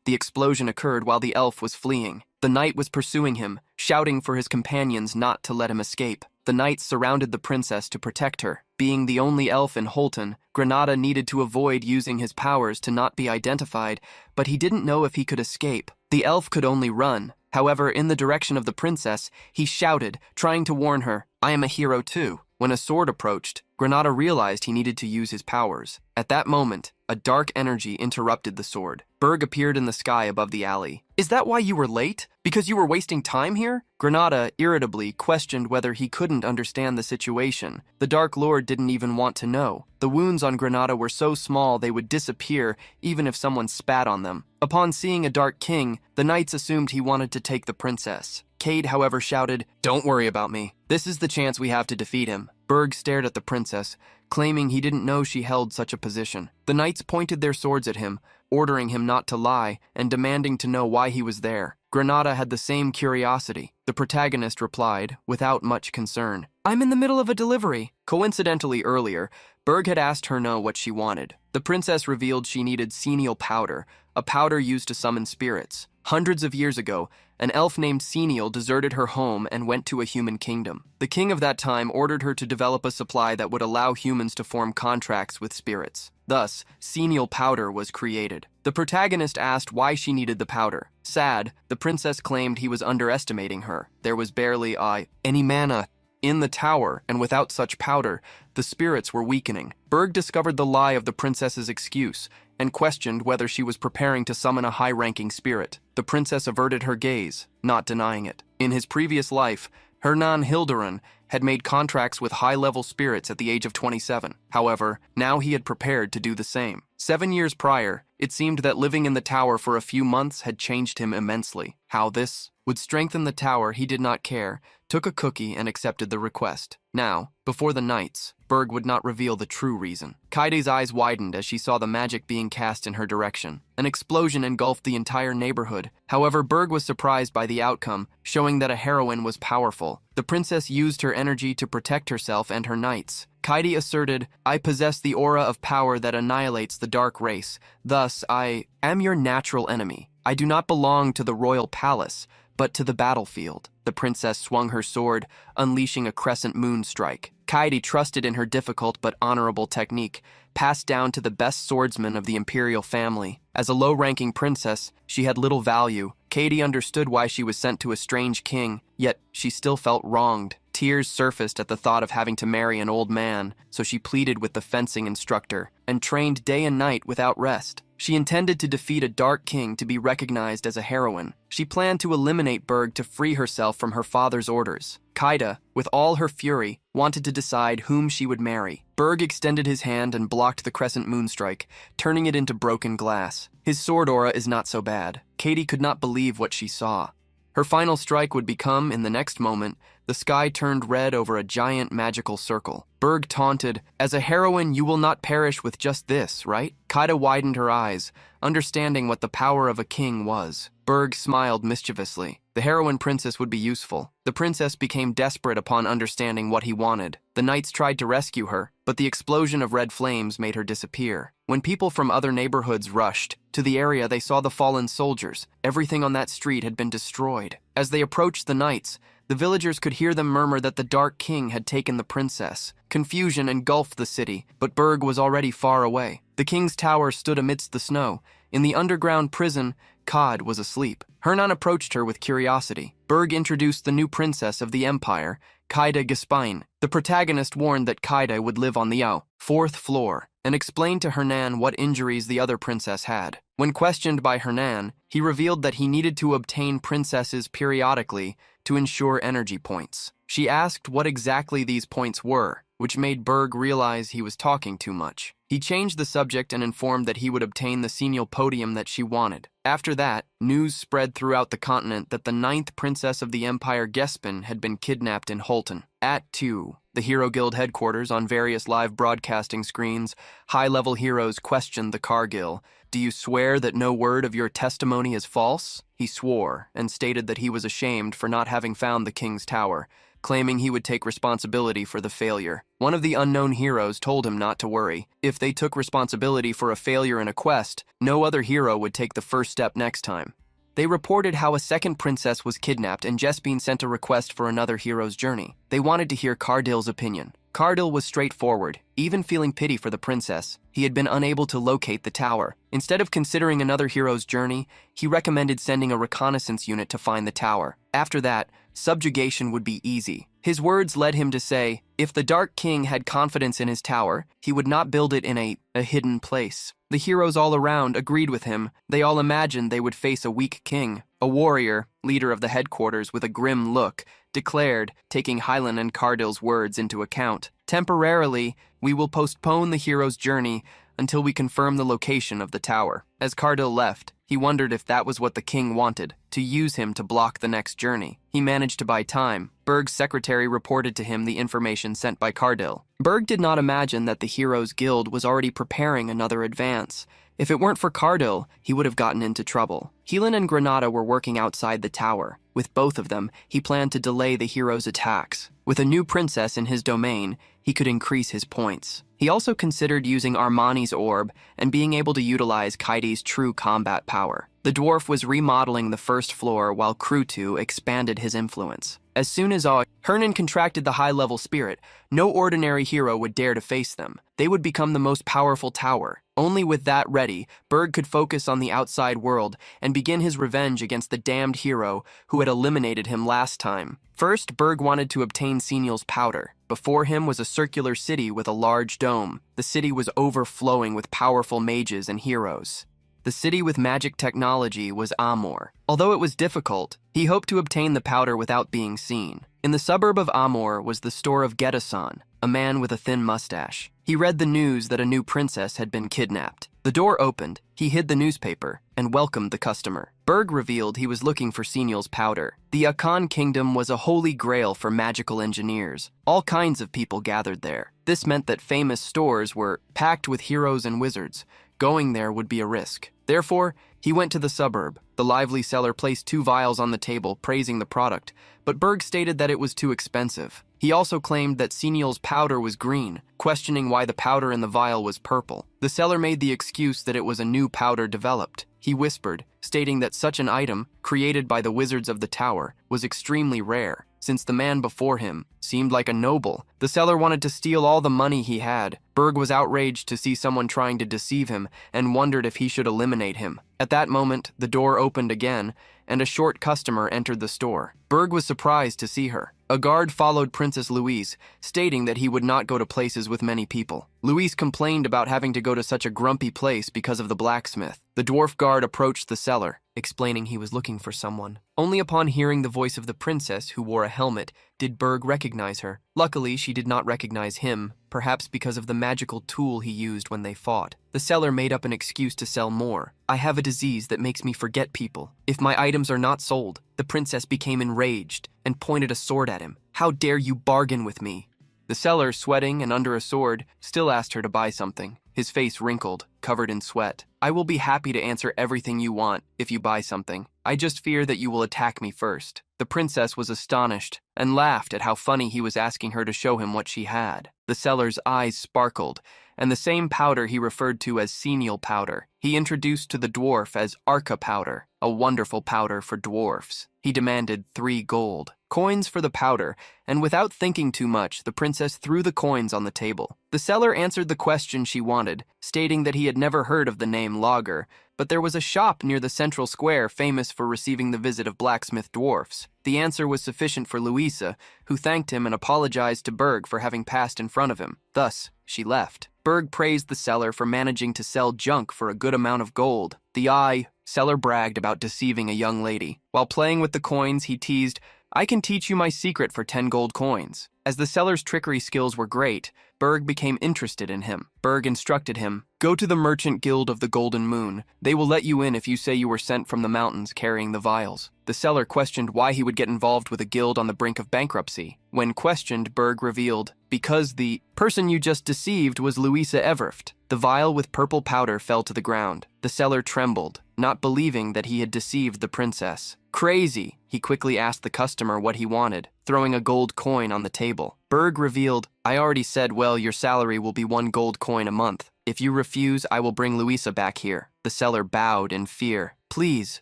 Speaker 1: The explosion occurred while the elf was fleeing. The knight was pursuing him, shouting for his companions not to let him escape. The knights surrounded the princess to protect her. Being the only elf in Holton, Granada needed to avoid using his powers to not be identified, but he didn't know if he could escape. The elf could only run. However, in the direction of the princess, he shouted, trying to warn her, "I am a hero too." When a sword approached, Granada realized he needed to use his powers. At that moment, a dark energy interrupted the sword. Berg appeared in the sky above the alley. "Is that why you were late? Because you were wasting time here?" Granada irritably questioned whether he couldn't understand the situation. The Dark Lord didn't even want to know. The wounds on Granada were so small they would disappear even if someone spat on them. Upon seeing a Dark King, the knights assumed he wanted to take the princess. Cade, however, shouted, "Don't worry about me. This is the chance we have to defeat him." Berg stared at the princess, claiming he didn't know she held such a position. The knights pointed their swords at him, ordering him not to lie and demanding to know why he was there. Granada had the same curiosity. The protagonist replied, without much concern, "I'm in the middle of a delivery." Coincidentally earlier, Berg had asked her know what she wanted. The princess revealed she needed Senial powder, a powder used to summon spirits. Hundreds of years ago, an elf named Senial deserted her home and went to a human kingdom. The king of that time ordered her to develop a supply that would allow humans to form contracts with spirits. Thus, Senial powder was created. The protagonist asked why she needed the powder. Sad, the princess claimed he was underestimating her. There was barely any mana in the tower, and without such powder, the spirits were weakening. Berg discovered the lie of the princess's excuse and questioned whether she was preparing to summon a high-ranking spirit. The princess averted her gaze, not denying it. In his previous life, Hernan Hilderan, had made contracts with high-level spirits at the age of 27. However, now he had prepared to do the same. 7 years prior, it seemed that living in the tower for a few months had changed him immensely. How this would strengthen the tower, he did not care, took a cookie and accepted the request. Now, before the knights, Berg would not reveal the true reason. Kaide's eyes widened as she saw the magic being cast in her direction. An explosion engulfed the entire neighborhood. However, Berg was surprised by the outcome, showing that a heroine was powerful. The princess used her energy to protect herself and her knights. Kaide asserted, "I possess the aura of power that annihilates the dark race. Thus, I am your natural enemy. I do not belong to the royal palace, but to the battlefield." The princess swung her sword, unleashing a crescent moon strike. Kaide trusted in her difficult but honorable technique, passed down to the best swordsman of the imperial family. As a low-ranking princess, she had little value. Kaide understood why she was sent to a strange king, yet she still felt wronged. Tears surfaced at the thought of having to marry an old man, so she pleaded with the fencing instructor and trained day and night without rest. She intended to defeat a dark king to be recognized as a heroine. She planned to eliminate Berg to free herself from her father's orders. Kaide, with all her fury, wanted to decide whom she would marry. Berg extended his hand and blocked the crescent moonstrike, turning it into broken glass. His sword aura is not so bad. Kaide could not believe what she saw. Her final strike would become, in the next moment, the sky turned red over a giant magical circle. Berg taunted, "As a heroine, you will not perish with just this, right?" Kaide widened her eyes, understanding what the power of a king was. Berg smiled mischievously. The heroine princess would be useful. The princess became desperate upon understanding what he wanted. The knights tried to rescue her, but the explosion of red flames made her disappear. When people from other neighborhoods rushed to the area, they saw the fallen soldiers. Everything on that street had been destroyed. As they approached the knights, the villagers could hear them murmur that the Dark King had taken the princess. Confusion engulfed the city, but Berg was already far away. The king's tower stood amidst the snow. In the underground prison, Kaide was asleep. Hernan approached her with curiosity. Berg introduced the new princess of the empire, Kaide Gispain. The protagonist warned that Kaide would live on the fourth floor, and explained to Hernan what injuries the other princess had. When questioned by Hernan, he revealed that he needed to obtain princesses periodically to ensure energy points. She asked what exactly these points were, which made Berg realize he was talking too much. He changed the subject and informed that he would obtain the senior podium that she wanted. After that, news spread throughout the continent that the 9th princess of the empire, Gespin, had been kidnapped in Holton. At 2, the Hero Guild headquarters, on various live broadcasting screens, high-level heroes questioned the Cargill. "Do you swear that no word of your testimony is false?" He swore and stated that he was ashamed for not having found the king's tower, claiming he would take responsibility for the failure. One of the unknown heroes told him not to worry. If they took responsibility for a failure in a quest, no other hero would take the first step next time. They reported how a second princess was kidnapped and Gespin sent a request for another hero's journey. They wanted to hear Cardill's opinion. Cardil was straightforward. Even feeling pity for the princess, he had been unable to locate the tower. Instead of considering another hero's journey, he recommended sending a reconnaissance unit to find the tower. After that, subjugation would be easy. His words led him to say, if the Dark King had confidence in his tower, he would not build it in a hidden place. The heroes all around agreed with him. They all imagined they would face a weak king. A warrior, leader of the headquarters with a grim look, declared, taking Hylan and Cardill's words into account, "Temporarily, we will postpone the hero's journey until we confirm the location of the tower." As Cardill left, he wondered if that was what the king wanted, to use him to block the next journey. He managed to buy time. Berg's secretary reported to him the information sent by Cardill. Berg did not imagine that the Heroes Guild was already preparing another advance. If it weren't for Cardill, he would have gotten into trouble. Helan and Granada were working outside the tower. With both of them, he planned to delay the heroes' attacks. With a new princess in his domain, he could increase his points. He also considered using Armani's orb and being able to utilize Kaide's true combat power. The dwarf was remodeling the first floor while Krutu expanded his influence. As soon as Hernan contracted the high-level spirit, no ordinary hero would dare to face them. They would become the most powerful tower. Only with that ready, Berg could focus on the outside world and begin his revenge against the damned hero who had eliminated him last time. First, Berg wanted to obtain Senial's powder. Before him was a circular city with a large dome. The city was overflowing with powerful mages and heroes. The city with magic technology was Amor. Although it was difficult, he hoped to obtain the powder without being seen. In the suburb of Amor was the store of Gedasan, a man with a thin mustache. He read the news that a new princess had been kidnapped. The door opened, he hid the newspaper, and welcomed the customer. Berg revealed he was looking for Senial's powder. The Akan kingdom was a holy grail for magical engineers. All kinds of people gathered there. This meant that famous stores were packed with heroes and wizards. Going there would be a risk. Therefore, he went to the suburb. The lively seller placed 2 vials on the table, praising the product, but Berg stated that it was too expensive. He also claimed that Senial's powder was green, questioning why the powder in the vial was purple. The seller made the excuse that it was a new powder developed. He whispered, stating that such an item, created by the wizards of the tower, was extremely rare. Since the man before him seemed like a noble, the seller wanted to steal all the money he had. Berg was outraged to see someone trying to deceive him and wondered if he should eliminate him. At that moment, the door opened again, and a short customer entered the store. Berg was surprised to see her. A guard followed Princess Louise, stating that he would not go to places with many people. Louise complained about having to go to such a grumpy place because of the blacksmith. The dwarf guard approached the seller, explaining he was looking for someone. Only upon hearing the voice of the princess, who wore a helmet, did Berg recognize her. Luckily, she did not recognize him, perhaps because of the magical tool he used when they fought. The seller made up an excuse to sell more. "I have a disease that makes me forget people. If my items are not sold," the princess became enraged and pointed a sword at him. "How dare you bargain with me?" The seller, sweating and under a sword, still asked her to buy something. His face wrinkled, covered in sweat. "I will be happy to answer everything you want if you buy something. I just fear that you will attack me first." The princess was astonished and laughed at how funny he was asking her to show him what she had. The seller's eyes sparkled, and the same powder he referred to as Senial powder, he introduced to the dwarf as Arca powder, a wonderful powder for dwarfs. He demanded 3 gold coins for the powder, and without thinking too much, the princess threw the coins on the table. The seller answered the question she wanted, stating that he had never heard of the name Lager, but there was a shop near the central square famous for receiving the visit of blacksmith dwarfs. The answer was sufficient for Louisa, who thanked him and apologized to Berg for having passed in front of him. Thus, she left. Berg praised the seller for managing to sell junk for a good amount of gold. The seller bragged about deceiving a young lady. While playing with the coins, he teased, "I can teach you my secret for 10 gold coins." As the seller's trickery skills were great, Berg became interested in him. Berg instructed him, "Go to the Merchant Guild of the Golden Moon. They will let you in if you say you were sent from the mountains carrying the vials." The seller questioned why he would get involved with a guild on the brink of bankruptcy. When questioned, Berg revealed, "Because the person you just deceived was Louisa Everft." The vial with purple powder fell to the ground. The seller trembled, not believing that he had deceived the princess. "Crazy!" He quickly asked the customer what he wanted, throwing a gold coin on the table. Berg revealed, "I already said, well, your salary will be 1 gold coin a month. If you refuse, I will bring Louisa back here." The seller bowed in fear. "Please,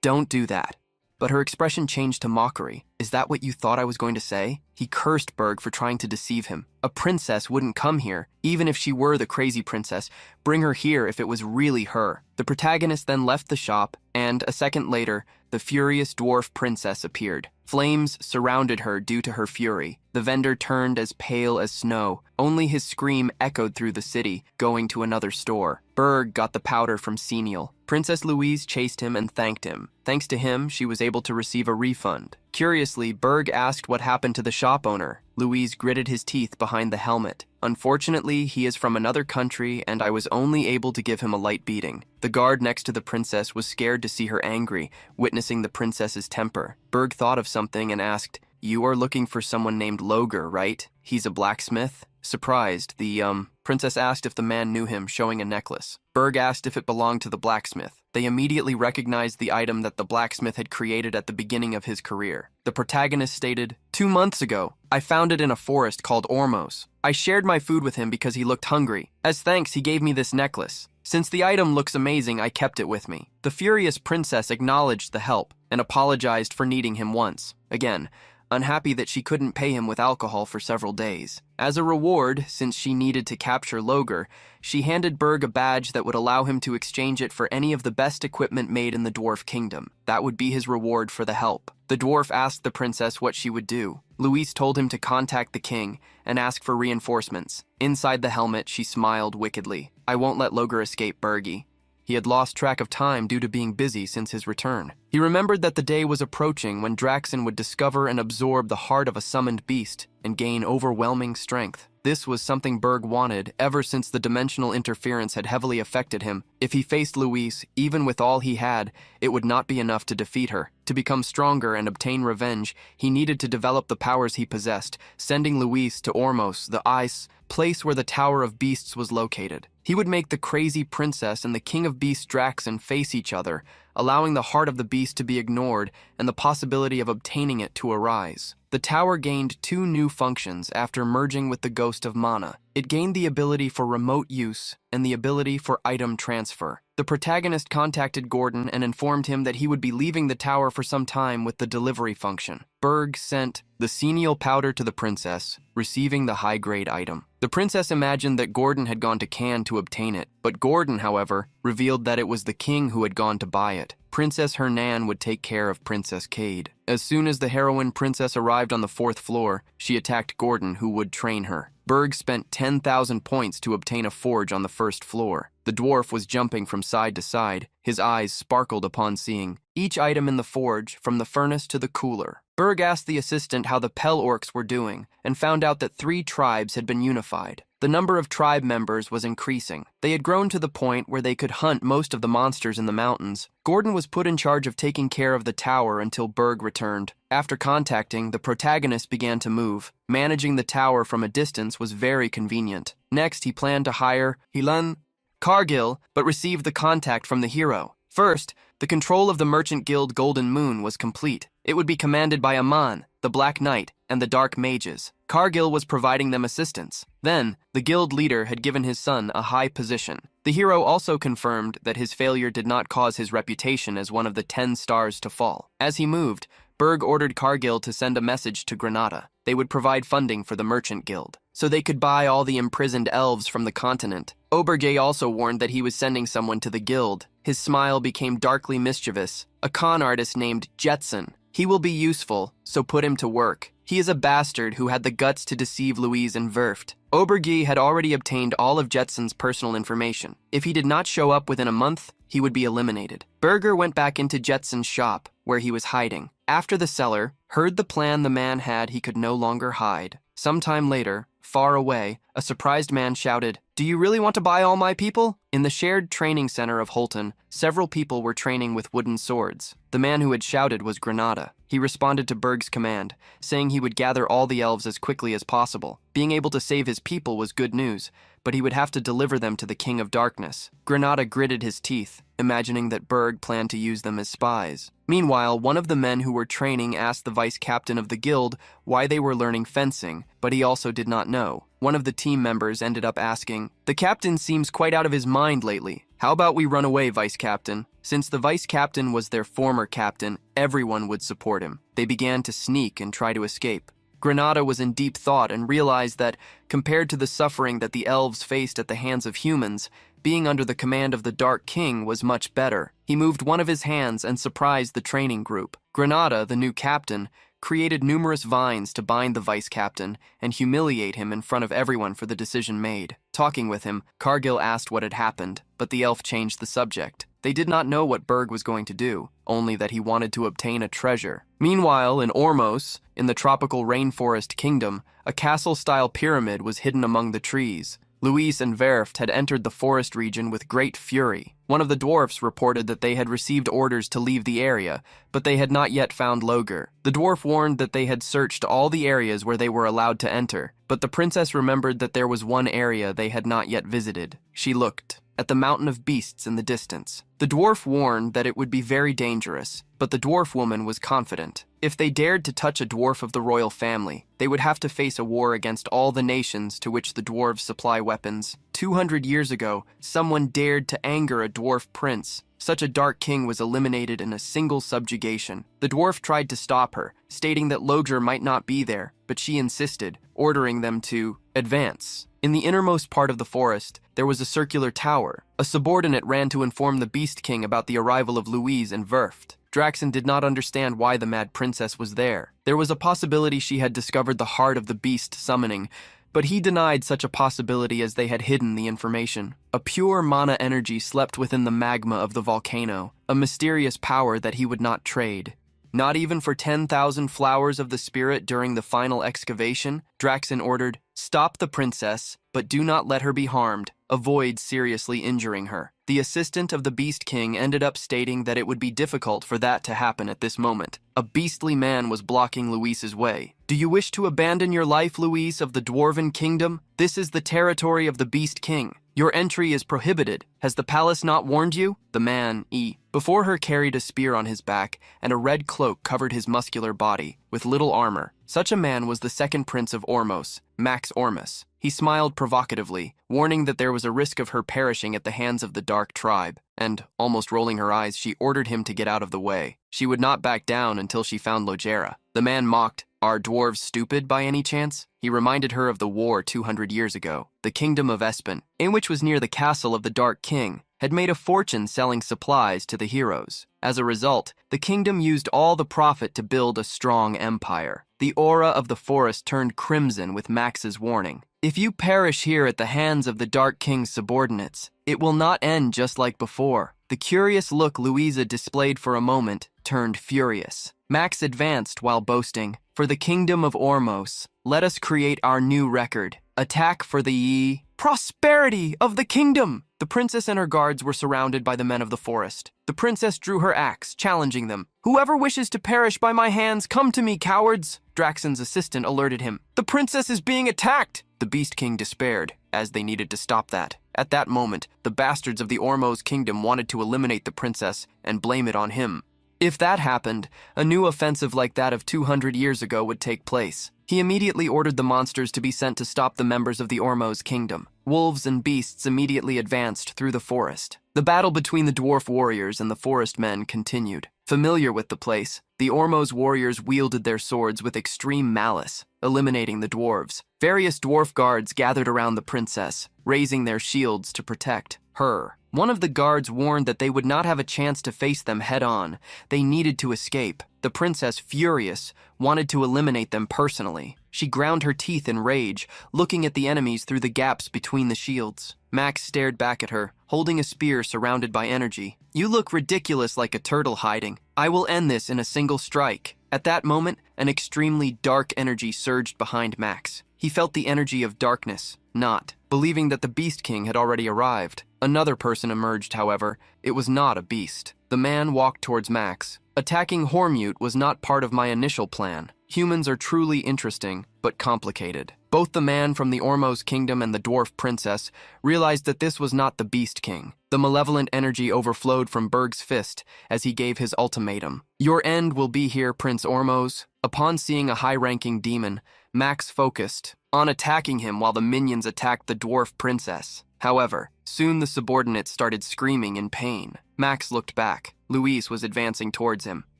Speaker 1: don't do that." But her expression changed to mockery. "Is that what you thought I was going to say?" He cursed Berg for trying to deceive him. A princess wouldn't come here, even if she were the crazy princess. Bring her here if it was really her. The protagonist then left the shop, and a second later, the furious dwarf princess appeared. Flames surrounded her due to her fury. The vendor turned as pale as snow. Only his scream echoed through the city, going to another store. Berg got the powder from Senial. Princess Louise chased him and thanked him. Thanks to him, she was able to receive a refund. Curiously, Berg asked what happened to the shop owner. Louise gritted his teeth behind the helmet. "Unfortunately, he is from another country, and I was only able to give him a light beating." The guard next to the princess was scared to see her angry, witnessing the princess's temper. Berg thought of something and asked, "You are looking for someone named Loger, right? He's a blacksmith?" Surprised, the princess asked if the man knew him, showing a necklace. Berg asked if it belonged to the blacksmith. They immediately recognized the item that the blacksmith had created at the beginning of his career. The protagonist stated, 2 months ago, I found it in a forest called Ormos. I shared my food with him because he looked hungry. As thanks, he gave me this necklace. Since the item looks amazing, I kept it with me." The furious princess acknowledged the help and apologized for needing him once. Again, unhappy that she couldn't pay him with alcohol for several days. As a reward, since she needed to capture Loger, she handed Berg a badge that would allow him to exchange it for any of the best equipment made in the dwarf kingdom. That would be his reward for the help. The dwarf asked the princess what she would do. Louise told him to contact the king and ask for reinforcements. Inside the helmet, she smiled wickedly. "I won't let Loger escape, Bergie. He had lost track of time due to being busy since his return. He remembered that the day was approaching when Draxen would discover and absorb the heart of a summoned beast and gain overwhelming strength. This was something Berg wanted ever since the dimensional interference had heavily affected him. If he faced Louise, even with all he had, it would not be enough to defeat her. To become stronger and obtain revenge, he needed to develop the powers he possessed, sending Louise to Ormos, the ice place where the Tower of Beasts was located. He would make the crazy princess and the King of Beasts Draxen face each other, allowing the heart of the beast to be ignored and the possibility of obtaining it to arise. The tower gained 2 new functions after merging with the Ghost of Mana. It gained the ability for remote use and the ability for item transfer. The protagonist contacted Gordon and informed him that he would be leaving the tower for some time with the delivery function. Berg sent the Senial powder to the princess, receiving the high-grade item. The princess imagined that Gordon had gone to Cannes to obtain it, but Gordon, however, revealed that it was the king who had gone to buy it. Princess Hernan would take care of Princess Cade. As soon as the heroine princess arrived on the 4th floor, she attacked Gordon, who would train her. Berg spent 10,000 points to obtain a forge on the 1st floor. The dwarf was jumping from side to side. His eyes sparkled upon seeing each item in the forge, from the furnace to the cooler. Berg asked the assistant how the Pel Orcs were doing, and found out that 3 tribes had been unified. The number of tribe members was increasing. They had grown to the point where they could hunt most of the monsters in the mountains. Gordon was put in charge of taking care of the tower until Berg returned. After contacting, the protagonist began to move. Managing the tower from a distance was very convenient. Next, he planned to hire Hilan Cargill, but received the contact from the hero. First, the control of the Merchant Guild Golden Moon was complete. It would be commanded by Aman, the Black Knight, and the Dark Mages. Cargill was providing them assistance. Then, the guild leader had given his son a high position. The hero also confirmed that his failure did not cause his reputation as one of the 10 stars to fall. As he moved, Berg ordered Cargill to send a message to Granada. They would provide funding for the Merchant Guild, so they could buy all the imprisoned elves from the continent. Aubergay also warned that he was sending someone to the guild. His smile became darkly mischievous. A con artist named Jetson. He will be useful, so put him to work. He is a bastard who had the guts to deceive Louise and Verft. Aubergay had already obtained all of Jetson's personal information. If he did not show up within a month, he would be eliminated. Berger went back into Jetson's shop, where he was hiding. After the seller heard the plan the man had, he could no longer hide. Sometime later, far away, a surprised man shouted, "Do you really want to buy all my people?" In the shared training center of Holton, several people were training with wooden swords. The man who had shouted was Granada. He responded to Berg's command, saying he would gather all the elves as quickly as possible. Being able to save his people was good news, but he would have to deliver them to the King of Darkness. Granada gritted his teeth, imagining that Berg planned to use them as spies. Meanwhile, one of the men who were training asked the vice-captain of the guild why they were learning fencing, but he also did not know. One of the team members ended up asking, "The captain seems quite out of his mind lately. How about we run away, vice-captain?" Since the vice-captain was their former captain, everyone would support him. They began to sneak and try to escape. Granada was in deep thought and realized that, compared to the suffering that the elves faced at the hands of humans, being under the command of the Dark King was much better. He moved one of his hands and surprised the training group. Granada, the new captain, created numerous vines to bind the vice-captain and humiliate him in front of everyone for the decision made. Talking with him, Cargill asked what had happened, but the elf changed the subject. They did not know what Berg was going to do, only that he wanted to obtain a treasure. Meanwhile, in Ormos, in the tropical rainforest kingdom, a castle-style pyramid was hidden among the trees. Louise and Verft had entered the forest region with great fury. One of the dwarfs reported that they had received orders to leave the area, but they had not yet found Loger. The dwarf warned that they had searched all the areas where they were allowed to enter, but the princess remembered that there was one area they had not yet visited. She looked at the mountain of beasts in the distance. The dwarf warned that it would be very dangerous, but the dwarf woman was confident. If they dared to touch a dwarf of the royal family, they would have to face a war against all the nations to which the dwarves supply weapons. 200 years ago, someone dared to anger a dwarf prince. Such a dark king was eliminated in a single subjugation. The dwarf tried to stop her, stating that Loger might not be there, but she insisted, ordering them to advance. In the innermost part of the forest, there was a circular tower. A subordinate ran to inform the Beast King about the arrival of Louise and Verft. Draxen did not understand why the mad princess was there. There was a possibility she had discovered the heart of the beast summoning, but he denied such a possibility as they had hidden the information. A pure mana energy slept within the magma of the volcano, a mysterious power that he would not trade. Not even for 10,000 flowers of the spirit during the final excavation, Draxen ordered, "Stop the princess, but do not let her be harmed. Avoid seriously injuring her." The assistant of the Beast King ended up stating that it would be difficult for that to happen at this moment. A beastly man was blocking Luis's way. "Do you wish to abandon your life, Luis, of the Dwarven Kingdom? This is the territory of the Beast King. Your entry is prohibited. Has the palace not warned you?" The man, before her, carried a spear on his back, and a red cloak covered his muscular body, with little armor. Such a man was the second prince of Ormos, Max Ormus. He smiled provocatively, warning that there was a risk of her perishing at the hands of the Dark Tribe, and, almost rolling her eyes, she ordered him to get out of the way. She would not back down until she found Logera. The man mocked, "Are dwarves stupid by any chance?" He reminded her of the war 200 years ago. The kingdom of Espen, in which was near the castle of the Dark King, had made a fortune selling supplies to the heroes. As a result, the kingdom used all the profit to build a strong empire. The aura of the forest turned crimson with Max's warning. "If you perish here at the hands of the Dark King's subordinates, it will not end just like before." The curious look Louisa displayed for a moment turned furious. Max advanced while boasting, "For the kingdom of Ormos, let us create our new record. Attack for the prosperity of the kingdom." The princess and her guards were surrounded by the men of the forest. The princess drew her axe, challenging them. "Whoever wishes to perish by my hands, come to me, cowards!" Draxen's assistant alerted him. "The princess is being attacked!" The Beast King despaired, as they needed to stop that. At that moment, the bastards of the Ormos kingdom wanted to eliminate the princess and blame it on him. If that happened, a new offensive like that of 200 years ago would take place. He immediately ordered the monsters to be sent to stop the members of the Ormos kingdom. Wolves and beasts immediately advanced through the forest. The battle between the dwarf warriors and the forest men continued. Familiar with the place, the Ormos warriors wielded their swords with extreme malice, eliminating the dwarves. Various dwarf guards gathered around the princess, raising their shields to protect her. One of the guards warned that they would not have a chance to face them head-on. They needed to escape. The princess, furious, wanted to eliminate them personally. She ground her teeth in rage, looking at the enemies through the gaps between the shields. Max stared back at her, holding a spear surrounded by energy. "You look ridiculous like a turtle hiding. I will end this in a single strike." At that moment, an extremely dark energy surged behind Max. He felt the energy of darkness, not believing that the Beast King had already arrived. Another person emerged, however. It was not a beast. The man walked towards Max. "Attacking Hormute was not part of my initial plan. Humans are truly interesting, but complicated." Both the man from the Ormos kingdom and the dwarf princess realized that this was not the Beast King. The malevolent energy overflowed from Berg's fist as he gave his ultimatum. "Your end will be here, Prince Ormos." Upon seeing a high-ranking demon, Max focused on attacking him while the minions attacked the dwarf princess. However, soon the subordinates started screaming in pain. Max looked back. Luis was advancing towards him.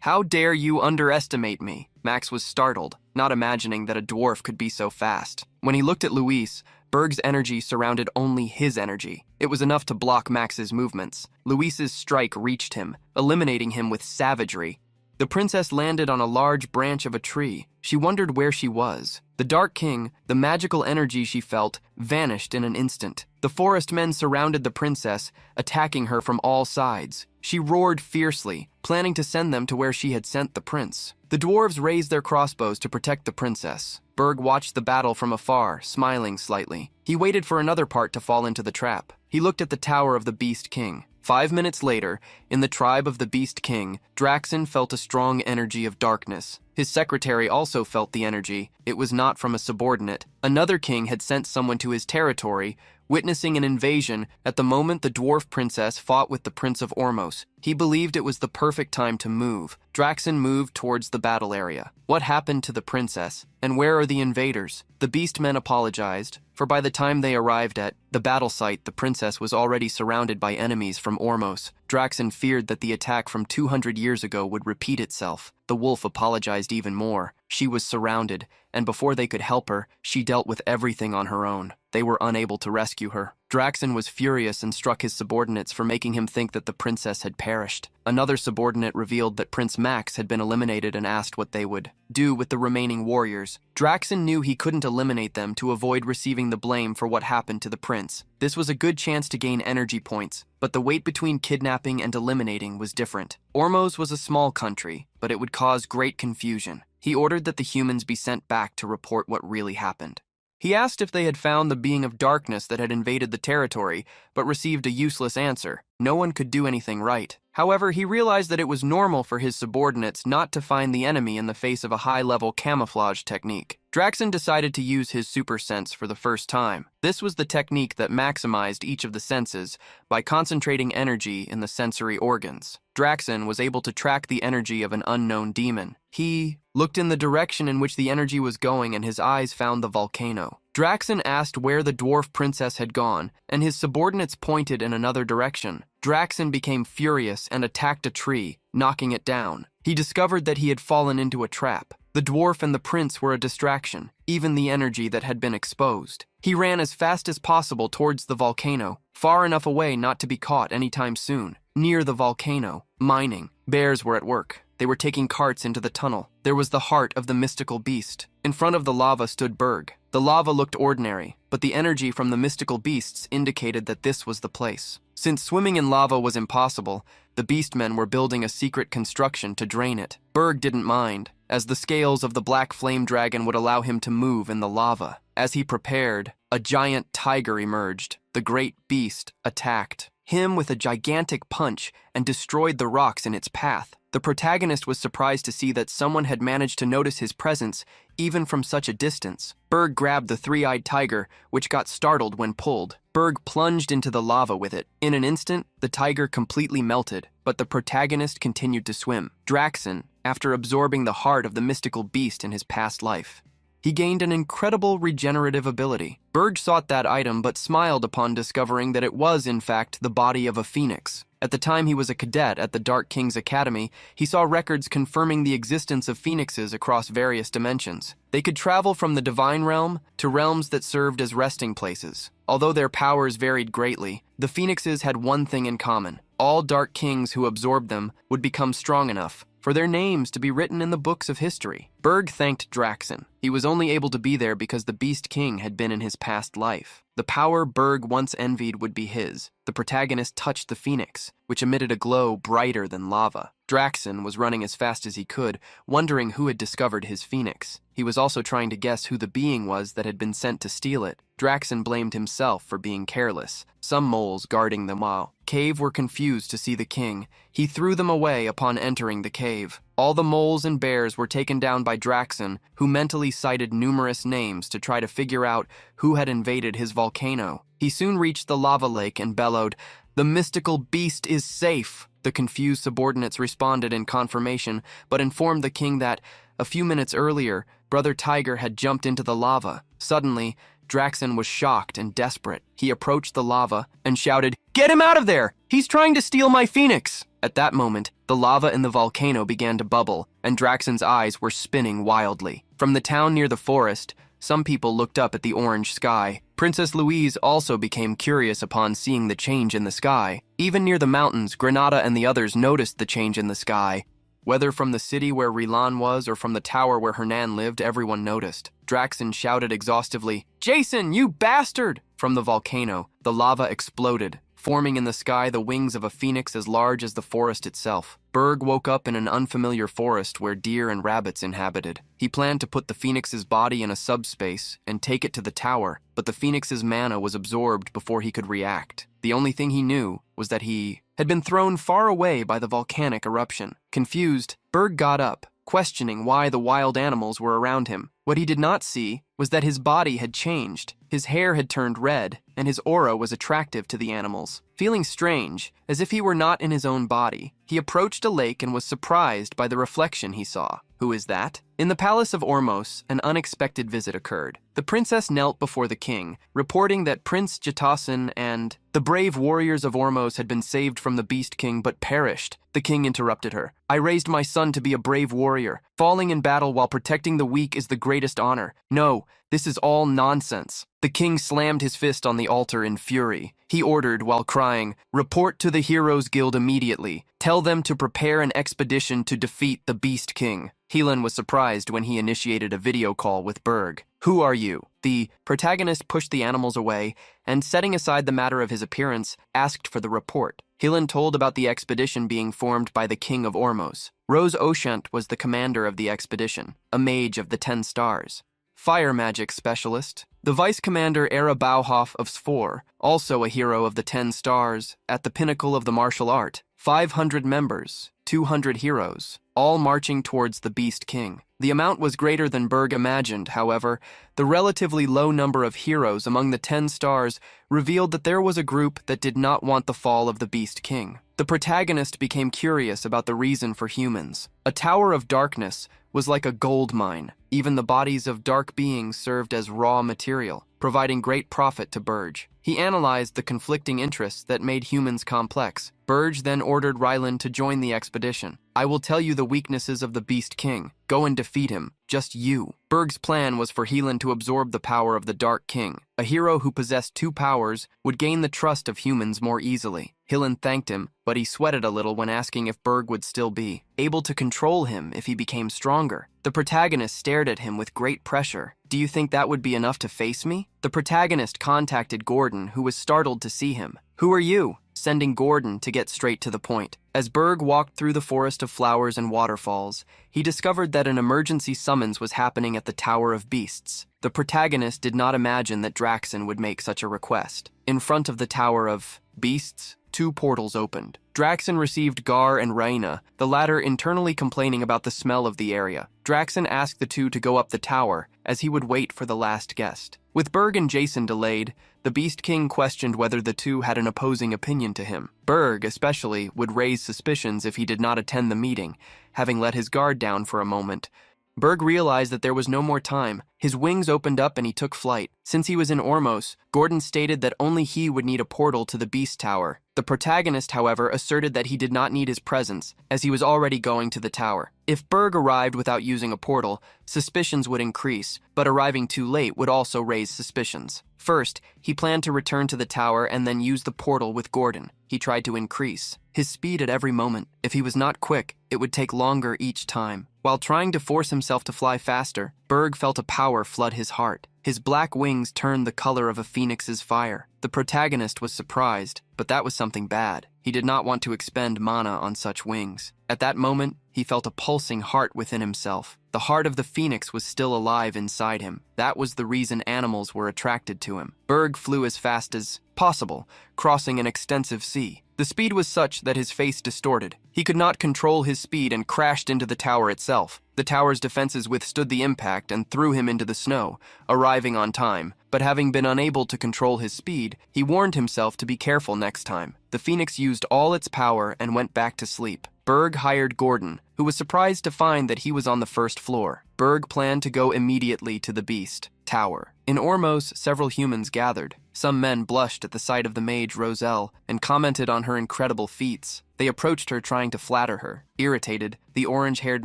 Speaker 1: "How dare you underestimate me?" Max was startled, not imagining that a dwarf could be so fast. When he looked at Luis, Berg's energy surrounded only his energy. It was enough to block Max's movements. Luis's strike reached him, eliminating him with savagery. The princess landed on a large branch of a tree. She wondered where she was. The Dark King, the magical energy she felt, vanished in an instant. The forest men surrounded the princess, attacking her from all sides. She roared fiercely, planning to send them to where she had sent the prince. The dwarves raised their crossbows to protect the princess. Berg watched the battle from afar, smiling slightly. He waited for another part to fall into the trap. He looked at the tower of the Beast King. 5 minutes later, in the tribe of the Beast King, Draxen felt a strong energy of darkness. His secretary also felt the energy. It was not from a subordinate. Another king had sent someone to his territory, witnessing an invasion at the moment the dwarf princess fought with the Prince of Ormos. He believed it was the perfect time to move. Draxen moved towards the battle area. What happened to the princess? And where are the invaders? The beast men apologized, for by the time they arrived at the battle site, the princess was already surrounded by enemies from Ormos. Draxen feared that the attack from 200 years ago would repeat itself. The wolf apologized even more. She was surrounded, and before they could help her, she dealt with everything on her own. They were unable to rescue her. Draxen was furious and struck his subordinates for making him think that the princess had perished. Another subordinate revealed that Prince Max had been eliminated and asked what they would do with the remaining warriors. Draxen knew he couldn't eliminate them to avoid receiving the blame for what happened to the prince. This was a good chance to gain energy points, but the weight between kidnapping and eliminating was different. Ormos was a small country, but it would cause great confusion. He ordered that the humans be sent back to report what really happened. He asked if they had found the being of darkness that had invaded the territory, but received a useless answer. No one could do anything right. However, he realized that it was normal for his subordinates not to find the enemy in the face of a high-level camouflage technique. Draxen decided to use his super sense for the first time. This was the technique that maximized each of the senses by concentrating energy in the sensory organs. Draxen was able to track the energy of an unknown demon. He looked in the direction in which the energy was going and his eyes found the volcano. Draxen asked where the dwarf princess had gone, and his subordinates pointed in another direction. Draxen became furious and attacked a tree, knocking it down. He discovered that he had fallen into a trap. The dwarf and the prince were a distraction, even the energy that had been exposed. He ran as fast as possible towards the volcano, far enough away not to be caught anytime soon. Near the volcano, mining, bears were at work. They were taking carts into the tunnel. There was the heart of the mystical beast. In front of the lava stood Berg. The lava looked ordinary, but the energy from the mystical beasts indicated that this was the place. Since swimming in lava was impossible, the beastmen were building a secret construction to drain it. Berg didn't mind, as the scales of the black flame dragon would allow him to move in the lava. As he prepared, a giant tiger emerged. The great beast attacked him with a gigantic punch and destroyed the rocks in its path. The protagonist was surprised to see that someone had managed to notice his presence, even from such a distance. Berg grabbed the three-eyed tiger, which got startled when pulled. Berg plunged into the lava with it. In an instant, the tiger completely melted, but the protagonist continued to swim. Draxen, after absorbing the heart of the mystical beast in his past life, he gained an incredible regenerative ability. Berg sought that item but smiled upon discovering that it was, in fact, the body of a phoenix. At the time he was a cadet at the Dark King's Academy, he saw records confirming the existence of phoenixes across various dimensions. They could travel from the divine realm to realms that served as resting places. Although their powers varied greatly, the phoenixes had one thing in common. All Dark Kings who absorbed them would become strong enough for their names to be written in the books of history. Berg thanked Draxen. He was only able to be there because the Beast King had been in his past life. The power Berg once envied would be his. The protagonist touched the phoenix, which emitted a glow brighter than lava. Draxen was running as fast as he could, wondering who had discovered his phoenix. He was also trying to guess who the being was that had been sent to steal it. Draxen blamed himself for being careless. Some moles guarding the cave were confused to see the king. He threw them away upon entering the cave. All the moles and bears were taken down by Draxen, who mentally cited numerous names to try to figure out who had invaded his volcano. He soon reached the lava lake and bellowed, "The mystical beast is safe!" The confused subordinates responded in confirmation, but informed the king that, a few minutes earlier, Brother Tiger had jumped into the lava. Suddenly, Draxen was shocked and desperate. He approached the lava and shouted, "Get him out of there! He's trying to steal my phoenix!" At that moment, the lava in the volcano began to bubble, and Draxen's eyes were spinning wildly. From the town near the forest, some people looked up at the orange sky. Princess Louise also became curious upon seeing the change in the sky. Even near the mountains, Granada and the others noticed the change in the sky. Whether from the city where Rilan was or from the tower where Hernan lived, everyone noticed. Draxen shouted exhaustively, "Jason, you bastard!" From the volcano, the lava exploded, forming in the sky the wings of a phoenix as large as the forest itself. Berg woke up in an unfamiliar forest where deer and rabbits inhabited. He planned to put the phoenix's body in a subspace and take it to the tower, but the phoenix's mana was absorbed before he could react. The only thing he knew was that he had been thrown far away by the volcanic eruption. Confused, Berg got up, questioning why the wild animals were around him. What he did not see was that his body had changed. His hair had turned red, and his aura was attractive to the animals. Feeling strange, as if he were not in his own body, he approached a lake and was surprised by the reflection he saw. Who is that? In the palace of Ormos, an unexpected visit occurred. The princess knelt before the king, reporting that Prince Jatasin and the brave warriors of Ormos had been saved from the Beast King but perished. The king interrupted her. "I raised my son to be a brave warrior. Falling in battle while protecting the weak is the greatest greatest honor. No, this is all nonsense. The king slammed his fist on the altar in fury. He ordered, while crying, "Report to the Heroes Guild immediately. Tell them to prepare an expedition to defeat the Beast King." Helan was surprised when he initiated a video call with Berg. "Who are you?" The protagonist pushed the animals away and, setting aside the matter of his appearance, asked for the report. Helan told about the expedition being formed by the King of Ormos. Rose Oshant was the commander of the expedition, a mage of the 10 stars. Fire magic specialist. The vice commander Era Bauhoff of Sfor, also a hero of the 10 stars, at the pinnacle of the martial art. 500 members, 200 heroes, all marching towards the Beast King. The amount was greater than Berg imagined, however. The relatively low number of heroes among the 10 stars revealed that there was a group that did not want the fall of the Beast King. The protagonist became curious about the reason for humans. A tower of darkness was like a gold mine. Even the bodies of dark beings served as raw material, providing great profit to Berg. He analyzed the conflicting interests that made humans complex. Berg then ordered Ryland to join the expedition. "I will tell you the weaknesses of the Beast King. Go and defeat him. Just you." Berg's plan was for Helan to absorb the power of the Dark King. A hero who possessed 2 powers would gain the trust of humans more easily. Helan thanked him, but he sweated a little when asking if Berg would still be able to control him if he became stronger. The protagonist stared at him with great pressure. "Do you think that would be enough to face me?" The protagonist contacted Gordon, who was startled to see him. "Who are you?" sending Gordon to get straight to the point. As Berg walked through the forest of flowers and waterfalls, he discovered that an emergency summons was happening at the Tower of Beasts. The protagonist did not imagine that Draxen would make such a request. In front of the Tower of Beasts, 2 portals opened. Draxen received Gar and Raina, the latter internally complaining about the smell of the area. Draxen asked the 2 to go up the tower, as he would wait for the last guest. With Berg and Jason delayed, the Beast King questioned whether the 2 had an opposing opinion to him. Berg, especially, would raise suspicions if he did not attend the meeting, having let his guard down for a moment. Berg realized that there was no more time. His wings opened up and he took flight. Since he was in Ormos, Gordon stated that only he would need a portal to the Beast Tower. The protagonist, however, asserted that he did not need his presence, as he was already going to the tower. If Berg arrived without using a portal, suspicions would increase, but arriving too late would also raise suspicions. First, he planned to return to the tower and then use the portal with Gordon. He tried to increase his speed at every moment. If he was not quick, it would take longer each time. While trying to force himself to fly faster, Berg felt a power flood his heart. His black wings turned the color of a phoenix's fire. The protagonist was surprised, but that was something bad. He did not want to expend mana on such wings. At that moment, he felt a pulsing heart within himself. The heart of the phoenix was still alive inside him. That was the reason animals were attracted to him. Berg flew as fast as possible, crossing an extensive sea. The speed was such that his face distorted. He could not control his speed and crashed into the tower itself. The tower's defenses withstood the impact and threw him into the snow, arriving on time. But having been unable to control his speed, he warned himself to be careful next time. The phoenix used all its power and went back to sleep. Berg hired Gordon, who was surprised to find that he was on the 1st floor. Berg planned to go immediately to the Beast Tower. In Ormos, several humans gathered. Some men blushed at the sight of the mage Roselle and commented on her incredible feats. They approached her trying to flatter her. Irritated, the orange-haired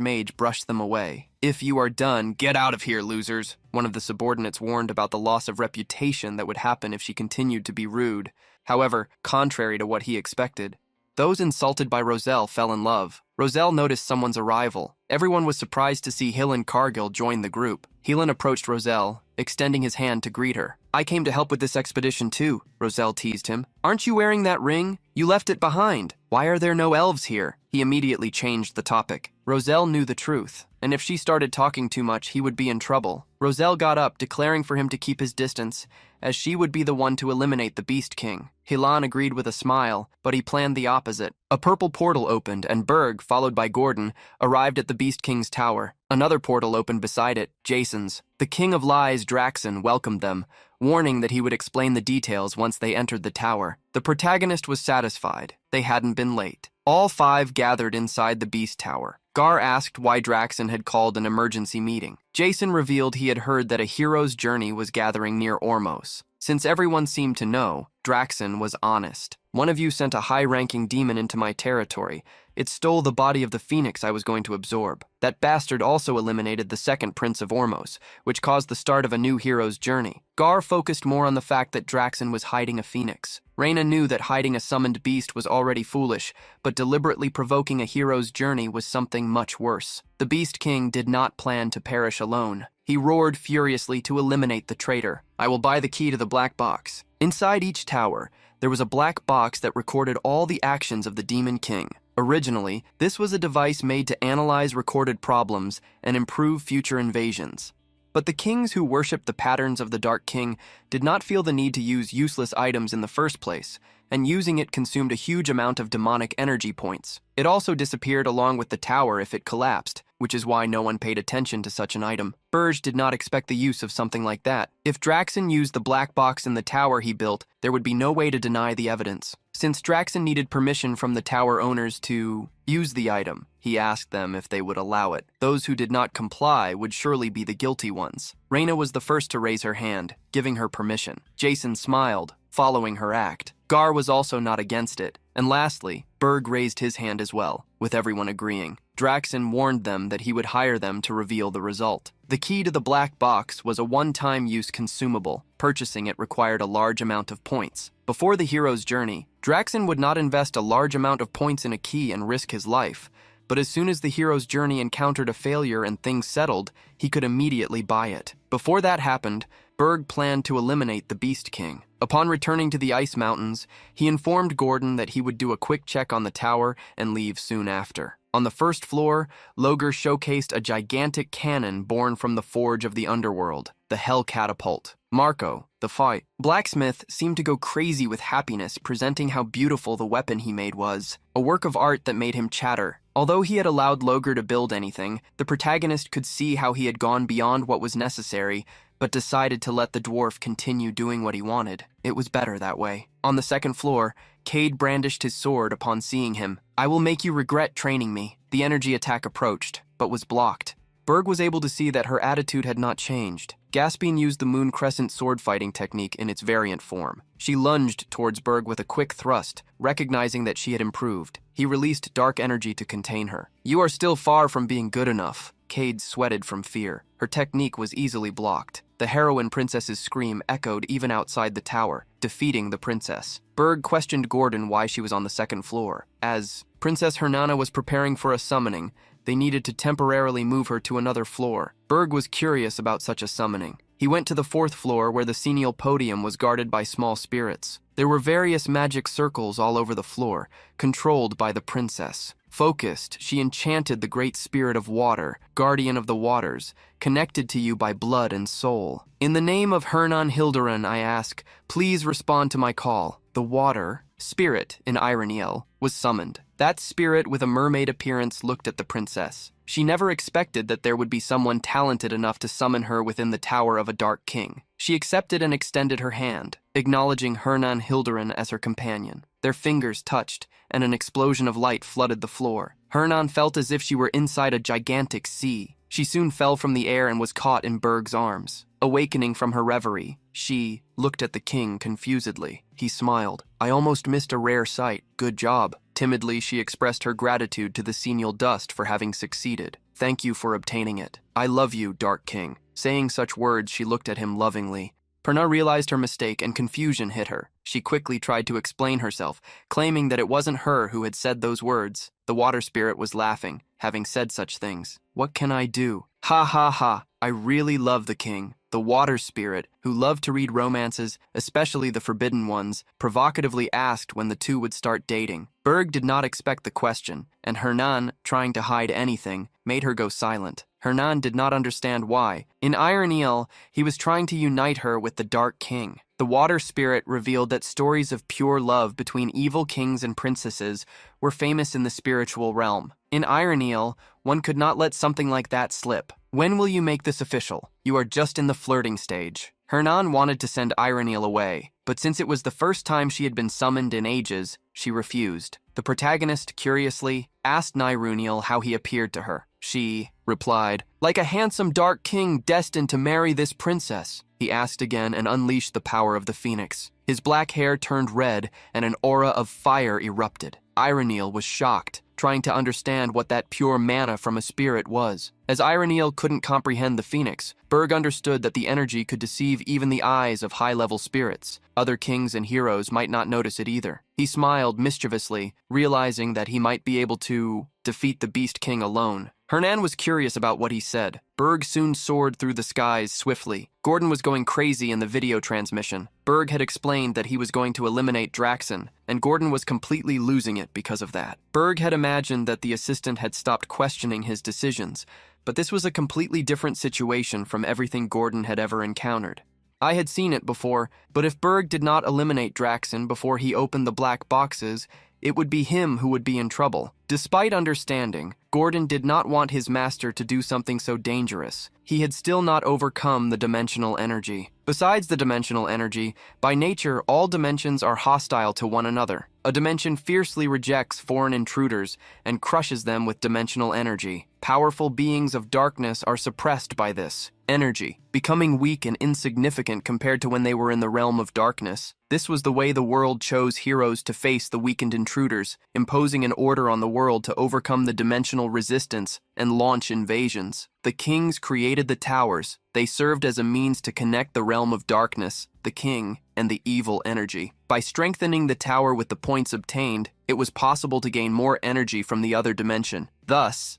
Speaker 1: mage brushed them away. "If you are done, get out of here, losers." One of the subordinates warned about the loss of reputation that would happen if she continued to be rude. However, contrary to what he expected, those insulted by Roselle fell in love. Roselle noticed someone's arrival. Everyone was surprised to see Helan Cargill join the group. Helan approached Roselle, extending his hand to greet her. "I came to help with this expedition too," Roselle teased him. "Aren't you wearing that ring? You left it behind. Why are there no elves here?" He immediately changed the topic. Roselle knew the truth, and if she started talking too much, he would be in trouble. Roselle got up, declaring for him to keep his distance, as she would be the one to eliminate the Beast King. Helan agreed with a smile, but he planned the opposite. A purple portal opened, and Berg, followed by Gordon, arrived at the Beast King's tower. Another portal opened beside it, Jason's. The King of Lies, Draxen, welcomed them, warning that he would explain the details once they entered the tower. The protagonist was satisfied. They hadn't been late. All 5 gathered inside the Beast Tower. Gar asked why Draxen had called an emergency meeting. Jason revealed he had heard that a hero's journey was gathering near Ormos. Since everyone seemed to know, Draxen was honest. One of you sent a high-ranking demon into my territory. It stole the body of the phoenix I was going to absorb. That bastard also eliminated the second prince of Ormos, which caused the start of a new hero's journey. Gar focused more on the fact that Draxen was hiding a phoenix. Reyna knew that hiding a summoned beast was already foolish, but deliberately provoking a hero's journey was something much worse. The Beast King did not plan to perish alone. He roared furiously to eliminate the traitor. I will buy the key to the black box. Inside each tower, there was a black box that recorded all the actions of the Demon King. Originally, this was a device made to analyze recorded problems and improve future invasions. But the kings who worshipped the patterns of the Dark King did not feel the need to use useless items in the first place, and using it consumed a huge amount of demonic energy points. It also disappeared along with the tower if it collapsed, which is why no one paid attention to such an item. Burge did not expect the use of something like that. If Draxen used the black box in the tower he built, there would be no way to deny the evidence. Since Draxen needed permission from the tower owners to use the item, he asked them if they would allow it. Those who did not comply would surely be the guilty ones. Reyna was the first to raise her hand, giving her permission. Jason smiled, following her act. Gar was also not against it. And lastly, Berg raised his hand as well, with everyone agreeing. Draxen warned them that he would hire them to reveal the result. The key to the black box was a one-time use consumable. Purchasing it required a large amount of points. Before the hero's journey, Draxen would not invest a large amount of points in a key and risk his life. But as soon as the hero's journey encountered a failure and things settled, he could immediately buy it. Before that happened, Berg planned to eliminate the Beast King. Upon returning to the Ice Mountains, he informed Gordon that he would do a quick check on the tower and leave soon after. On the first floor, Loger showcased a gigantic cannon born from the forge of the underworld, the Hell Catapult. Marco, the fight. Blacksmith seemed to go crazy with happiness, presenting how beautiful the weapon he made was, a work of art that made him chatter. Although he had allowed Loger to build anything, the protagonist could see how he had gone beyond what was necessary, but decided to let the dwarf continue doing what he wanted. It was better that way. On the second floor, Cade brandished his sword upon seeing him. I will make you regret training me. The energy attack approached, but was blocked. Berg was able to see that her attitude had not changed. Gaspian used the Moon Crescent sword fighting technique in its variant form. She lunged towards Berg with a quick thrust, recognizing that she had improved. He released dark energy to contain her. You are still far from being good enough. Cade sweated from fear. Her technique was easily blocked. The heroine princess's scream echoed even outside the tower, defeating the princess. Berg questioned Gordon why she was on the second floor. As Princess Hernana was preparing for a summoning, they needed to temporarily move her to another floor. Berg was curious about such a summoning. He went to the fourth floor where the Senial Podium was guarded by small spirits. There were various magic circles all over the floor, controlled by the princess. Focused, she enchanted the great spirit of water, guardian of the waters, connected to you by blood and soul. In the name of Hernan Hilderan, I ask, please respond to my call. The water spirit in Ironiel was summoned. That spirit with a mermaid appearance looked at the princess. She never expected that there would be someone talented enough to summon her within the tower of a dark king. She accepted and extended her hand, acknowledging Hernan Hilderan as her companion. Their fingers touched, and an explosion of light flooded the floor. Hernan felt as if she were inside a gigantic sea. She soon fell from the air and was caught in Berg's arms. Awakening from her reverie, she looked at the king confusedly. He smiled. I almost missed a rare sight. Good job. Timidly, she expressed her gratitude to the Senial Dust for having succeeded. Thank you for obtaining it. I love you, Dark King. Saying such words, she looked at him lovingly. Perna realized her mistake and confusion hit her. She quickly tried to explain herself, claiming that it wasn't her who had said those words. The water spirit was laughing, having said such things. What can I do? Ha ha ha. I really love the king. The water spirit, who loved to read romances, especially the forbidden ones, provocatively asked when the two would start dating. Berg did not expect the question, and Hernan, trying to hide anything, made her go silent. Hernan did not understand why. In Ironiel, he was trying to unite her with the Dark King. The water spirit revealed that stories of pure love between evil kings and princesses were famous in the spiritual realm. In Ironiel, one could not let something like that slip. When will you make this official? You are just in the flirting stage. Hernan wanted to send Ironiel away, but since it was the first time she had been summoned in ages, she refused. The protagonist, curiously, asked Niruniel how he appeared to her. She replied, like a handsome dark king destined to marry this princess. he asked again and unleashed the power of the phoenix. His black hair turned red and an aura of fire erupted. Ironiel was shocked, trying to understand what that pure mana from a spirit was. As Ironiel couldn't comprehend the phoenix, Berg understood that the energy could deceive even the eyes of high-level spirits. Other kings and heroes might not notice it either. He smiled mischievously, realizing that he might be able to defeat the Beast King alone. Hernan was curious about what he said. Berg soon soared through the skies swiftly. Gordon was going crazy in the video transmission. Berg had explained that he was going to eliminate Draxon, and Gordon was completely losing it because of that. Berg had imagined that the assistant had stopped questioning his decisions, but this was a completely different situation from everything Gordon had ever encountered. I had seen it before, but if Berg did not eliminate Draxon before he opened the black boxes, it would be him who would be in trouble. Despite understanding, Gordon did not want his master to do something so dangerous. He had still not overcome the dimensional energy. Besides the dimensional energy, by nature, all dimensions are hostile to one another. A dimension fiercely rejects foreign intruders and crushes them with dimensional energy. Powerful beings of darkness are suppressed by this energy, becoming weak and insignificant compared to when they were in the realm of darkness. This was the way the world chose heroes to face the weakened intruders, imposing an order on the world to overcome the dimensional resistance and launch invasions. The kings created the towers. They served as a means to connect the realm of darkness, the king, and the evil energy. By strengthening the tower with the points obtained, it was possible to gain more energy from the other dimension. Thus,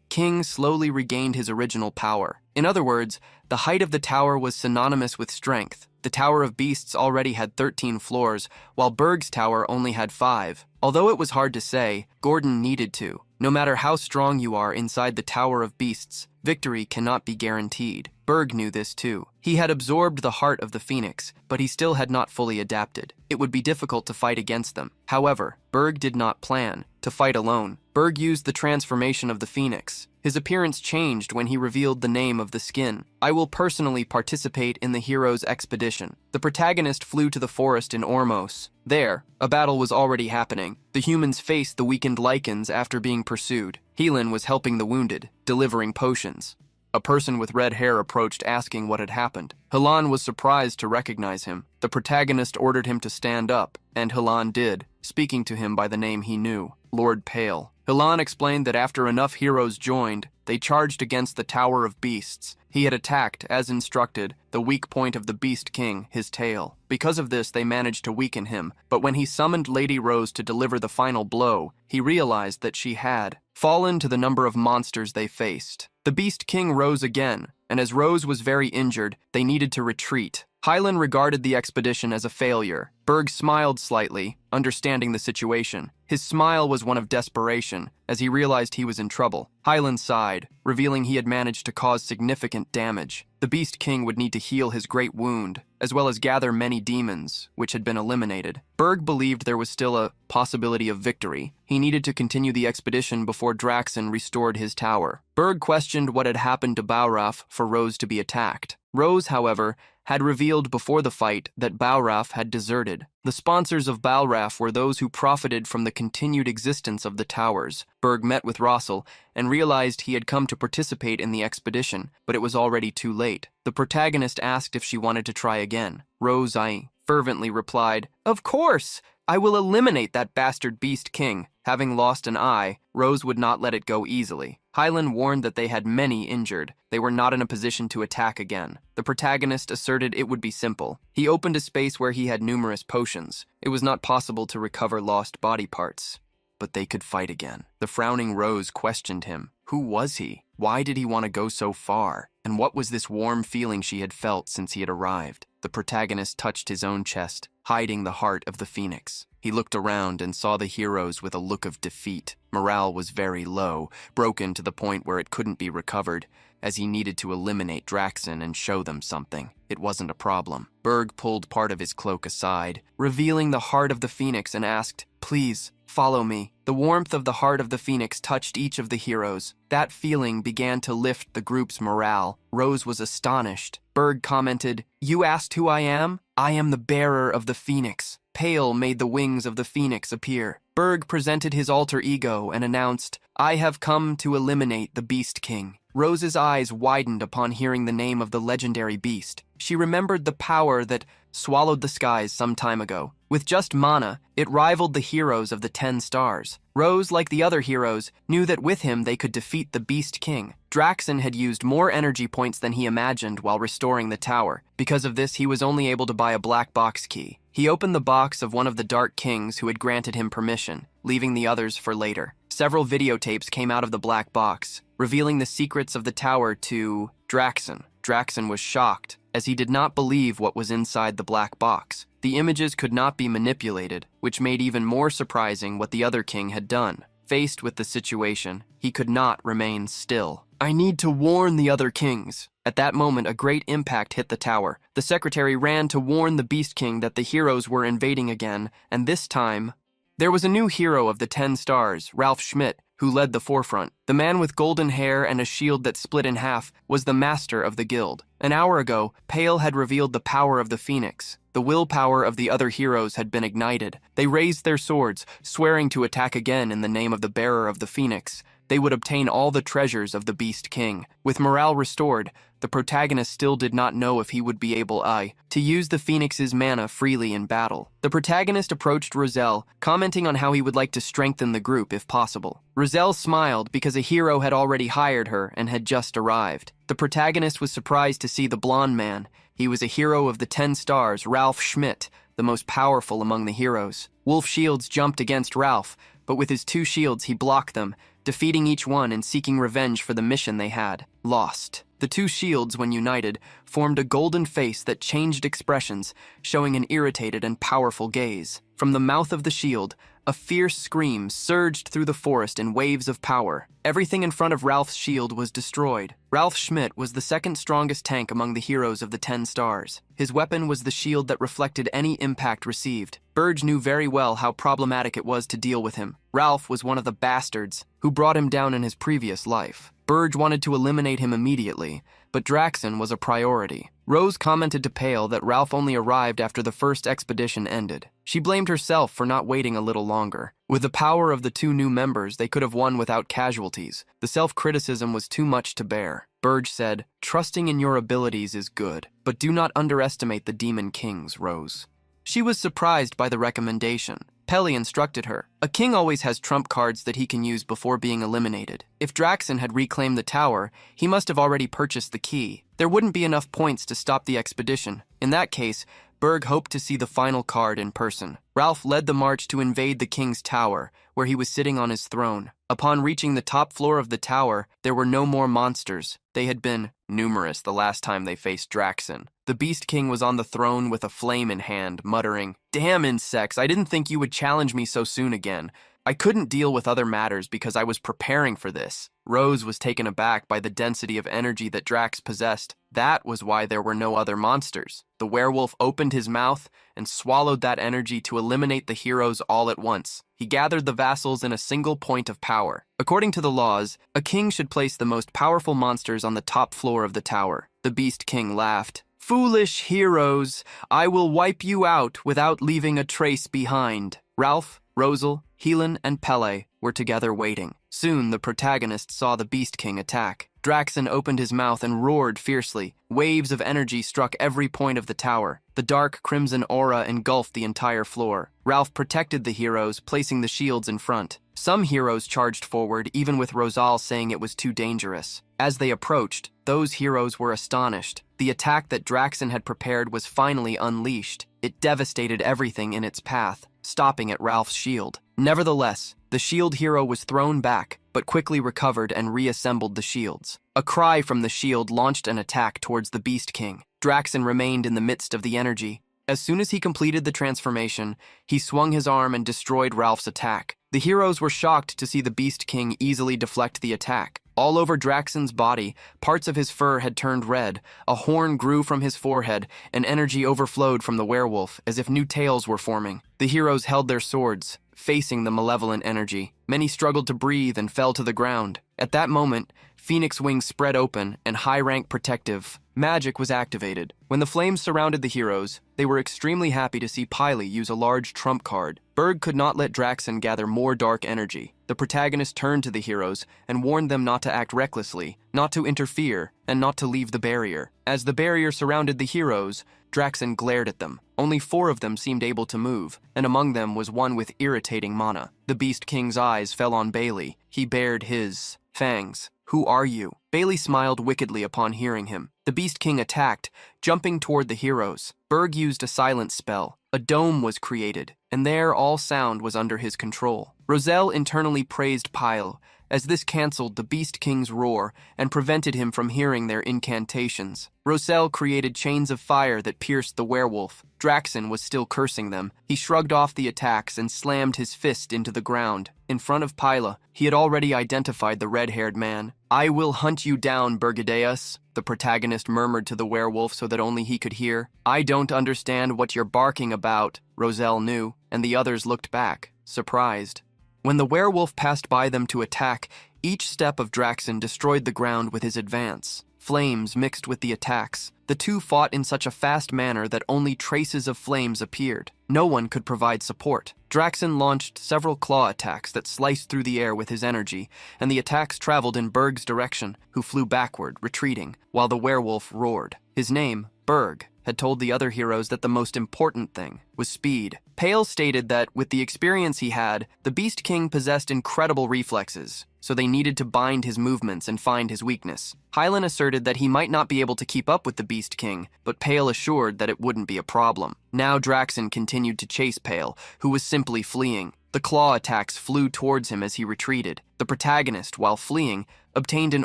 Speaker 1: King slowly regained his original power. In other words, the height of the tower was synonymous with strength. The Tower of Beasts already had 13 floors, while Berg's tower only had 5. Although it was hard to say, Gordon needed to. No matter how strong you are inside the Tower of Beasts, victory cannot be guaranteed. Berg knew this too. He had absorbed the heart of the phoenix, but he still had not fully adapted. It would be difficult to fight against them. However, Berg did not plan to fight alone. Berg used the transformation of the phoenix. His appearance changed when he revealed the name of the skin. I will personally participate in the hero's expedition. The protagonist flew to the forest in Ormos. There, a battle was already happening. The humans faced the weakened lichens after being pursued. Helin was helping the wounded, delivering potions. A person with red hair approached asking what had happened. Helan was surprised to recognize him. The protagonist ordered him to stand up, and Helan did, speaking to him by the name he knew, Lord Pale. Helan explained that after enough heroes joined, they charged against the Tower of Beasts. He had attacked, as instructed, the weak point of the Beast King, his tail. Because of this, they managed to weaken him, but when he summoned Lady Rose to deliver the final blow, he realized that she had fallen to the number of monsters they faced. The Beast King rose again, and as Rose was very injured, they needed to retreat. Hylan regarded the expedition as a failure. Berg smiled slightly, understanding the situation. His smile was one of desperation, as he realized he was in trouble. Hylan sighed, revealing he had managed to cause significant damage. The Beast King would need to heal his great wound, as well as gather many demons, which had been eliminated. Berg believed there was still a possibility of victory. He needed to continue the expedition before Draxon restored his tower. Berg questioned what had happened to Bauraf for Rose to be attacked. Rose, however, had revealed before the fight that Bauraf had deserted. The sponsors of Bauraf were those who profited from the continued existence of the towers. Berg met with Rossel and realized he had come to participate in the expedition, but it was already too late. The protagonist asked if she wanted to try again. Rose fervently replied, "Of course! I will eliminate that bastard Beast King." Having lost an eye, Rose would not let it go easily. Hylan warned that they had many injured. They were not in a position to attack again. The protagonist asserted it would be simple. He opened a space where he had numerous potions. It was not possible to recover lost body parts, but they could fight again. The frowning Rose questioned him. Who was he? Why did he want to go so far? And what was this warm feeling she had felt since he had arrived? The protagonist touched his own chest, hiding the heart of the phoenix. He looked around and saw the heroes with a look of defeat. Morale was very low, broken to the point where it couldn't be recovered, as he needed to eliminate Draxon and show them something. It wasn't a problem. Berg pulled part of his cloak aside, revealing the heart of the phoenix, and asked, "Please, follow me." The warmth of the heart of the phoenix touched each of the heroes. That feeling began to lift the group's morale. Rose was astonished. Berg commented, "You asked who I am? I am the bearer of the phoenix." Pale made the wings of the phoenix appear. Berg presented his alter ego and announced, "I have come to eliminate the Beast King." Rose's eyes widened upon hearing the name of the legendary beast. She remembered the power that swallowed the skies some time ago. With just mana, it rivaled the heroes of the 10 stars. Rose, like the other heroes, knew that with him they could defeat the Beast King. Draxen had used more energy points than he imagined while restoring the tower. Because of this, he was only able to buy a black box key. He opened the box of one of the Dark Kings who had granted him permission, leaving the others for later. Several videotapes came out of the black box, revealing the secrets of the tower to Draxen. Draxen was shocked, as he did not believe what was inside the black box. The images could not be manipulated, which made even more surprising what the other king had done. Faced with the situation, he could not remain still. I need to warn the other kings. At that moment, a great impact hit the tower. The secretary ran to warn the Beast King that the heroes were invading again, and this time, there was a new hero of the 10 stars, Ralph Schmidt, who led the forefront. The man with golden hair and a shield that split in half was the master of the guild. An hour ago, Pale had revealed the power of the Phoenix. The willpower of the other heroes had been ignited. They raised their swords, swearing to attack again in the name of the bearer of the Phoenix. They would obtain all the treasures of the Beast King. With morale restored, the protagonist still did not know if he would be able to use the Phoenix's mana freely in battle. The protagonist approached Roselle, commenting on how he would like to strengthen the group if possible. Roselle smiled because a hero had already hired her and had just arrived. The protagonist was surprised to see the blonde man. He was a hero of the 10 stars, Ralph Schmidt, the most powerful among the heroes. Wolf Shields jumped against Ralph, but with his 2 shields he blocked them, defeating each one and seeking revenge for the mission they had lost. The 2 shields, when united, formed a golden face that changed expressions, showing an irritated and powerful gaze. From the mouth of the shield, a fierce scream surged through the forest in waves of power. Everything in front of Ralph's shield was destroyed. Ralph Schmidt was the second strongest tank among the heroes of the 10 stars. His weapon was the shield that reflected any impact received. Burge knew very well how problematic it was to deal with him. Ralph was one of the bastards who brought him down in his previous life. Burge wanted to eliminate him immediately, but Draxen was a priority. Rose commented to Pale that Ralph only arrived after the first expedition ended. She blamed herself for not waiting a little longer. With the power of the 2 new members, they could have won without casualties. The self-criticism was too much to bear. Burge said, "Trusting in your abilities is good, but do not underestimate the Demon Kings, Rose." She was surprised by the recommendation. Pele instructed her. A king always has trump cards that he can use before being eliminated. If Draxen had reclaimed the tower, he must have already purchased the key. There wouldn't be enough points to stop the expedition. In that case, Berg hoped to see the final card in person. Ralph led the march to invade the king's tower, where he was sitting on his throne. Upon reaching the top floor of the tower, there were no more monsters. They had been numerous the last time they faced Draxen. The Beast King was on the throne with a flame in hand, muttering, "Damn insects, I didn't think you would challenge me so soon again. I couldn't deal with other matters because I was preparing for this." Rose was taken aback by the density of energy that Drax possessed. That was why there were no other monsters. The werewolf opened his mouth and swallowed that energy to eliminate the heroes all at once. He gathered the vassals in a single point of power. According to the laws, a king should place the most powerful monsters on the top floor of the tower. The Beast King laughed. "Foolish heroes, I will wipe you out without leaving a trace behind." Ralph, Rosal, Helen, and Pele were together waiting. Soon the protagonist saw the Beast King attack. Draxen opened his mouth and roared fiercely. Waves of energy struck every point of the tower. The dark crimson aura engulfed the entire floor. Ralph protected the heroes, placing the shields in front. Some heroes charged forward, even with Rosal saying it was too dangerous. As they approached, those heroes were astonished. The attack that Draxen had prepared was finally unleashed. It devastated everything in its path, stopping at Ralph's shield. Nevertheless, the shield hero was thrown back, but quickly recovered and reassembled the shields. A cry from the shield launched an attack towards the Beast King. Draxen remained in the midst of the energy. As soon as he completed the transformation, he swung his arm and destroyed Ralph's attack. The heroes were shocked to see the Beast King easily deflect the attack. All over Draxen's body, parts of his fur had turned red, a horn grew from his forehead, and energy overflowed from the werewolf, as if new tails were forming. The heroes held their swords, facing the malevolent energy. Many struggled to breathe and fell to the ground. At that moment, Phoenix wings spread open and high-rank protective magic was activated. When the flames surrounded the heroes, they were extremely happy to see Pily use a large trump card. Berg could not let Draxen gather more dark energy. The protagonist turned to the heroes and warned them not to act recklessly, not to interfere, and not to leave the barrier. As the barrier surrounded the heroes, Draxen glared at them. Only 4 of them seemed able to move, and among them was one with irritating mana. The Beast King's eyes fell on Bailey. He bared his fangs. "Who are you?" Bailey smiled wickedly upon hearing him. The Beast King attacked, jumping toward the heroes. Berg used a silence spell. A dome was created, and there all sound was under his control. Roselle internally praised Pyle, as this cancelled the Beast King's roar and prevented him from hearing their incantations. Roselle created chains of fire that pierced the werewolf. Draxen was still cursing them. He shrugged off the attacks and slammed his fist into the ground. In front of Pyla, he had already identified the red-haired man. "I will hunt you down, Bergideus," the protagonist murmured to the werewolf so that only he could hear. "I don't understand what you're barking about," Roselle knew, and the others looked back, surprised. When the werewolf passed by them to attack, each step of Draxen destroyed the ground with his advance. Flames mixed with the attacks. The two fought in such a fast manner that only traces of flames appeared. No one could provide support. Draxen launched several claw attacks that sliced through the air with his energy, and the attacks traveled in Berg's direction, who flew backward, retreating, while the werewolf roared. His name, Berg, had told the other heroes that the most important thing was speed. Pale stated that, with the experience he had, the Beast King possessed incredible reflexes, so they needed to bind his movements and find his weakness. Hylan asserted that he might not be able to keep up with the Beast King, but Pale assured that it wouldn't be a problem. Now Draxen continued to chase Pale, who was simply fleeing. The claw attacks flew towards him as he retreated. The protagonist, while fleeing, obtained an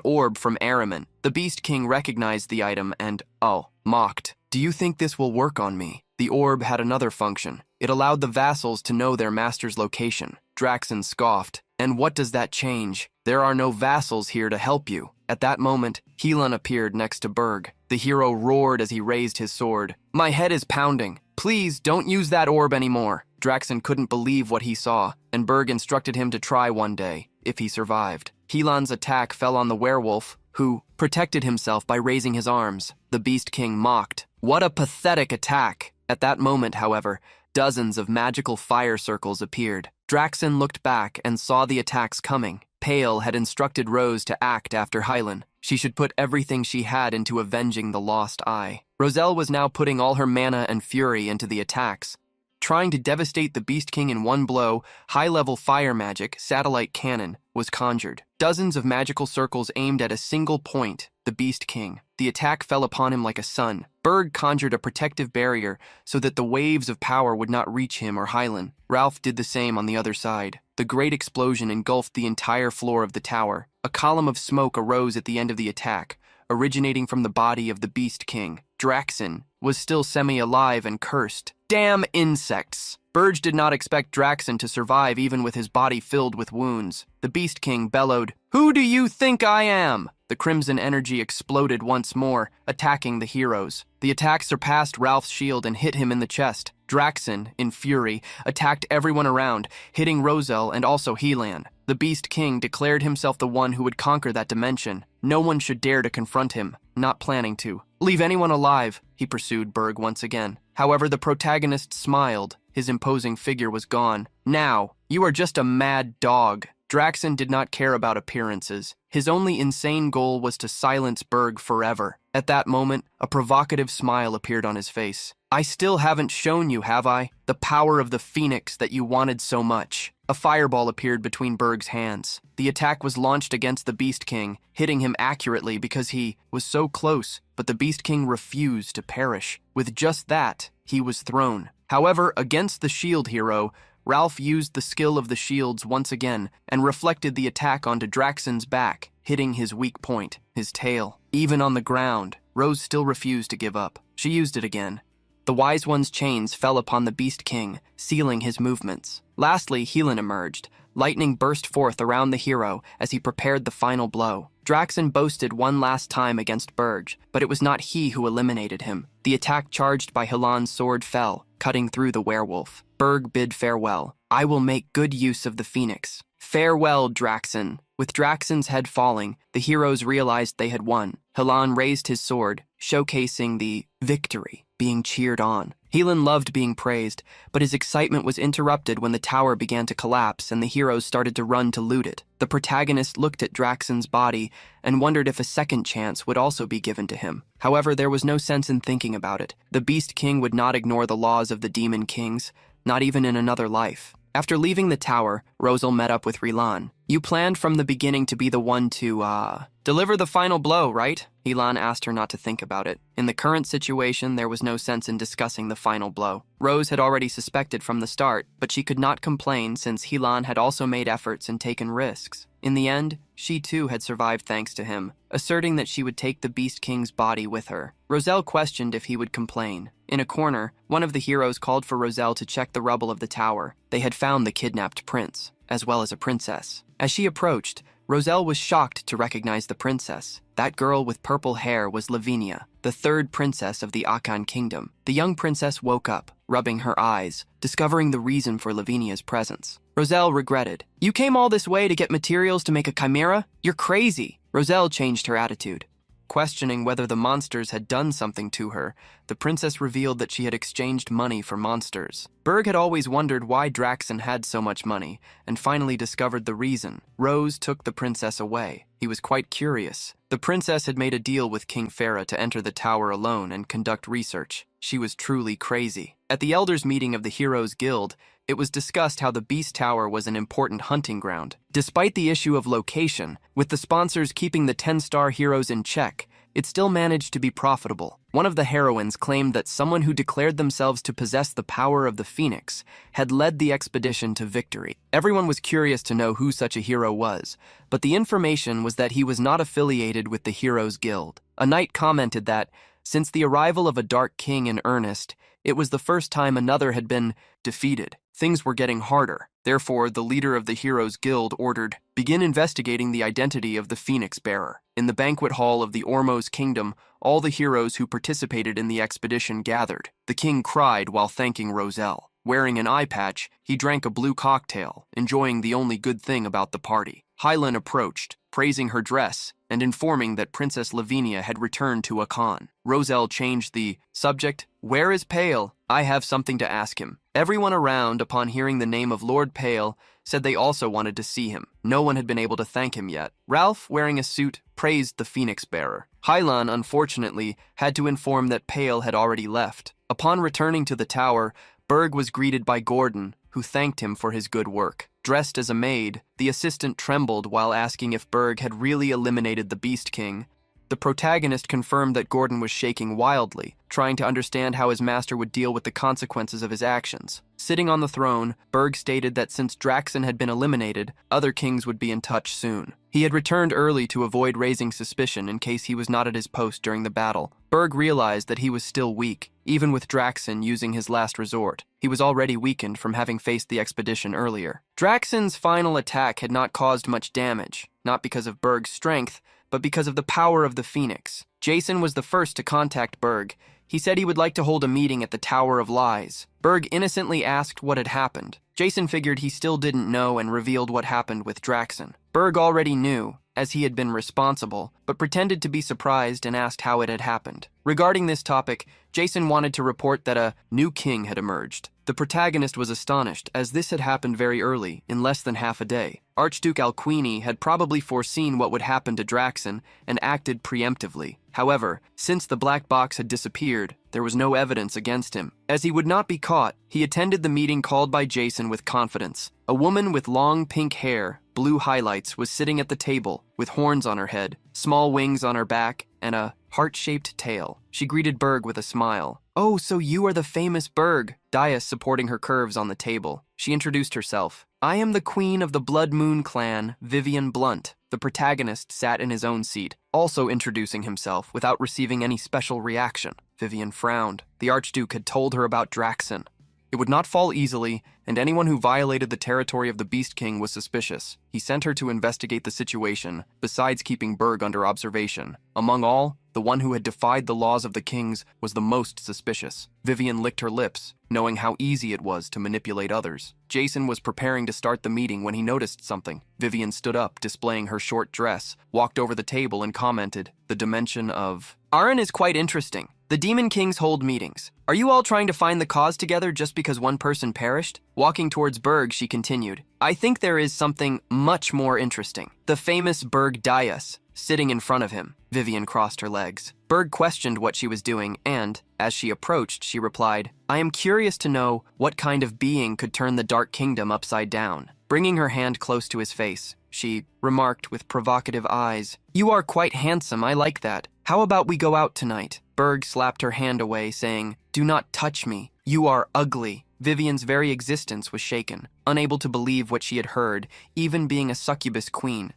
Speaker 1: orb from Araman. The Beast King recognized the item and, mocked. "Do you think this will work on me?" The orb had another function. It allowed the vassals to know their master's location. Draxen scoffed. "And what does that change? There are no vassals here to help you." At that moment, Helan appeared next to Berg. The hero roared as he raised his sword. "My head is pounding. Please don't use that orb anymore." Draxen couldn't believe what he saw, and Berg instructed him to try one day, if he survived. Helan's attack fell on the werewolf, who protected himself by raising his arms. The Beast King mocked. "What a pathetic attack!" At that moment, however, dozens of magical fire circles appeared. Draxen looked back and saw the attacks coming. Pale had instructed Rose to act after Hylan. She should put everything she had into avenging the lost eye. Roselle was now putting all her mana and fury into the attacks. Trying to devastate the Beast King in one blow, high-level fire magic, satellite cannon, was conjured. Dozens of magical circles aimed at a single point, the Beast King. The attack fell upon him like a sun. Berg conjured a protective barrier so that the waves of power would not reach him or Hylan. Ralph did the same on the other side. The great explosion engulfed the entire floor of the tower. A column of smoke arose at the end of the attack, originating from the body of the Beast King. Draxen was still semi-alive and cursed. "Damn insects!" Berg did not expect Draxen to survive even with his body filled with wounds. The Beast King bellowed, "Who do you think I am?" The crimson energy exploded once more, attacking the heroes. The attack surpassed Ralph's shield and hit him in the chest. Draxen, in fury, attacked everyone around, hitting Roselle and also Helan. The Beast King declared himself the one who would conquer that dimension. No one should dare to confront him, not planning to. "Leave anyone alive," he pursued Berg once again. However, the protagonist smiled. His imposing figure was gone. "Now, you are just a mad dog." Draxen did not care about appearances. His only insane goal was to silence Berg forever. At that moment, a provocative smile appeared on his face. "I still haven't shown you, have I? The power of the Phoenix that you wanted so much." A fireball appeared between Berg's hands. The attack was launched against the Beast King, hitting him accurately because he was so close, but the Beast King refused to perish. With just that, he was thrown. However, against the shield hero, Ralph used the skill of the shields once again and reflected the attack onto Draxen's back, hitting his weak point, his tail. Even on the ground, Rose still refused to give up. She used it again. The Wise One's chains fell upon the Beast King, sealing his movements. Lastly, Helan emerged. Lightning burst forth around the hero as he prepared the final blow. Draxen boasted one last time against Berg, but it was not he who eliminated him. The attack charged by Helan's sword fell. cutting through the werewolf. Berg bid farewell. I will make good use of the phoenix. Farewell, Draxen. With Draxen's head falling, the heroes realized they had won. Helan raised his sword, showcasing the victory, being cheered on. Helan loved being praised, but his excitement was interrupted when the tower began to collapse and the heroes started to run to loot it. The protagonist looked at Draxen's body and wondered if a second chance would also be given to him. However, there was no sense in thinking about it. The Beast King would not ignore the laws of the Demon Kings, not even in another life. After leaving the tower, Rosal met up with Rilan. You planned from the beginning to be the one to, deliver the final blow, right? Helan asked her not to think about it. In the current situation, there was no sense in discussing the final blow. Rose had already suspected from the start, but she could not complain since Helan had also made efforts and taken risks. In the end, she too had survived thanks to him, asserting that she would take the Beast King's body with her. Roselle questioned if he would complain. In a corner, one of the heroes called for Roselle to check the rubble of the tower. They had found the kidnapped prince, as well as a princess. As she approached, Roselle was shocked to recognize the princess. That girl with purple hair was Lavinia, the third princess of the Akan kingdom. The young princess woke up, rubbing her eyes, discovering the reason for Lavinia's presence. Roselle regretted. You came all this way to get materials to make a chimera? You're crazy. Roselle changed her attitude. Questioning whether the monsters had done something to her, the princess revealed that she had exchanged money for monsters. Berg had always wondered why Draxen had so much money, and finally discovered the reason. Rose took the princess away. He was quite curious. The princess had made a deal with King Farah to enter the tower alone and conduct research. She was truly crazy. At the Elders' meeting of the Heroes Guild, it was discussed how the Beast Tower was an important hunting ground. Despite the issue of location, with the sponsors keeping the 10-star heroes in check, it still managed to be profitable. One of the heroines claimed that someone who declared themselves to possess the power of the Phoenix had led the expedition to victory. Everyone was curious to know who such a hero was, but the information was that he was not affiliated with the Heroes Guild. A knight commented that, since the arrival of a Dark King in earnest, it was the first time another had been defeated. Things were getting harder. Therefore, the leader of the Heroes Guild ordered, begin investigating the identity of the Phoenix Bearer. In the banquet hall of the Ormos Kingdom, all the heroes who participated in the expedition gathered. The king cried while thanking Roselle. Wearing an eye patch, he drank a blue cocktail, enjoying the only good thing about the party. Hylan approached, praising her dress and informing that Princess Lavinia had returned to Akan. Roselle changed the subject. Where is Pale? I have something to ask him. Everyone around, upon hearing the name of Lord Pale, said they also wanted to see him. No one had been able to thank him yet. Ralph, wearing a suit, praised the Phoenix Bearer. Hylan, unfortunately, had to inform that Pale had already left. Upon returning to the tower, Berg was greeted by Gordon, who thanked him for his good work. Dressed as a maid, the assistant trembled while asking if Berg had really eliminated the Beast King. The protagonist confirmed that Gordon was shaking wildly, trying to understand how his master would deal with the consequences of his actions. Sitting on the throne, Berg stated that since Draxen had been eliminated, other kings would be in touch soon. He had returned early to avoid raising suspicion in case he was not at his post during the battle. Berg realized that he was still weak, even with Draxen using his last resort. He was already weakened from having faced the expedition earlier. Draxen's final attack had not caused much damage, not because of Berg's strength, but because of the power of the Phoenix. Jason was the first to contact Berg. He said he would like to hold a meeting at the Tower of Lies. Berg innocently asked what had happened. Jason figured he still didn't know and revealed what happened with Draxen. Berg already knew, as he had been responsible, but pretended to be surprised and asked how it had happened. Regarding this topic, Jason wanted to report that a new king had emerged. The protagonist was astonished, as this had happened very early, in less than half a day. Archduke Alquini had probably foreseen what would happen to Draxen and acted preemptively. However, since the black box had disappeared, there was no evidence against him. As he would not be caught, he attended the meeting called by Jason with confidence. A woman with long pink hair, blue highlights, was sitting at the table, with horns on her head, small wings on her back, and a heart-shaped tail. She greeted Berg with a smile. Oh, so you are the famous Berg, Dias supporting her curves on the table. She introduced herself. I am the queen of the Blood Moon clan, Vivian Blunt. The protagonist sat in his own seat, also introducing himself without receiving any special reaction. Vivian frowned. The Archduke had told her about Draxen. It would not fall easily, and anyone who violated the territory of the Beast King was suspicious. He sent her to investigate the situation, besides keeping Berg under observation. Among all, The one who had defied the laws of the kings was the most suspicious. Vivian licked her lips, knowing how easy it was to manipulate others. Jason was preparing to start the meeting when he noticed something. Vivian stood up, displaying her short dress, walked over the table and commented, "The dimension of Aaron is quite interesting. The Demon Kings hold meetings. Are you all trying to find the cause together just because one person perished?" Walking towards Berg, she continued, "I think there is something much more interesting. The famous Berg Dias, sitting in front of him." Vivian crossed her legs. Berg questioned what she was doing and, as she approached, she replied, "I am curious to know what kind of being could turn the Dark Kingdom upside down." Bringing her hand close to his face, she remarked with provocative eyes, "You are quite handsome, I like that. How about we go out tonight?" Berg slapped her hand away, saying, "Do not touch me. You are ugly." Vivian's very existence was shaken, unable to believe what she had heard, even being a succubus queen.